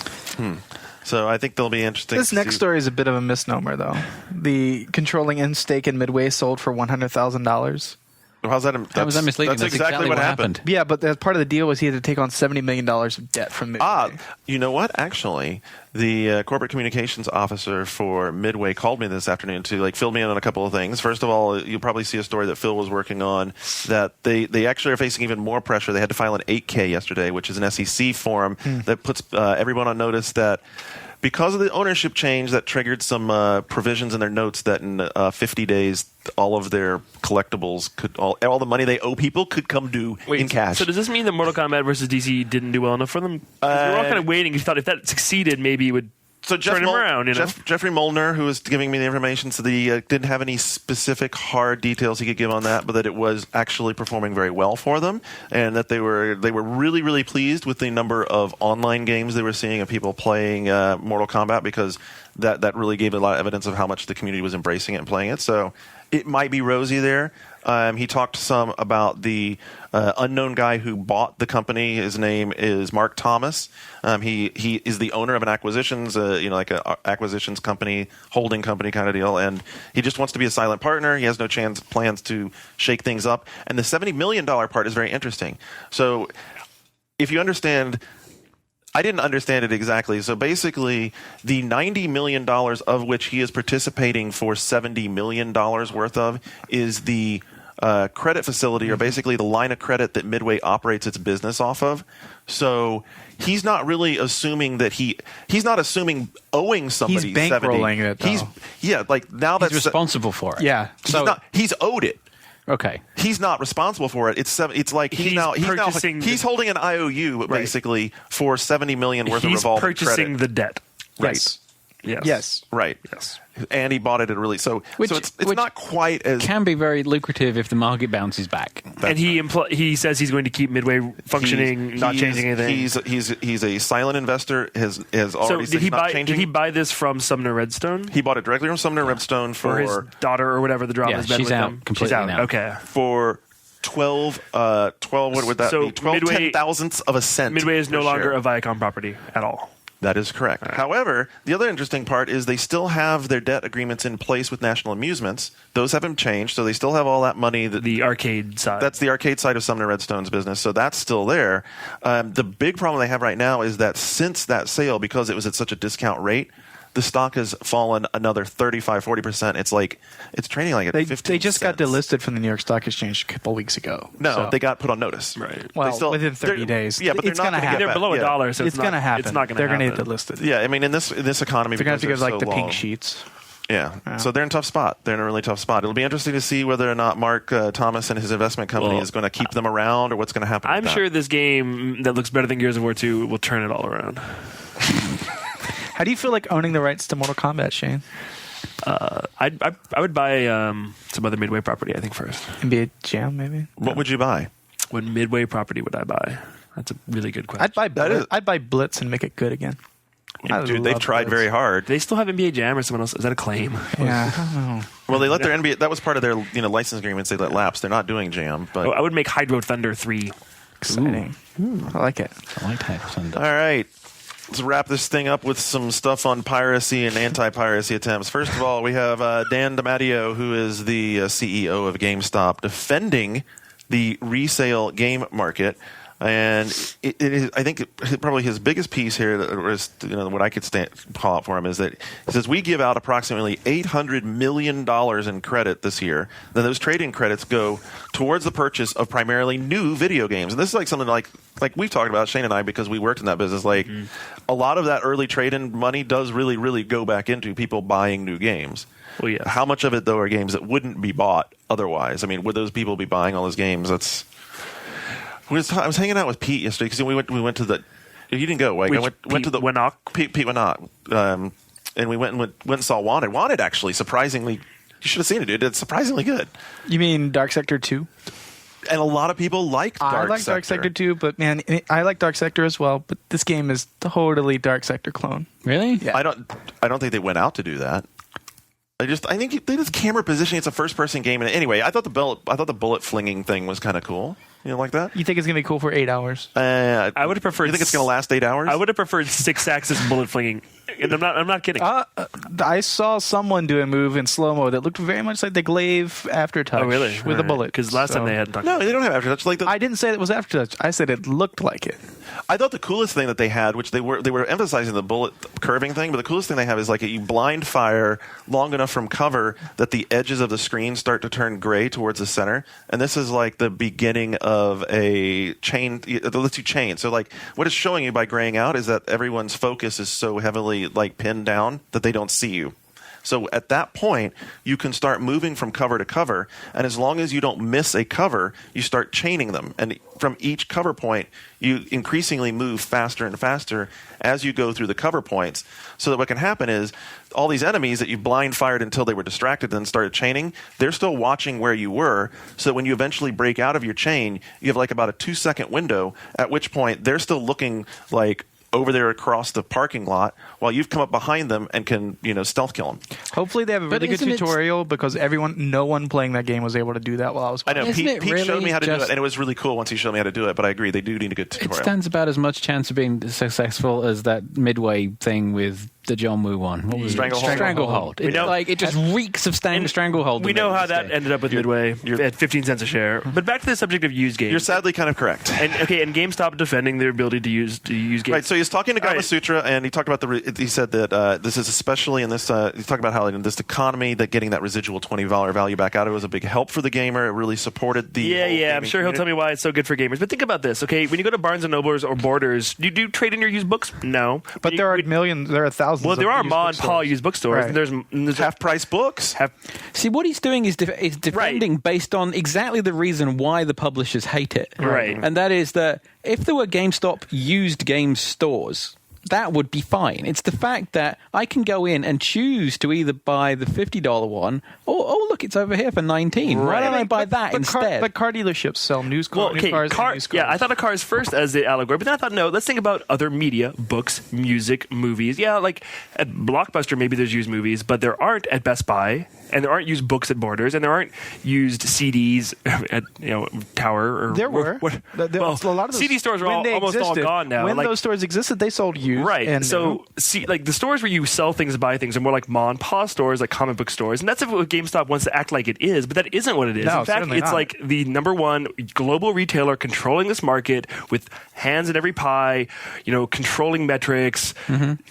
So I think they'll be interesting. This next story is a bit of a misnomer, though. The controlling end stake in Midway sold for $100,000. How's that? How was that misleading? That's exactly what happened. Yeah, but part of the deal was he had to take on $70 million of debt from Midway. You know what? Actually, the corporate communications officer for Midway called me this afternoon to fill me in on a couple of things. First of all, you'll probably see a story that Phil was working on that they actually are facing even more pressure. They had to file an 8K yesterday, which is an SEC form that puts everyone on notice that because of the ownership change that triggered some provisions in their notes that in 50 days all of their collectibles all the money they owe people could come due in cash. So does this mean that Mortal Kombat versus DC didn't do well enough for them? We were all kind of waiting. We thought if that succeeded, maybe it would turn him around. Jeffrey Molnar, who was giving me the information, said that he didn't have any specific hard details he could give on that, but that it was actually performing very well for them, and that they were really, really pleased with the number of online games they were seeing of people playing Mortal Kombat because that really gave a lot of evidence of how much the community was embracing it and playing it. So it might be rosy there. He talked some about the unknown guy who bought the company. His name is Mark Thomas. He is the owner of an acquisitions, like an acquisitions company, holding company kind of deal, and he just wants to be a silent partner. He has no plans to shake things up. And the $70 million part is very interesting. So if you understand... I didn't understand it exactly. So basically, the $90 million of which he is participating for $70 million worth of is the credit facility, or basically the line of credit that Midway operates its business off of. So he's not really assuming that he's not assuming owing somebody. He's bankrolling it, though. Now that's responsible for it. Yeah. He's owed it. Okay. He's not responsible for it. It's like he's holding an IOU basically for $70 million worth of revolving credit. He's purchasing the debt. Right. Yes. Right. Yes. And he bought it at really so it's not quite as can be very lucrative if the market bounces back. And he says he's going to keep Midway functioning, not changing anything. He's a silent investor. Has already so changing. Did he buy this from Sumner Redstone? He bought it directly from Sumner Redstone for his daughter or whatever the drama has been she's with out him. completely She's out. now. Okay. For 12 what would that be? 12 10,000ths of a cent. Midway is no longer share. a Viacom property at all. That is correct. Right. However, the other interesting part is they still have their debt agreements in place with National Amusements. Those haven't changed, so they still have all that money. The arcade side. That's the arcade side of Sumner Redstone's business, so that's still there. The big problem they have right now is that since that sale, because it was at such a discount rate, the stock has fallen another 35-40%. It's trading like at 15 They just got cents. delisted from the New York Stock Exchange a couple weeks ago. No, they got put on notice. Right. Well, within 30 days. Yeah, but it's going to happen. They're below $1, so it's going to happen. It's not going to happen. They're going to happen. get delisted. Yeah, I mean, in this economy, they're going to have to go to so the pink long. sheets. Yeah. So they're in a tough spot. They're in a really tough spot. It'll be interesting to see whether or not Mark Thomas and his investment company is going to keep them around, or what's going to happen. I'm sure this game that looks better than Gears of War 2 will turn it all around. How do you feel like owning the rights to Mortal Kombat, Shane? I would buy some other Midway property, I think, first. NBA Jam, maybe? What would you buy? What Midway property would I buy? That's a really good question. I'd buy Blitz and make it good again. Dude, they've tried very hard. Do they still have NBA Jam or someone else? Is that a claim? Yeah, I don't know. Well, they let their NBA. That was part of their license agreements. They let lapse. They're not doing Jam, but I would make Hydro Thunder 3. Exciting. I like it. I like that. All right. Let's wrap this thing up with some stuff on piracy and anti-piracy attempts. First of all, we have Dan DiMatteo, who is the CEO of GameStop, defending the resale game market. And it is, I think probably his biggest piece here, what I could call out for him, is that he says we give out approximately $800 million in credit this year. Then those trade-in credits go towards the purchase of primarily new video games. And this is like something like we've talked about, Shane and I, because we worked in that business. Like a lot of that early trade-in money does really, really go back into people buying new games. Well, yeah. How much of it, though, are games that wouldn't be bought otherwise? I mean, would those people be buying all those games? I was hanging out with Pete yesterday because we went to the. You didn't go. Like, I went to the Winnock? Pete Winnock, and we went and saw Wanted. Wanted, actually, surprisingly, you should have seen it. Dude. It's surprisingly good. You mean Dark Sector 2? And a lot of people liked Dark Sector. I like Dark Sector 2, but man, I like Dark Sector as well. But this game is totally Dark Sector clone. Really? Yeah. I don't think they went out to do that. I think they just camera positioning. It's a first-person game, and anyway, I thought the bullet flinging thing was kind of cool. You know, like that. You think it's gonna be cool for 8 hours? I would have preferred. You think it's gonna last 8 hours? I would have preferred 6-axis bullet flinging. And I'm not kidding. I saw someone do a move in slow mo that looked very much like the Glaive Aftertouch. Oh, really? With a bullet. Because last time they had. No, they don't have Aftertouch. I didn't say it was Aftertouch. I said it looked like it. I thought the coolest thing that they had, which they were emphasizing the bullet curving thing, but the coolest thing they have is like you blind fire long enough from cover that the edges of the screen start to turn gray towards the center, and this is like the beginning of a chain. It lets you chain. So like what it's showing you by graying out is that everyone's focus is so heavily like pinned down that they don't see you. So at that point, you can start moving from cover to cover, and as long as you don't miss a cover, you start chaining them. And from each cover point, you increasingly move faster and faster as you go through the cover points. So that what can happen is all these enemies that you blind fired until they were distracted and started chaining, they're still watching where you were, so that when you eventually break out of your chain, you have like about a 2-second window, at which point they're still looking like over there across the parking lot while you've come up behind them and can, stealth kill them. Hopefully they have a really good tutorial because no one playing that game was able to do that while I was playing. I know. Pete showed me how to do it, and it was really cool once he showed me how to do it, but I agree, they do need a good tutorial. It stands about as much chance of being successful as that Midway thing with the John Woo one. What was Stranglehold. It just reeks of Stranglehold. We know how that ended up with Midway. You're at 15 cents a share. But back to the subject of used games. You're sadly kind of correct. And GameStop defending their ability to use games. Right. So he's talking to Gamasutra, and he talked about he said that this is especially in this. He talked about how in this economy that getting that residual $20 value back out of it was a big help for the gamer. It really supported the. Yeah. I'm sure he'll tell me why it's so good for gamers. But think about this, okay? When you go to Barnes and Nobles or Borders, do you trade in your used books? No. But there are millions. There are thousands. Well, there are Ma and Pa used bookstores. Right. There's half-price books. See, what he's doing is defending based on exactly the reason why the publishers hate it. Right. And that is that if there were GameStop used game stores, that would be fine. It's the fact that I can go in and choose to either buy the $50 one or, oh, look, it's over here for $19. Why don't I buy that instead? But car dealerships sell new cars and used cars. Yeah, I thought of cars first as the allegory, but then I thought, no, let's think about other media, books, music, movies. Yeah, like at Blockbuster, maybe there's used movies, but there aren't at Best Buy, and there aren't used books at Borders, and there aren't used CDs at Tower. There were. A lot of those, CD stores are almost all gone now. When those stores existed, they sold used. Right. And so, the stores where you sell things, buy things, are more like Ma and Pa stores, like comic book stores. And that's what GameStop wants to act like it is, but that isn't what it is. No, in fact, it's not. like the number one global retailer controlling this market with hands in every pie, controlling metrics,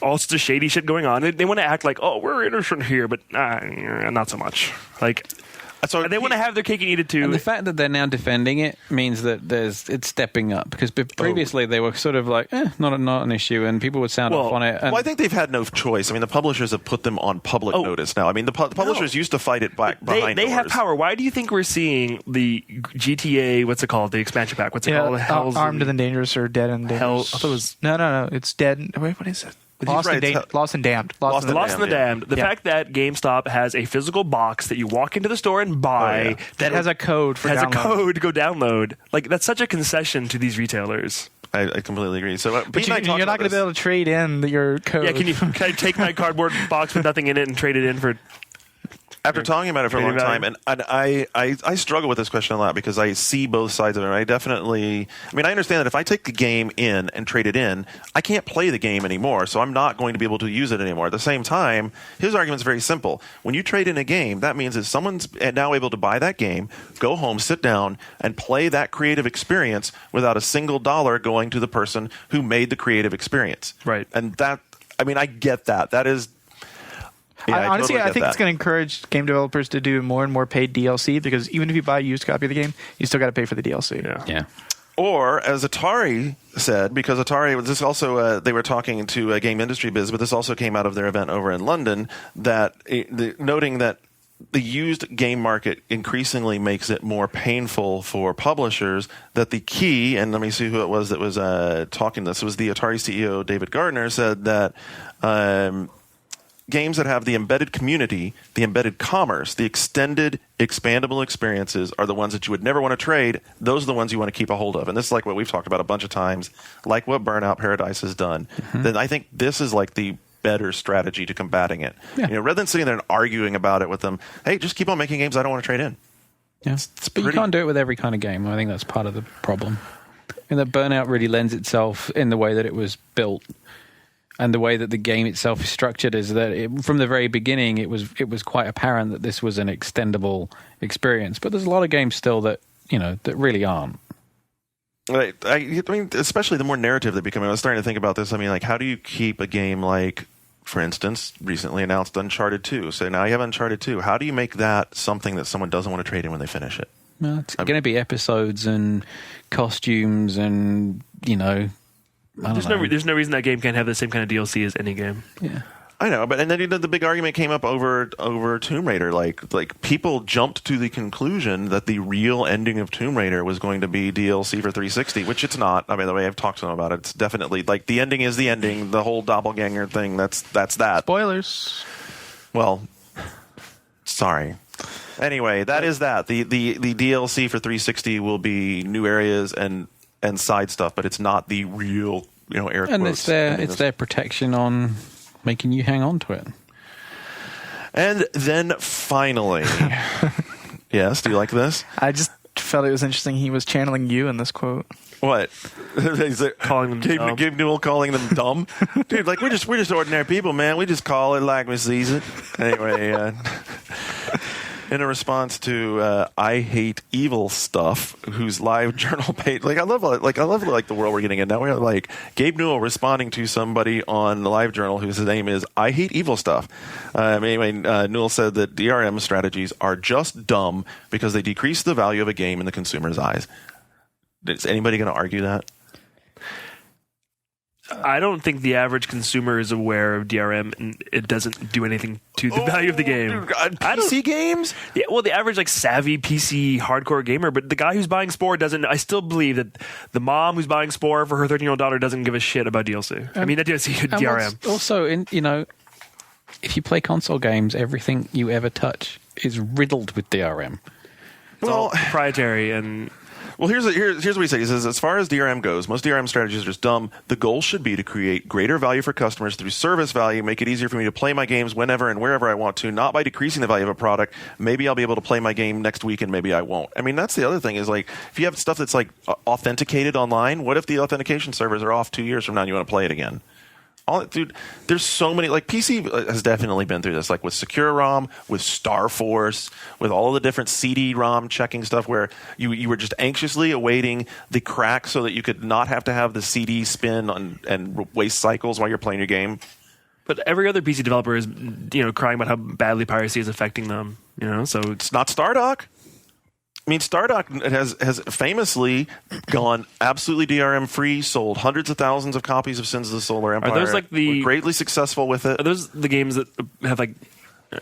all sorts of shady shit going on. They want to act like, oh, we're innocent here, but not so much. And they want to have their cake and eat it too. And the fact that they're now defending it means that it's stepping up, because previously they were sort of like, not an issue, and people would sound off on it. Well, I think they've had no choice. I mean, the publishers have put them on public notice now. I mean, the publishers used to fight it behind doors. They have power. Why do you think we're seeing the GTA, what's it called, the expansion pack? What's it called? Armed and Dangerous or Dead and Dangerous? I thought it was... No, it's Dead. Wait, what is it? Lost and Damned. Lost and the Damned. The fact that GameStop has a physical box that you walk into the store and buy that has a code for download. A code to go download. That's such a concession to these retailers. I completely agree. So, but you're not going to be able to trade in your code. Yeah, can I take my cardboard box with nothing in it and trade it in for? After talking about it for a long time, and I struggle with this question a lot because I see both sides of it. I understand that if I take the game in and trade it in, I can't play the game anymore, so I'm not going to be able to use it anymore. At the same time, his argument's very simple. When you trade in a game, that means that someone's now able to buy that game, go home, sit down, and play that creative experience without a single dollar going to the person who made the creative experience. Right. And that, I get that. That is... Yeah, honestly, I think that. it's going to encourage game developers to do more and more paid DLC because even if you buy a used copy of the game, you still got to pay for the DLC. Yeah. Or, as Atari said, because Atari was this also, they were talking to Game Industry Biz, but this also came out of their event over in London, that noting that the used game market increasingly makes it more painful for publishers, that the key, and let me see who it was that was talking this, it was the Atari CEO David Gardner, said that games that have the embedded community, the embedded commerce, the extended, expandable experiences are the ones that you would never want to trade. Those are the ones you want to keep a hold of. And this is like what we've talked about a bunch of times, like what Burnout Paradise has done. Then I think this is like the better strategy to combating it. Yeah. Rather than sitting there and arguing about it with them, hey, just keep on making games I don't want to trade in. Yeah. But you can't do it with every kind of game. I think that's part of the problem. And that Burnout really lends itself in the way that it was built. And the way that the game itself is structured is that from the very beginning, it was quite apparent that this was an extendable experience. But there's a lot of games still that that really aren't. Right. I mean, especially the more narrative they become. I was starting to think about this. I mean, like, how do you keep a game like, for instance, recently announced Uncharted 2? So now you have Uncharted 2. How do you make that something that someone doesn't want to trade in when they finish it? Well, it's going to be episodes and costumes and There's no reason that game can't have the same kind of DLC as any game. Yeah, I know, but and then the big argument came up over Tomb Raider. Like people jumped to the conclusion that the real ending of Tomb Raider was going to be DLC for 360, which it's not. I mean, the way I've talked to them about it, it's definitely like the ending is the ending. The whole doppelganger thing. That's that. Spoilers. Well, sorry. Anyway, that is that. The DLC for 360 will be new areas and side stuff, but it's not the real, air quotes. And it's their protection on making you hang on to it. And then finally, yes, do you like this? I just felt it was interesting. He was channeling you in this quote. What? Is it calling them dumb? Gabe Newell calling them dumb? Dude, like we're just ordinary people, man. We just call it like we sees it. Anyway, in a response to I Hate Evil Stuff, whose live journal page, I love the world we're getting in now. We're like Gabe Newell responding to somebody on the live journal whose name is I Hate Evil Stuff. Newell said that DRM strategies are just dumb because they decrease the value of a game in the consumer's eyes. Is anybody going to argue that? I don't think the average consumer is aware of DRM, and it doesn't do anything to the value of the game. PC games? Yeah, well, the average savvy PC hardcore gamer, but the guy who's buying Spore doesn't. I still believe that the mom who's buying Spore for her 13-year-old daughter doesn't give a shit about DLC. I mean, that DLC DRM. Also, if you play console games, everything you ever touch is riddled with DRM. It's all proprietary and. Well, here's what he says. He says, as far as DRM goes, most DRM strategies are just dumb. The goal should be to create greater value for customers through service value, make it easier for me to play my games whenever and wherever I want to, not by decreasing the value of a product. Maybe I'll be able to play my game next week and maybe I won't. I mean, that's the other thing is if you have stuff that's authenticated online, what if the authentication servers are off 2 years from now and you want to play it again? Dude, there's so many. PC has definitely been through this, with Secure ROM, with Star Force, with all of the different CD-ROM checking stuff, where you were just anxiously awaiting the crack so that you could not have to have the CD spin and waste cycles while you're playing your game. But every other PC developer is, crying about how badly piracy is affecting them. So it's not Stardock. I mean, Stardock has famously gone absolutely DRM free, sold hundreds of thousands of copies of Sins of the Solar Empire. Are those were greatly successful with it? Are those the games that have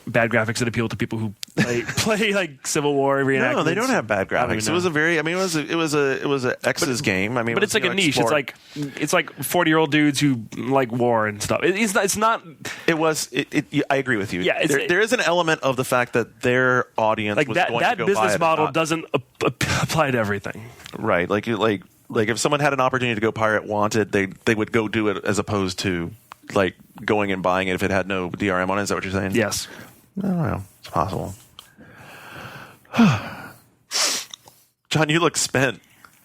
bad graphics that appeal to people who play Civil War reenactments? No, they don't have bad graphics. It was it was a X's game. I mean, but it's like a niche. It's like 40-year-old dudes who like war and stuff. It's not. I agree with you. Yeah, there is an element of the fact that their audience was going to go buy it. That business model doesn't apply to everything. Right. Like if someone had an opportunity to go pirate Wanted, they would go do it as opposed to going and buying it if it had no DRM on it. Is that what you're saying? Yes. I don't know. It's possible. John, you look spent.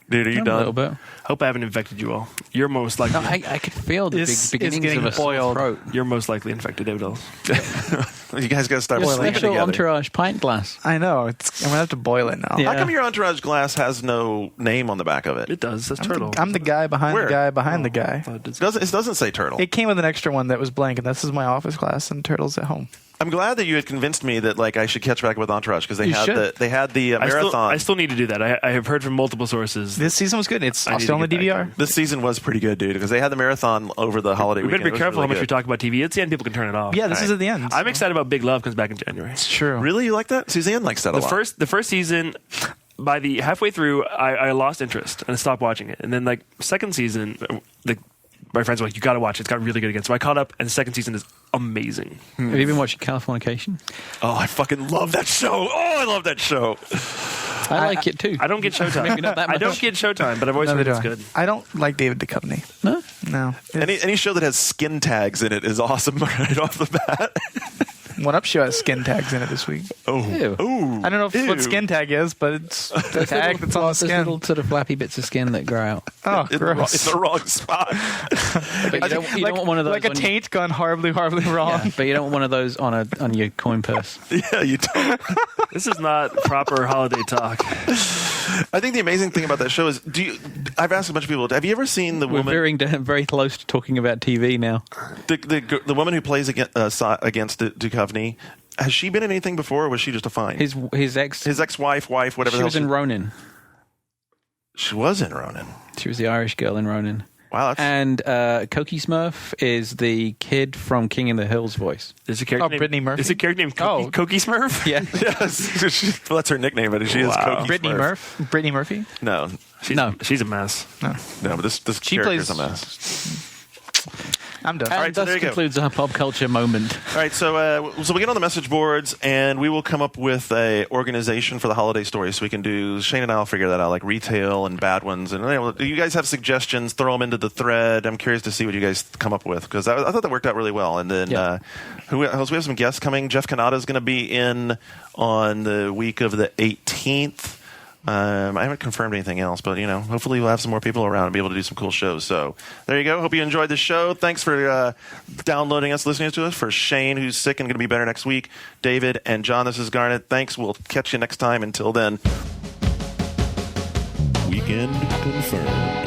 Dude, are you done? A little bit. Hope I haven't infected you all. You're most likely. No, I could feel the beginnings getting of a sore boiled. throat. You're most likely infected, David Ellis. You guys got to start Your sleeping special together. entourage pint glass. I know. I'm gonna have to boil it now. Yeah. How come your entourage glass has no name on the back of it? It does. That's turtle. I'm the guy behind Where? the guy behind the guy. Oh, it does. It doesn't say turtle. It came with an extra one that was blank, and this is my office class, and Turtle's at home. I'm glad that you had convinced me that I should catch back with Entourage because You should. they had the marathon. I still need to do that. I have heard from multiple sources. This season was good. It's I need still on to the get back DVR. in. This season was pretty good, dude, because they had the marathon over the holiday We better weekend. be It was careful really how much we good. talk about TV. At the end, people can turn it off. Yeah, this is at the end. I'm excited about Big Love comes back in January. It's true. Really, you like that? Suzanne likes that a lot. The first season, by the halfway through, I lost interest and I stopped watching it. And then second season, my friends were like, "You got to watch it. It's got really good again." So I caught up, and the second season is amazing. Have you been watching Californication? Oh, I fucking love that show. Oh, I love that show. I like it too. I don't get Showtime. Maybe not that I don't much. get Showtime, but I've always Neither heard do it's I. good. I don't like David Duchovny. No? No. Any show that has skin tags in it is awesome right off the bat. One Up Show has skin tags in it this week. Oh, Ew. ooh. I don't know what Ew. skin tag is, but it's the tag that's on the There's skin. little sort of flappy bits of skin that grow out. Oh, In the wrong- gross. in the wrong spot. But you don't want one of those like a on taint gone horribly, horribly wrong. Yeah, but you don't want one of those on your coin purse. Yeah, you don't. This is not proper holiday talk. I think the amazing thing about that show is, I've asked a bunch of people, have you ever seen the We're woman, very close to talking about TV now. the woman who plays against Duchovny? Has she been in anything before, or was she just a fine? His ex-wife, whatever. She the hell was in Ronin. She was in Ronin. She was the Irish girl in Ronin. Wow, that's And Cokie Smurf is the kid from King in the Hills voice. There's a character named, Brittany Murphy? There's a character named Oh. Cookie Smurf? Yeah. yes. Well, that's her nickname, but she is Wow. Cokie Brittany Murphy? No, She's a mess. no, but this She character's plays- a mess. I'm done. And right, so thus there you go. concludes our pop culture moment. All right, so we get on the message boards, and we will come up with a organization for the holiday stories. So we can do, Shane and I will figure that out, like retail and bad ones. And you guys have suggestions, throw them into the thread. I'm curious to see what you guys come up with, because I thought that worked out really well. And then who else? We have some guests coming. Jeff Kanata is going to be in on the week of the 18th. I haven't confirmed anything else, but hopefully we'll have some more people around and be able to do some cool shows. So there you go. Hope you enjoyed the show. Thanks for downloading us, listening to us. For Shane, who's sick and going to be better next week, David and John, this is Garnet. Thanks. We'll catch you next time. Until then, Weekend confirmed.